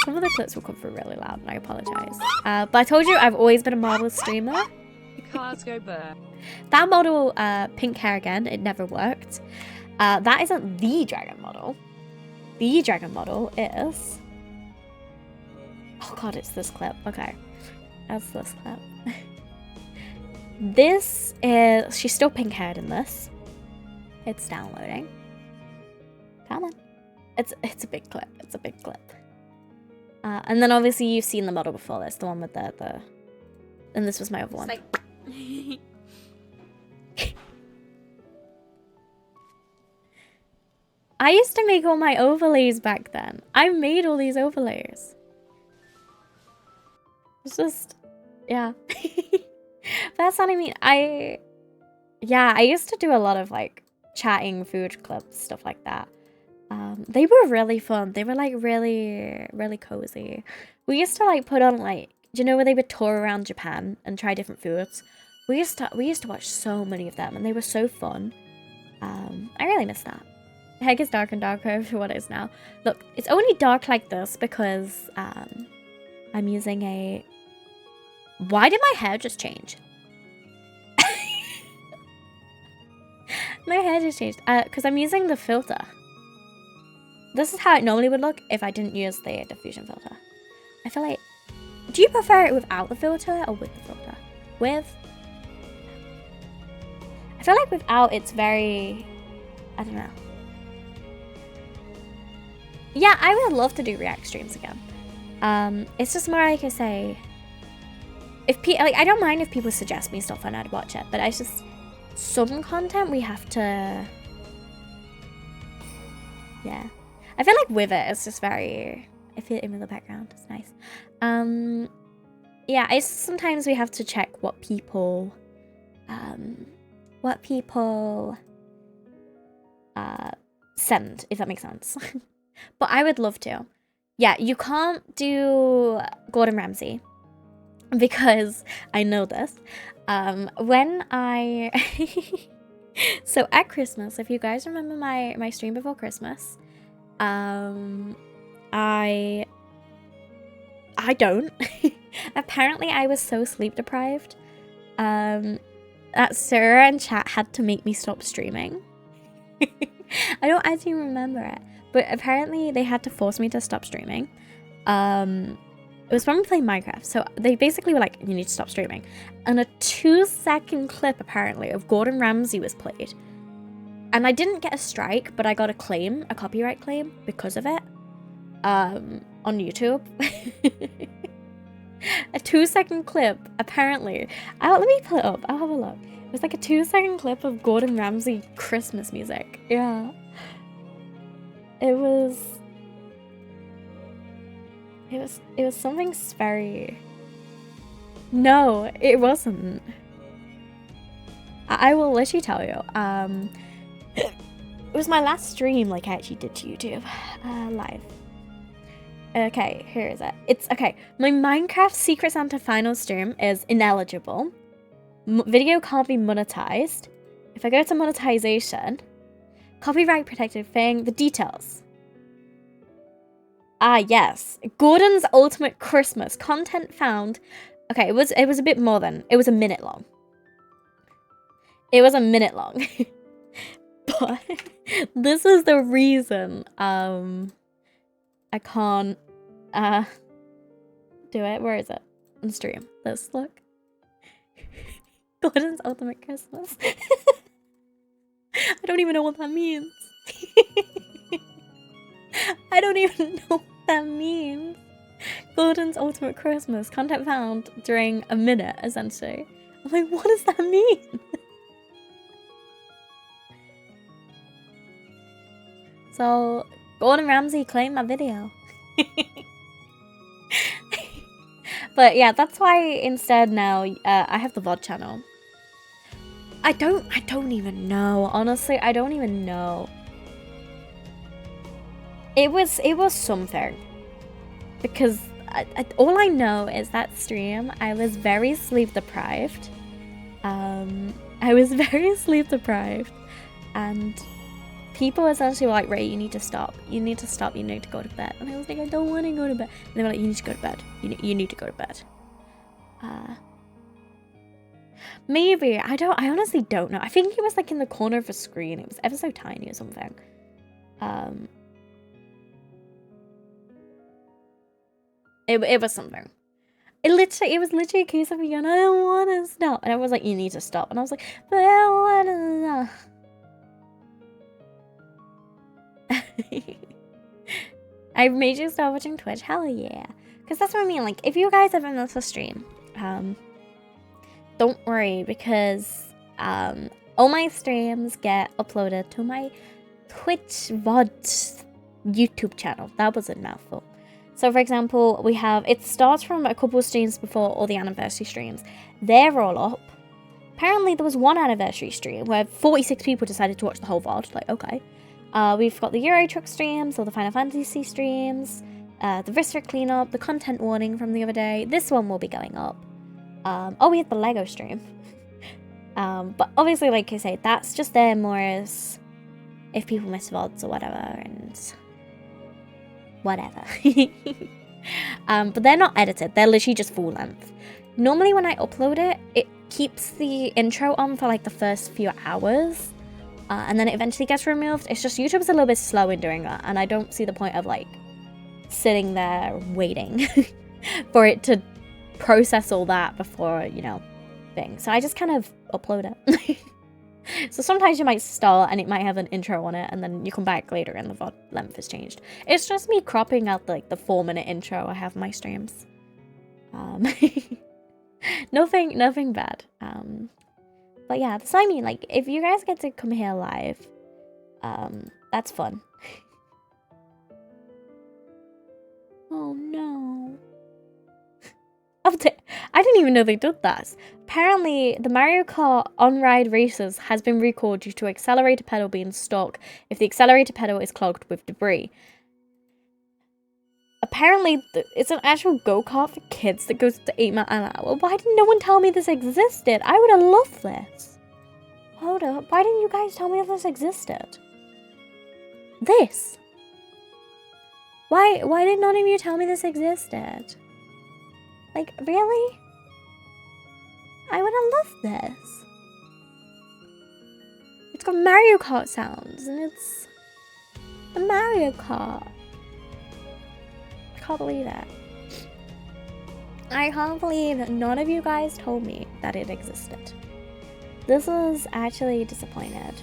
Some of the clips will come through really loud and I apologize. But I told you I've always been a model streamer. Cars go burr. That model, pink hair again, it never worked. That isn't the dragon model. The dragon model is... Oh god, it's this clip. Okay. That's this clip. This is... She's still pink haired in this. It's downloading. Come on. It's a big clip. It's a big clip. And then obviously you've seen the model before this, the one with the... And this was my other one. Like... I used to make all my overlays back then. I made all these overlays. It's just... Yeah. That's what I mean. I used to do a lot of like chatting, food clips, stuff like that. They were really fun. They were like really, really cozy. We used to like put on like, do you know where they would tour around Japan and try different foods? We used to watch so many of them and they were so fun. I really miss that. The heck is dark and darker for what it is now. Look, it's only dark like this because I'm using a... Why did my hair just change? My hair just changed. Because I'm using the filter. This is how it normally would look if I didn't use the diffusion filter. I feel like... Do you prefer it without the filter or with the filter? With? I feel like without it's very... I don't know. Yeah, I would love to do react streams again. It's just more like I say... I don't mind if people suggest me stuff and I'd watch it, but it's just... Some content we have to... Yeah. I feel like with it, it's just very... I feel it in the background. It's nice. Yeah, it's sometimes we have to check what people... send, if that makes sense. But I would love to. Yeah, you can't do Gordon Ramsay. Because I know this. When I... So at Christmas, if you guys remember my stream before Christmas, I don't. Apparently I was so sleep deprived that Sarah and chat had to make me stop streaming. I don't actually remember it, but apparently they had to force me to stop streaming. It was when we played Minecraft, so they basically were like, you need to stop streaming. And a 2-second clip, apparently, of Gordon Ramsay was played. And I didn't get a strike, but I got a copyright claim, because of it. On YouTube. A 2-second clip, apparently. Let me pull it up, I'll have a look. It was like a 2-second clip of Gordon Ramsay Christmas music. Yeah. It was something very... No, it wasn't. I will literally tell you. It was my last stream, like I actually did to YouTube. Live. Okay, here is it. It's, okay. My Minecraft Secret Santa final stream is ineligible. Video can't be monetized. If I go to monetization, copyright protected thing, the details. Ah, yes. Gordon's Ultimate Christmas. Content found. Okay, it was a bit more than... It was a minute long. It was a minute long. But this is the reason I can't do it. Where is it? On stream. Let's look. Gordon's Ultimate Christmas. I don't even know what that means. I don't even know what that means. Gordon's Ultimate Christmas. Content found during a minute, essentially. I'm like, what does that mean? So Gordon Ramsay claimed my video. But yeah, that's why instead now I have the VOD channel. I don't even know. Honestly, I don't even know. It was something. Because all I know is that stream, I was very sleep deprived. I was very sleep deprived. And people essentially were like, Ray, you need to stop. You need to stop. You need to go to bed. And I was like, I don't want to go to bed. And they were like, you need to go to bed. You need to go to bed. Maybe. I honestly don't know. I think it was like in the corner of a screen. It was ever so tiny or something. It was something. It was literally a case of me going, I don't want to stop. And I was like, you need to stop. And I was like, but I don't want to stop. I made you start watching Twitch. Hell yeah. Because that's what I mean. Like, if you guys ever miss a stream, don't worry, because all my streams get uploaded to my Twitch VOD YouTube channel. That was a mouthful. So, for example, we have, it starts from a couple of streams before all the anniversary streams. They're all up. Apparently, there was one anniversary stream where 46 people decided to watch the whole VOD. Like, okay. We've got the Euro Truck streams, or the Final Fantasy streams, the Viscera cleanup, the content warning from the other day. This one will be going up. Oh, we had the Lego stream. But obviously, like I say, that's just there more as if people miss VODs or whatever, and whatever. But they're not edited. They're literally just full length. Normally, when I upload it, it keeps the intro on for like the first few hours. And then it eventually gets removed. It's just YouTube's a little bit slow in doing that, and I don't see the point of like sitting there waiting for it to process all that before, you know, thing. So I just kind of upload it. So sometimes you might start and it might have an intro on it, and then you come back later and the VOD length has changed. It's just me cropping out like the 4-minute intro I have in my streams. Nothing bad. But yeah, that's what I mean. Like, if you guys get to come here live, that's fun. Oh no. I didn't even know they did that. Apparently, the Mario Kart on-ride races has been recalled due to accelerator pedal being stuck if the accelerator pedal is clogged with debris. Apparently, it's an actual go-kart for kids that goes to 8 miles an hour. Why didn't no one tell me this existed? I would have loved this. Hold up. Why didn't you guys tell me this existed? This. Why did none of you tell me this existed? Like, really? I would have loved this. It's got Mario Kart sounds, and it's a Mario Kart. I can't believe that. I can't believe that none of you guys told me that it existed. This is actually disappointed.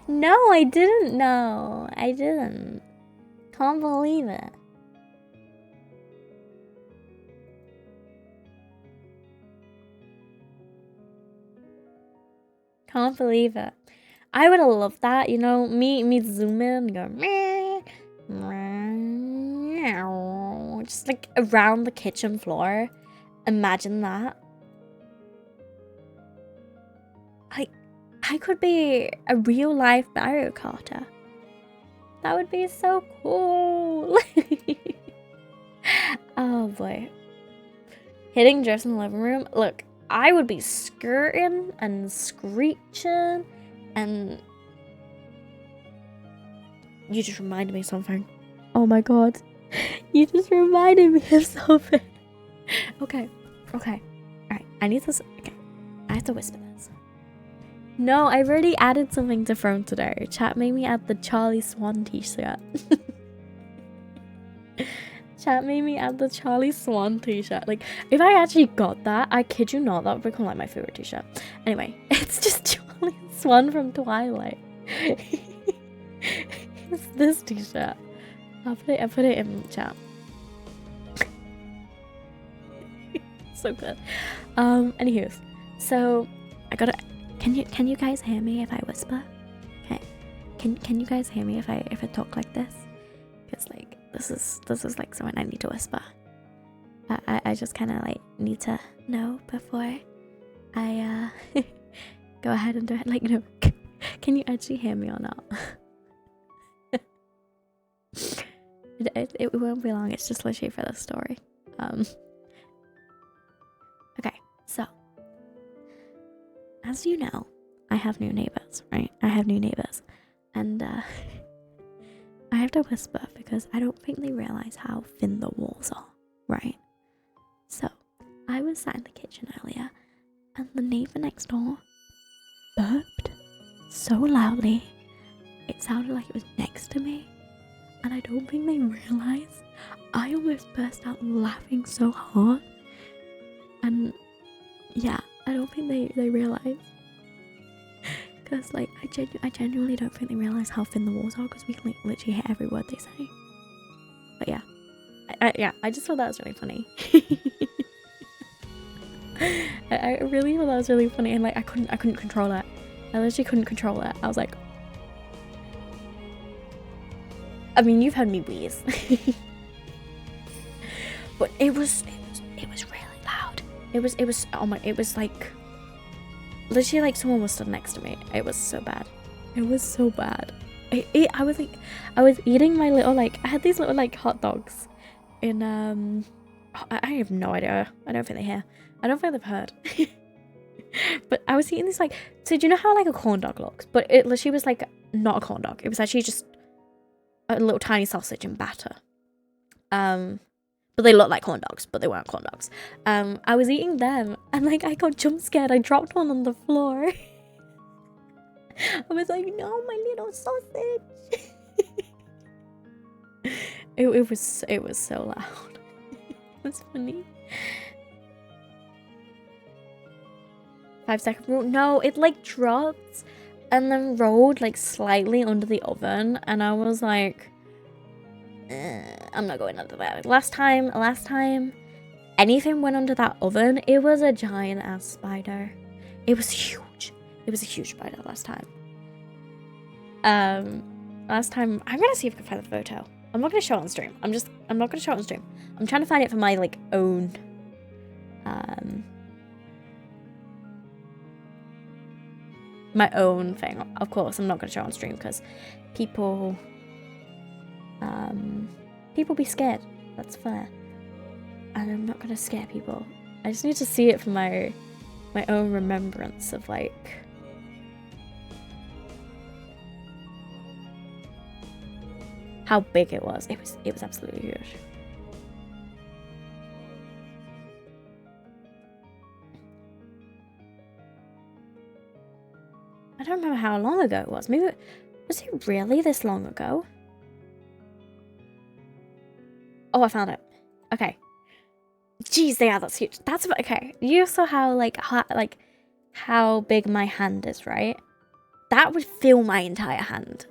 No, I didn't know. I didn't. Can't believe it. Can't believe it. I would have loved that, you know, me zoom in and go meh, meow, just like around the kitchen floor. Imagine that. I could be a real life Mario Karter. That would be so cool. Oh boy. Hitting drifts in the living room. Look, I would be skirting and screeching, and you just reminded me of something. Oh my god. You just reminded me of something. Okay. Alright, I need to... Okay, I have to whisper this. No, I've already added something to Throne today. Chat made me add the Charlie Swan t-shirt. Chat made me add the Charlie Swan t-shirt. Like, if I actually got that, I kid you not, that would become like my favorite t-shirt. Anyway, it's just Charlie Swan from Twilight. It's this t-shirt. I put it in chat. So good. Anywho, so I gotta. Can you guys hear me if I whisper? Okay. Can you guys hear me if I talk like this? Because like this is like something I need to whisper. I just kind of like need to know before I go ahead and do it. Like, no, can you actually hear me or not? It won't be long. It's just literally for the story. Okay, so as you know, I have new neighbors, right? I have new neighbors, and I have to whisper because I don't think they realize how thin the walls are, right? So I was sat in the kitchen earlier, and the neighbor next door burped so loudly it sounded like it was next to me, and I don't think they realize I almost burst out laughing so hard. And yeah, I don't think they realize, because like I genuinely don't think they realize how thin the walls are, because we can like literally hear every word they say. But yeah, I just thought that was really funny. I really thought that was really funny, and like I couldn't control it. I literally couldn't control it. I was like, I mean, you've heard me wheeze. But it was really loud. It was oh my, it was like literally like someone was stood next to me. It was so bad. It was so bad. I was like, I was eating my little like, I had these little like hot dogs in I have no idea. I don't think they hear. I don't think they've heard. But I was eating this like, so do you know how like a corn dog looks? But it literally was like not a corn dog. It was actually just a little tiny sausage and batter. But they looked like corn dogs, but they weren't corn dogs. I was eating them, and like I got jump scared. I dropped one on the floor. I was like, no, my little sausage. it was so loud. It was funny. 5-second rule. No, it like dropped and then rolled like slightly under the oven, and I was like, I'm not going under there. Last time anything went under that oven, it was a giant ass spider. It was huge. It was a huge spider last time. Last time, I'm gonna see if I can find the photo. I'm not gonna show it on stream. I'm not gonna show it on stream. I'm trying to find it for my like own my own thing. Of course, I'm not gonna show it on stream because people be scared. That's fair. And I'm not gonna scare people. I just need to see it for my own remembrance of like how big it was. It was absolutely huge. I don't remember how long ago it was. Maybe was it really this long ago? Oh, I found it. Okay. Jeez, yeah, that's huge. That's okay. You saw how big my hand is, right? That would fill my entire hand.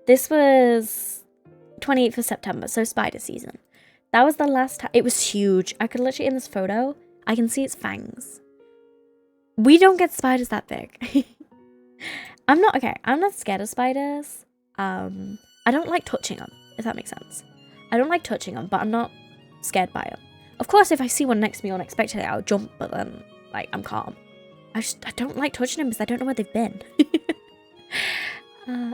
This was 28th of September, so spider season. That was the last time. It was huge. I could literally, in this photo, I can see its fangs. We don't get spiders that big. I'm not scared of spiders. I don't like touching them, if that makes sense. I don't like touching them, but I'm not scared by them. Of course, if I see one next to me unexpectedly, I'll jump, but then, like, I'm calm. I don't like touching them because I don't know where they've been.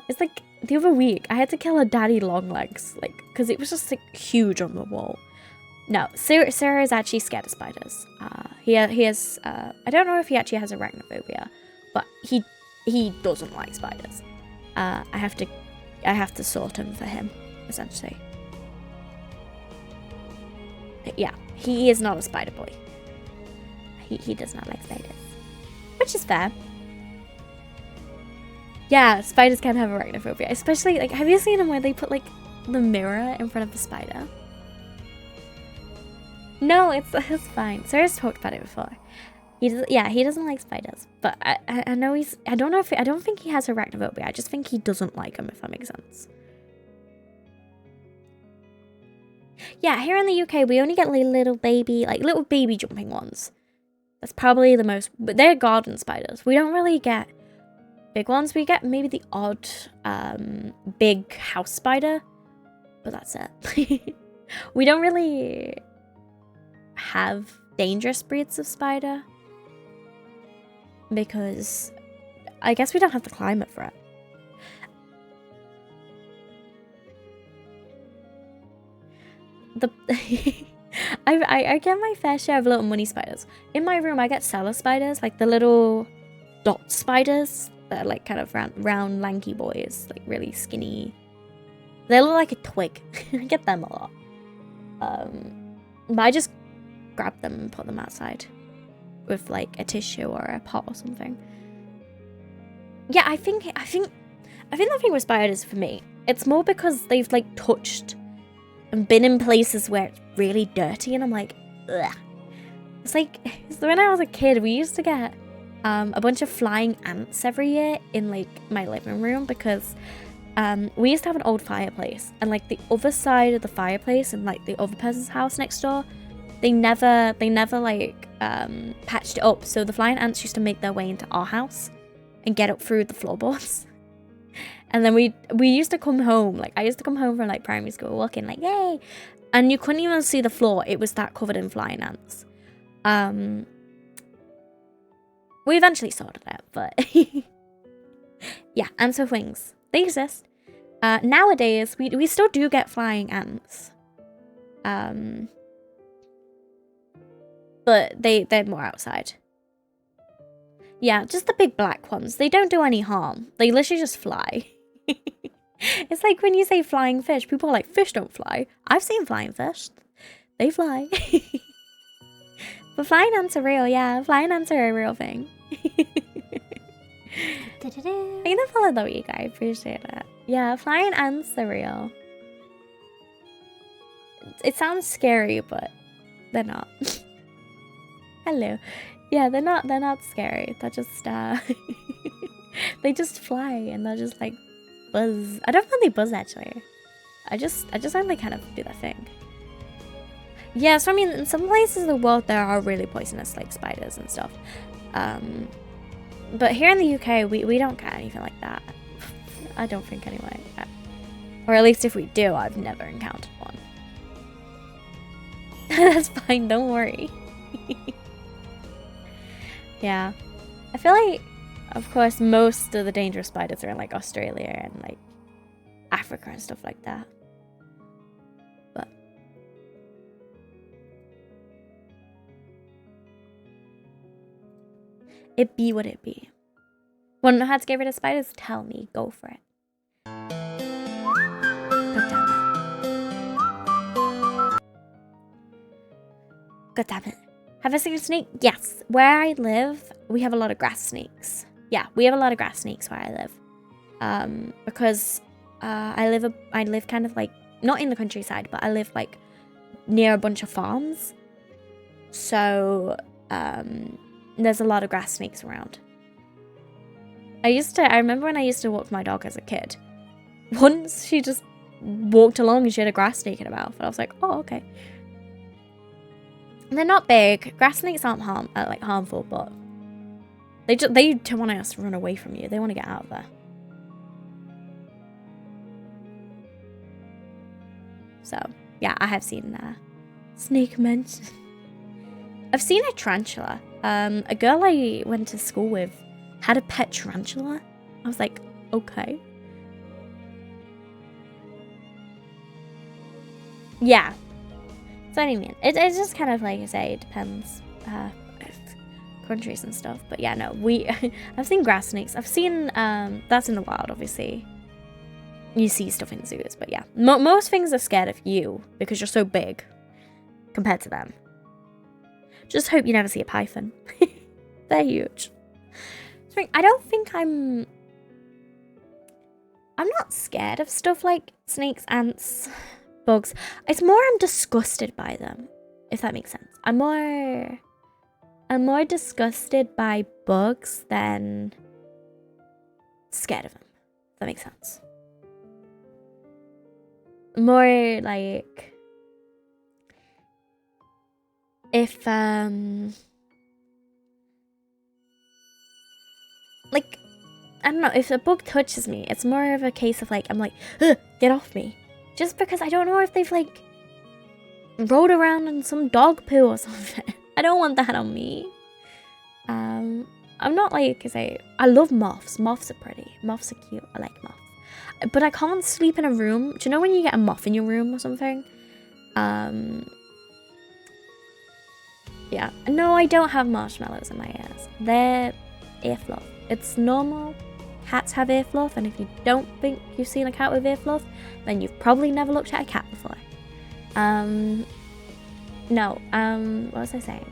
It's like, the other week, I had to kill a daddy long legs, like, because it was just, like, huge on the wall. No, Sarah is actually scared of spiders. He has, I don't know if he actually has arachnophobia, but he doesn't like spiders. I have to sort him for him, essentially. Yeah, he is not a spider boy. He does not like spiders, which is fair. Yeah, spiders can have arachnophobia, especially like, have you seen them where they put like the mirror in front of the spider? No, it's fine. Sarah's talked about it before. He doesn't like spiders, but I know I don't think he has arachnophobia. I just think he doesn't like them, if that makes sense. Yeah, here in the UK, we only get like little baby jumping ones. That's probably the most, but they're garden spiders. We don't really get big ones. We get maybe the odd big house spider, but that's it. We don't really have dangerous breeds of spider because I guess we don't have the climate for it. I get my fair share of little money spiders. In my room, I get cellar spiders, like the little dot spiders that are like kind of round lanky boys, like really skinny. They look like a twig. I get them a lot. But I just grab them and put them outside with like a tissue or a pot or something. Yeah, I think the thing with spiders for me, it's more because they've like touched and been in places where it's really dirty, and I'm like, ugh. It's like when I was a kid, we used to get a bunch of flying ants every year in like my living room because we used to have an old fireplace, and like the other side of the fireplace and like the other person's house next door, they never like patched it up, so the flying ants used to make their way into our house and get up through the floorboards. And then we used to come home, like I used to come home from like primary school walking like, yay, and you couldn't even see the floor, it was that covered in flying ants. We eventually sorted it, but yeah, ants with wings, they exist. Nowadays we still do get flying ants, but they're more outside. Yeah, just the big black ones, they don't do any harm, they literally just fly. It's like when you say flying fish, people are like, fish don't fly. I've seen flying fish, they fly. But flying ants are real, yeah, flying ants are a real thing. Thank you for follow though, you guys, appreciate it. Yeah, flying ants are real. It sounds scary, but they're not. Hello. Yeah, they're not scary. They're just they just fly and they're just like buzz. I don't really buzz actually. I just only kind of do that thing. Yeah, so I mean, in some places of the world there are really poisonous like spiders and stuff. But here in the UK we don't get anything like that. I don't think anyway. Or at least if we do, I've never encountered one. That's fine, don't worry. Yeah. I feel like, of course, most of the dangerous spiders are in like Australia and like Africa and stuff like that. But it be what it be. Want to know how to get rid of spiders? Tell me. Go for it. God damn it. God damn it. Have I seen a snake? Yes. Where I live, we have a lot of grass snakes. Yeah, we have a lot of grass snakes where I live. Because I live kind of like, not in the countryside, but I live like near a bunch of farms. So there's a lot of grass snakes around. I remember when I used to walk my dog as a kid. Once she just walked along and she had a grass snake in her mouth. And I was like, oh, okay. They're not big. Grass snakes aren't harmful, but they want us to run away from you. They want to get out of there. So yeah, I have seen snake mentioned. I've seen a tarantula. A girl I went to school with had a pet tarantula. I was like, okay. Yeah. So I mean, it's just kind of like I say, it depends, countries and stuff. But yeah, no, I've seen grass snakes. I've seen, that's in the wild, obviously. You see stuff in zoos, but yeah. Most things are scared of you because you're so big compared to them. Just hope you never see a python. They're huge. So I don't think I'm not scared of stuff like snakes, ants, bugs. It's more I'm disgusted by them, if that makes sense. I'm more disgusted by bugs than scared of them, if that makes sense. More like if like, I don't know, if a bug touches me, it's more of a case of like, I'm like, ugh, get off me. Just because I don't know if they've like rolled around in some dog poo or something. I don't want that on me. I'm not like, I love moths. Moths are pretty. Moths are cute. I like moths. But I can't sleep in a room. Do you know when you get a moth in your room or something? Yeah. No, I don't have marshmallows in my ears. They're ear fluff. It's normal. Cats have ear fluff, and if you don't think you've seen a cat with ear fluff, then you've probably never looked at a cat before. No, what was I saying?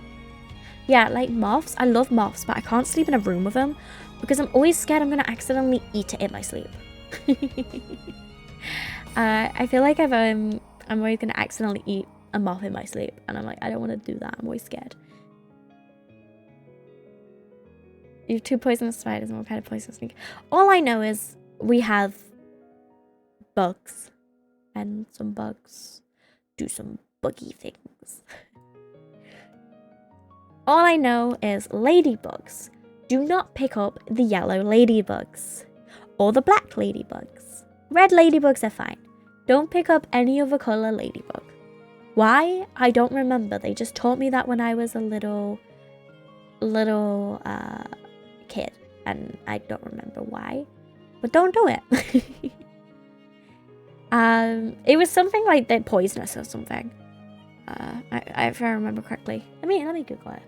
Yeah, like moths. I love moths, but I can't sleep in a room with them because I'm always scared I'm gonna accidentally eat it in my sleep. I feel like I'm always gonna accidentally eat a moth in my sleep, and I'm like, I don't want to do that. I'm always scared. You have 2 poisonous spiders and what kind of poisonous snake? All I know is we have bugs, and some bugs do some buggy things. All I know is ladybugs. Do not pick up the yellow ladybugs or the black ladybugs. Red ladybugs are fine. Don't pick up any other color ladybug. Why? I don't remember. They just taught me that when I was a little kid, and I don't remember why. But don't do it. It was something like they're poisonous or something. If I remember correctly. Let me Google it.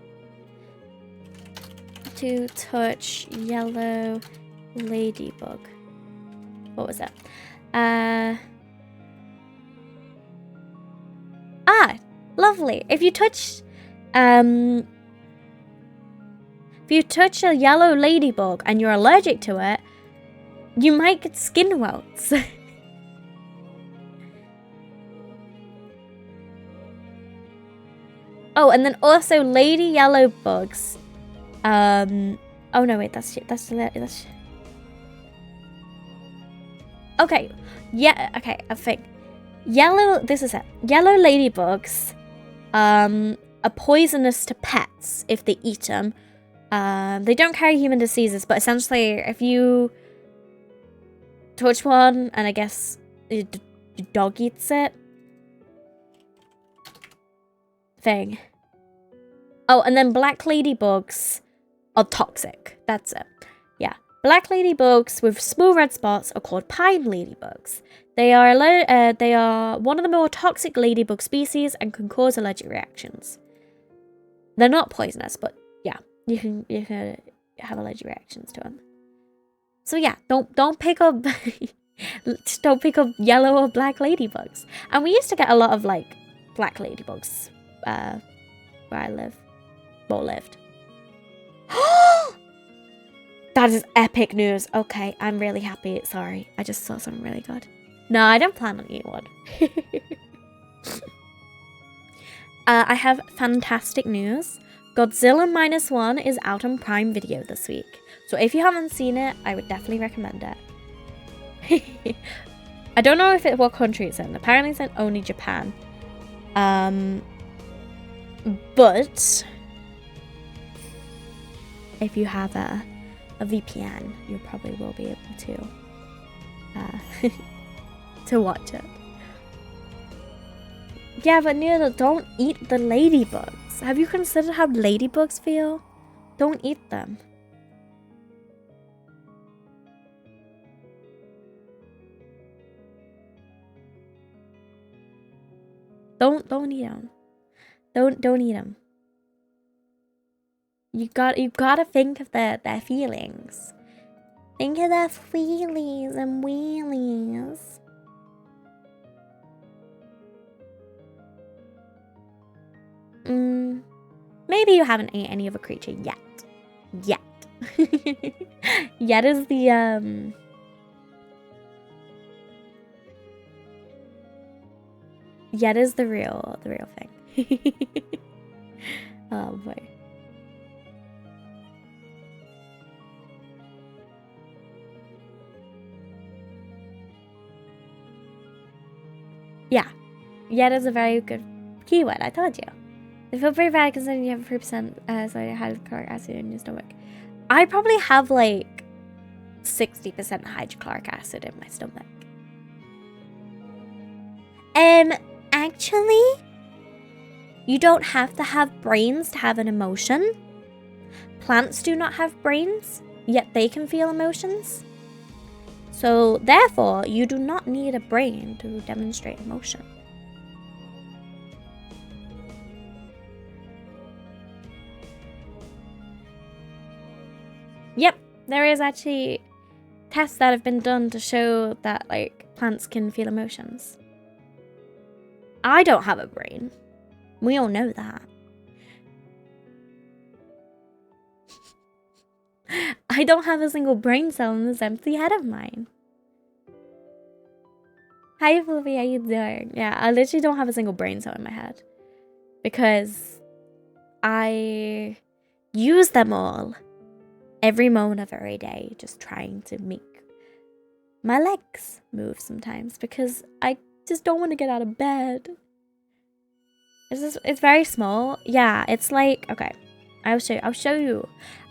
To touch yellow ladybug. What was that? Lovely. If you touch a yellow ladybug and you're allergic to it, you might get skin welts. Oh, and then also lady yellow bugs. Oh no, wait, that's okay. Yeah, okay, I think this is it. Yellow ladybugs are poisonous to pets if they eat them. They don't carry human diseases, but essentially if you touch one and I guess your dog eats it, thing. Oh, and then black ladybugs are toxic. That's it. Yeah. Black ladybugs with small red spots are called pine ladybugs. They are one of the more toxic ladybug species and can cause allergic reactions. They're not poisonous, but yeah, you can have allergic reactions to them. So yeah, don't pick up don't pick up yellow or black ladybugs. And we used to get a lot of like black ladybugs where I lived. That is epic news. Okay, I'm really happy. Sorry, I just saw something really good. No, I don't plan on eating one. I have fantastic news. Godzilla -1 is out on Prime Video this week. So if you haven't seen it, I would definitely recommend it. I don't know what country it's in. Apparently it's in only Japan. But if you have a VPN, you probably will be able to watch it. Yeah, but Neil, don't eat the ladybugs. Have you considered how ladybugs feel? Don't eat them. Don't eat them. Don't eat them. You gotta think of their feelings. Think of their feelies and wheelies. Maybe you haven't ate any other creature yet. Yet is the Yet is the real thing. Oh boy. Yeah. Yet is a very good keyword, I told you. I feel pretty bad considering you have 3% hydrochloric acid in your stomach. I probably have like 60% hydrochloric acid in my stomach. Actually, you don't have to have brains to have an emotion. Plants do not have brains, yet they can feel emotions. So, therefore, you do not need a brain to demonstrate emotion. Yep, there is actually tests that have been done to show that, like, plants can feel emotions. I don't have a brain. We all know that. I don't have a single brain cell in this empty head of mine. Hi, Fluffy, how you doing? Yeah, I literally don't have a single brain cell in my head. Because I use them all every moment of every day, just trying to make my legs move sometimes. Because I just don't want to get out of bed. It's very small. Yeah, it's like, okay, I'll show you.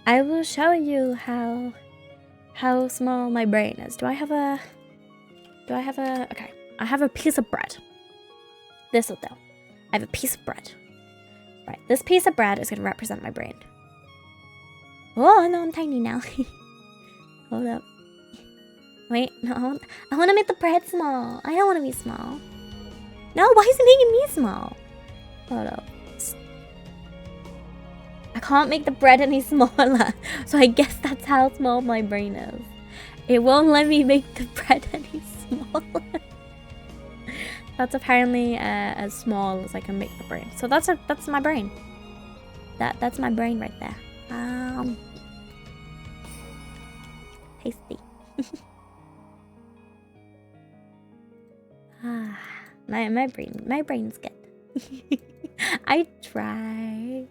I will show you how small my brain is. Okay, I have a piece of bread. This'll do. I have a piece of bread. Right, this piece of bread is gonna represent my brain. Oh, no, I'm tiny now. Hold up. Wait, no, I wanna make the bread small. I don't wanna be small. No, why is it making me small? Hold up. I can't make the bread any smaller, so I guess that's how small my brain is. It won't let me make the bread any smaller. That's apparently as small as I can make the brain. So that's my brain. That's my brain right there. Tasty. My brain's good. I try.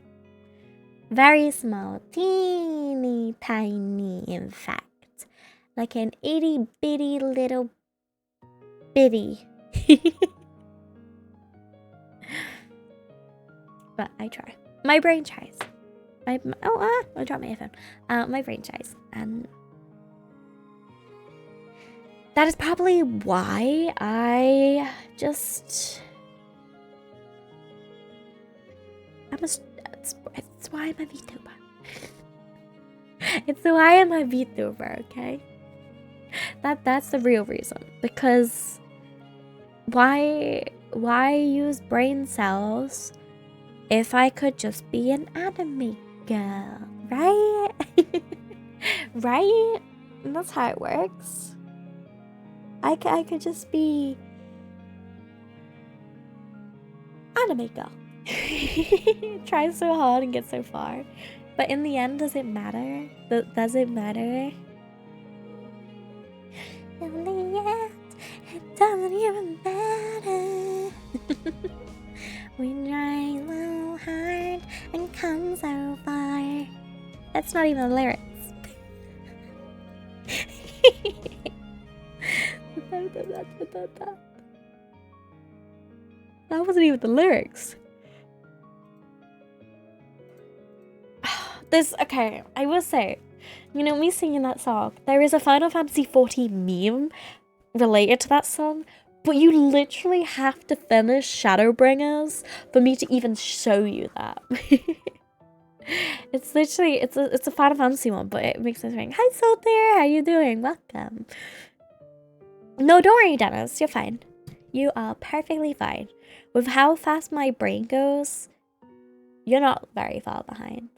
Very small, teeny tiny, in fact. Like an itty bitty little bitty. But I try. My brain tries. I dropped my iPhone. My brain tries. And that is probably why I just... It's why I'm a vtuber. It's why I'm a vtuber, okay? That's the real reason. Because why use brain cells if I could just be an anime girl, right? Right? That's how it works. I could just be anime girl. Try so hard and get so far, but in the end, does it matter? Does it matter? In the end, it doesn't even matter. We try so hard and come so far. That's not even the lyrics. That wasn't even the lyrics. Okay, I will say, me singing that song, there is a Final Fantasy XIV meme related to that song, but you literally have to finish Shadowbringers for me to even show you that. It's literally, it's a Final Fantasy one, but it makes me think, hi Soltair, how you doing? Welcome. No, don't worry, Dennis, you're fine. You are perfectly fine. With how fast my brain goes, you're not very far behind.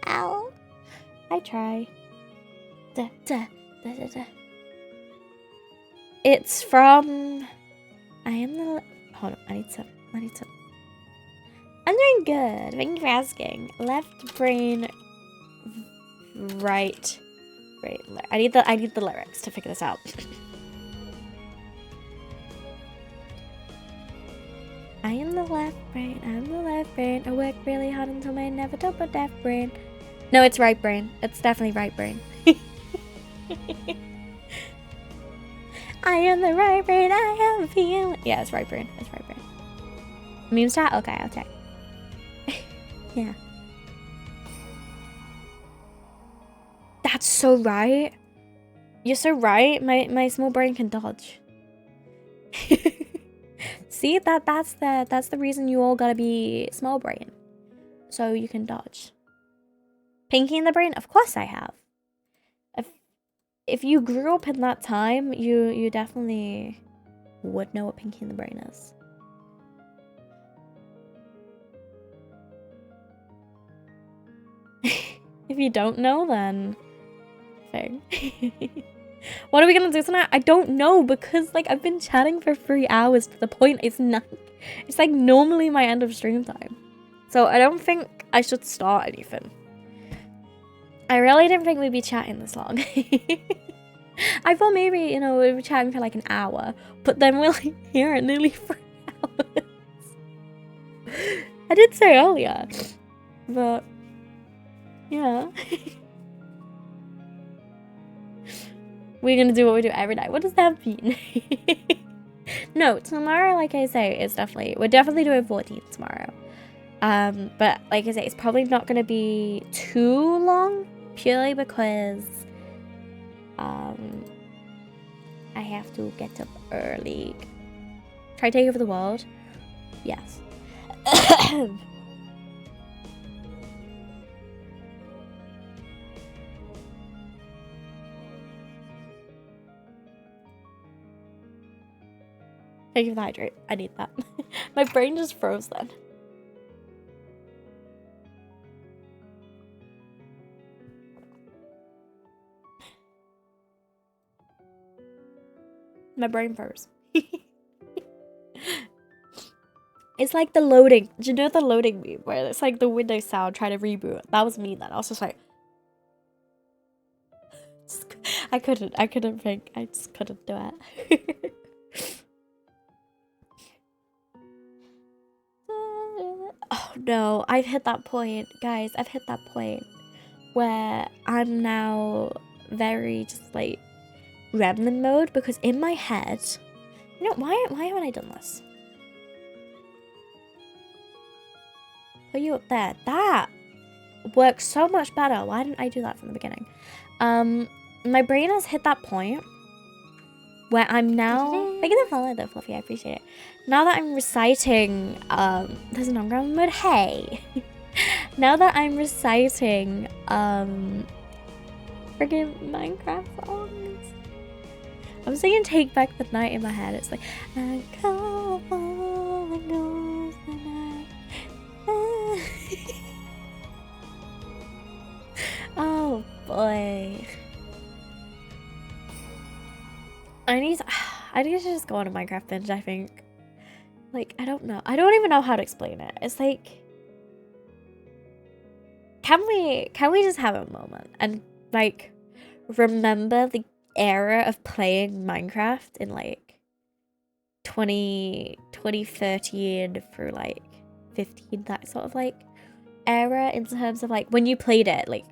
Ow. I try. It's from... Hold on, I need some. I'm doing good. Thank you for asking. Left brain, right. I need the lyrics to figure this out. I am the left brain. I'm the left brain. I work really hard until my inevitable deaf brain. No, it's right brain. It's definitely right brain. I am the right brain, I have a feeling. Yeah, it's right brain. It's right brain. Meme stat? Okay, I'll check. Yeah. That's so right. You're so right. My small brain can dodge. See, that's the reason you all gotta be small brain. So you can dodge. Pinky in the brain? Of course I have. If you grew up in that time, you definitely would know what Pinky in the brain is. If you don't know, then thing. What are we gonna do tonight? I don't know, because like I've been chatting for 3 hours, but the point is not. It's like normally my end of stream time, so I don't think I should start anything. I really didn't think we'd be chatting this long. I thought maybe, you know, we'd be chatting for like an hour, but then we're like here at nearly 3 hours. I did say earlier, but yeah. We're gonna do what we do every night. What does that mean? No, tomorrow, like I say, we're definitely doing 14 tomorrow. But like I say, it's probably not gonna be too long, purely because I have to get up early. Try to take over the world? Yes. Thank you for the hydrate. I need that. My brain just froze then. My brain froze. It's like the loading. Do you know the loading meme where it's like the Windows sound trying to reboot? That was me then. I was just like, I couldn't think. I just couldn't do it. Oh no, I've hit that point, guys. I've hit that point where I'm now very just like gremlin mode, because in my head, you know, why haven't I done this? Put you up there. That works so much better. Why didn't I do that from the beginning? My brain has hit that point where I'm now. Thank you for following though, Fluffy. I appreciate it. Now that I'm reciting, there's an on-ground mode. Hey. Now that I'm reciting, friggin' Minecraft songs. I'm singing "Take Back the Night" in my head. It's like, I call on yours the night. Oh boy. I need to just go on a Minecraft binge, I think. Like, I don't know. I don't even know how to explain it. It's like, can we just have a moment and like remember the era of playing Minecraft in like 2013 through like 15, that sort of like era, in terms of like when you played it, like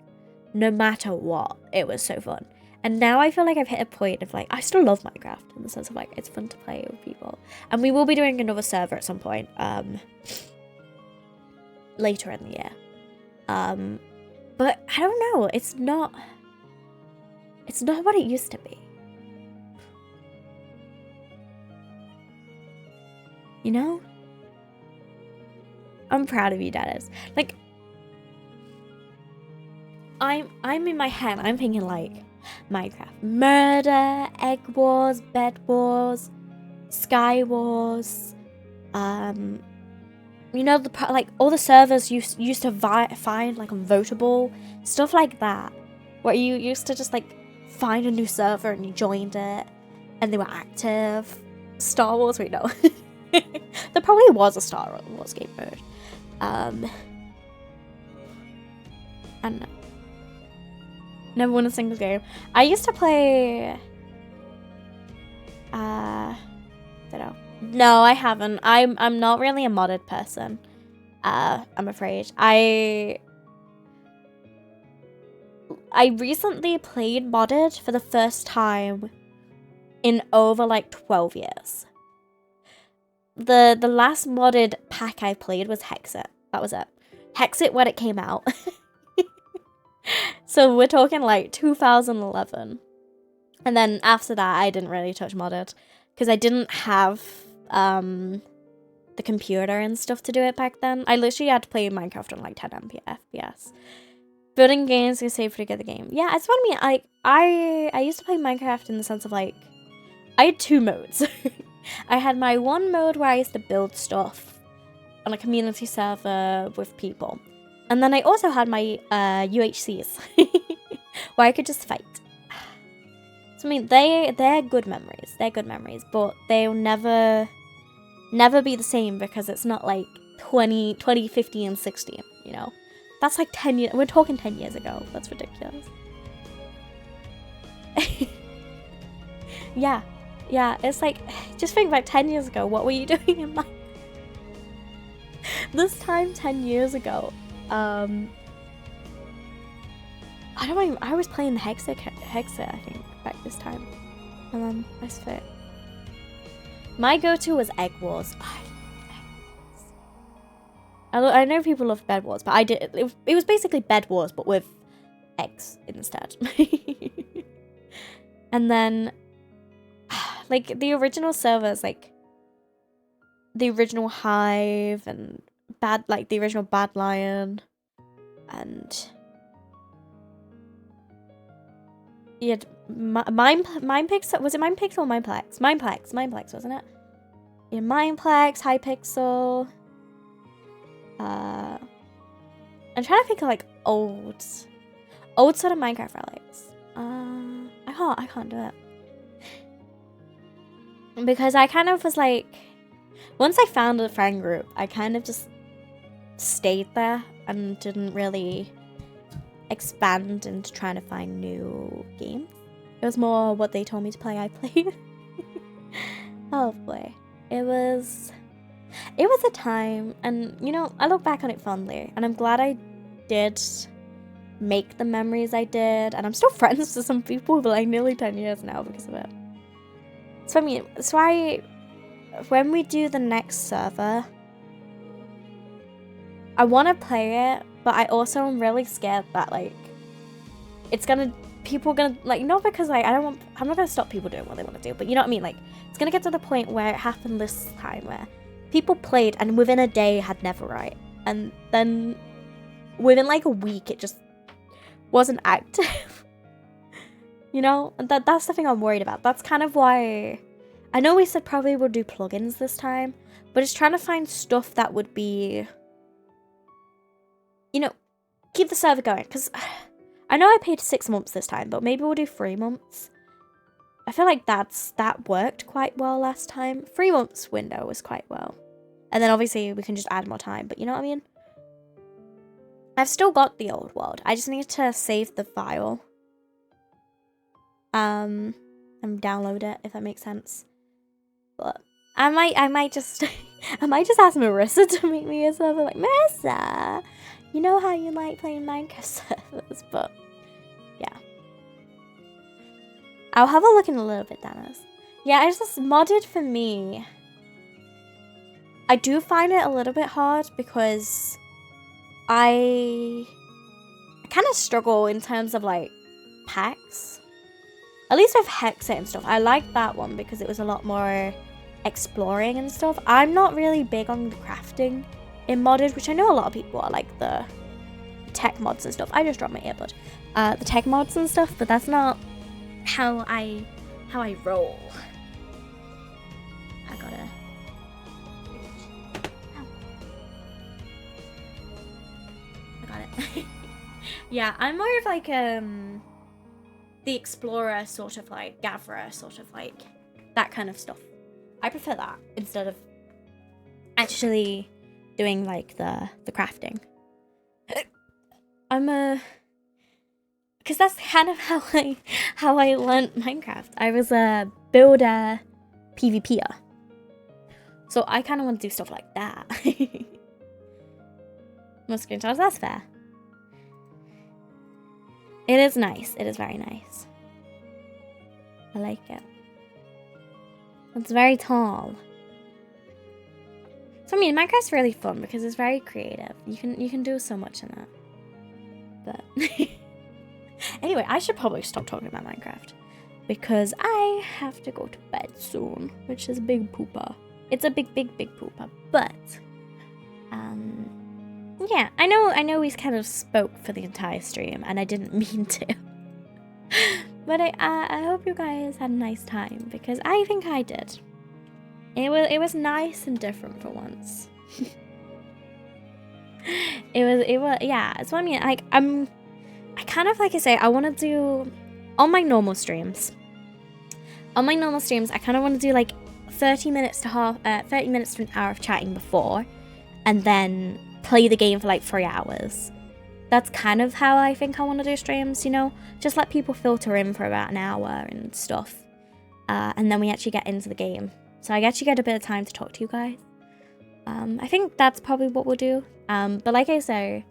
no matter what, it was so fun. And now I feel like I've hit a point of like, I still love Minecraft in the sense of like, it's fun to play with people. And we will be doing another server at some point, later in the year. But I don't know, it's not what it used to be. You know? I'm proud of you, Dennis. Like, I'm in my head, I'm thinking like, Minecraft murder, egg wars, bed wars, sky wars, you know, like all the servers you used to find like unvotable, stuff like that, where you used to just like find a new server and you joined it and they were active. Star Wars, wait, no. There probably was a Star Wars game mode. I don't know. Never won a single game. I used to play. Don't know. No, I haven't. I'm not really a modded person. I'm afraid. I recently played modded for the first time in over like 12 years. The last modded pack I played was Hexit. That was it. Hexit when it came out. So we're talking like 2011. And then after that, I didn't really touch modded because I didn't have the computer and stuff to do it back then. I literally had to play Minecraft on like 10 FPS. Building games is safer to get the game. Yeah, that's what I mean. I used to play Minecraft in the sense of like, I had 2 modes. I had my one mode where I used to build stuff on a community server with people. And then I also had my UHCs where I could just fight. So I mean, they're good memories. They're good memories, but they'll never be the same because it's not like 2015 and 16, you know? That's like 10 years. We're talking 10 years ago. That's ridiculous. Yeah. Yeah, it's like, just think back 10 years ago. What were you doing in Minecraft? This time 10 years ago, I was playing the Hexit, I think, back this time. And then I spit. My go-to was Egg Wars. I know people love Bed Wars, but I did. It was basically Bed Wars, but with eggs instead. And then, like, the original servers, like, the original Hive and the original Bad Lion, and you had Minepix. Was it Minepix or Mineplex? Mineplex, wasn't it? Yeah, Mineplex, Hypixel. I'm trying to think of like old sort of Minecraft relics. I can't do it because I kind of was like, once I found a friend group, I kind of just stayed there and didn't really expand into trying to find new games. It was more what they told me to play, I played. Oh boy, it was a time, and you know, I look back on it fondly, and I'm glad I did make the memories I did, and I'm still friends with some people for like nearly 10 years now because of it. So I mean, when we do the next server, I want to play it, but I also am really scared that like people are gonna like, not because like I'm not gonna stop people doing what they want to do, but you know what I mean, like it's gonna get to the point where it happened this time where people played and within a day had Netherite, and then within like a week it just wasn't active. You know, and that's the thing I'm worried about. That's kind of why I know we said probably we'll do plugins this time, but it's trying to find stuff that would be, you know, keep the server going, because I know I paid 6 months this time, but maybe we'll do 3 months. I feel like that worked quite well last time. 3 months window was quite well. And then obviously we can just add more time, but you know what I mean? I've still got the old world. I just need to save the file. And download it, if that makes sense. But I might just I might just ask Marissa to make me a server. Like, Marissa, you know how you like playing Minecraft servers, but yeah. I'll have a look in a little bit, Dennis. Yeah, it's just modded for me. I do find it a little bit hard because I kind of struggle in terms of like packs. At least with Hexit and stuff. I like that one because it was a lot more exploring and stuff. I'm not really big on crafting in modded, which I know a lot of people are, like the tech mods and stuff. I just dropped my earbud. The tech mods and stuff, but that's not how I roll. I gotta. I got it. Yeah, I'm more of like the explorer sort of like gatherer sort of like that kind of stuff. I prefer that instead of actually doing like the crafting. Because that's kind of how I learned Minecraft. I was a builder PvPer. So I kind of want to do stuff like that. No screenshots, that's fair. It is nice. It is very nice. I like it. It's very tall. So I mean, Minecraft's really fun because it's very creative. You can do so much in it. But anyway, I should probably stop talking about Minecraft because I have to go to bed soon, which is a big pooper. It's a big pooper. But yeah, I know we kind of spoke for the entire stream, and I didn't mean to. But I hope you guys had a nice time because I think I did. It was nice and different for once. it was yeah. So I mean, like I kind of, like I say, I want to do on my normal streams. On my normal streams, I kind of want to do like 30 minutes to an hour of chatting before, and then play the game for like 3 hours. That's kind of how I think I want to do streams, you know? Just let people filter in for about an hour and stuff. And then we actually get into the game. So I actually get a bit of time to talk to you guys. I think that's probably what we'll do. But like I say,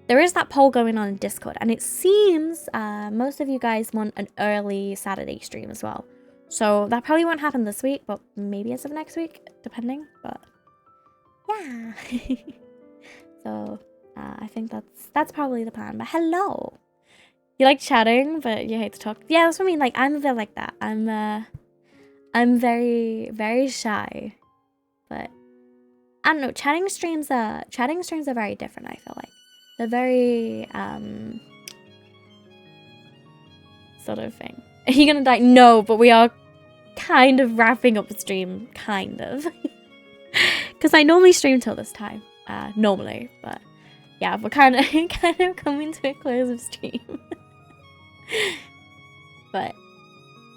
there is that poll going on in Discord. And it seems most of you guys want an early Saturday stream as well. So that probably won't happen this week, but maybe as of next week, depending. But yeah. So I think that's probably the plan. But hello. You like chatting, but you hate to talk. Yeah, that's what I mean. Like, I'm a bit like that. I'm very, very shy. But I don't know. Chatting streams are very different, I feel like. They're very sort of thing. Are you gonna die? No, but we are kind of wrapping up the stream, kind of. Because I normally stream till this time. Normally, but yeah, we're kind of coming to a close of stream. But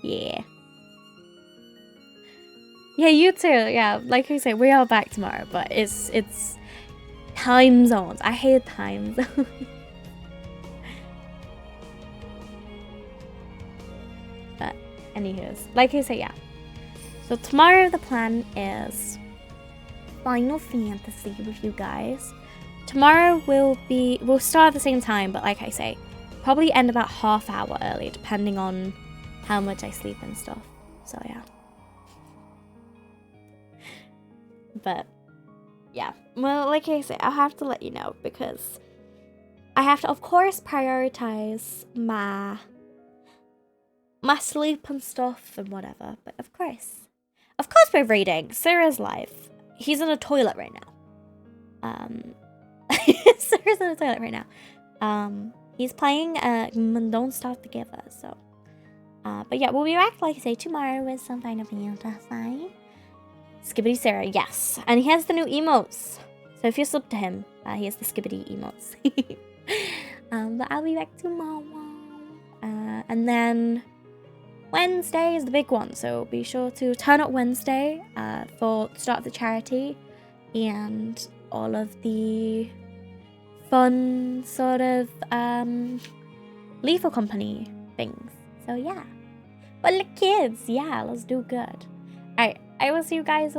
yeah. Yeah, you too. Yeah, like I say, we are back tomorrow, but it's time zones. I hate time zones. But anywho's, like I say, yeah. So tomorrow the plan is Final Fantasy with you guys. Tomorrow we'll start at the same time, but like I say, probably end about half hour early, depending on how much I sleep and stuff. So yeah. But yeah, well, like I say, I'll have to let you know because I have to, of course, prioritize my sleep and stuff and whatever. But of course we're reading. Sarah's live. He's in a toilet right now. Sarah's in a toilet right now. He's playing Don't Stop the Giver. So, but yeah, we'll be back, like I say, tomorrow with some Final Fantasy. Skibbity Sarah, yes. And he has the new emotes. So if you sub to him, he has the Skibbity emotes. But I'll be back tomorrow. And then Wednesday is the big one. So be sure to turn up Wednesday for the start of the charity. And all of the fun sort of Lethal Company things. So yeah. But the kids, yeah, let's do good. Alright, I will see you guys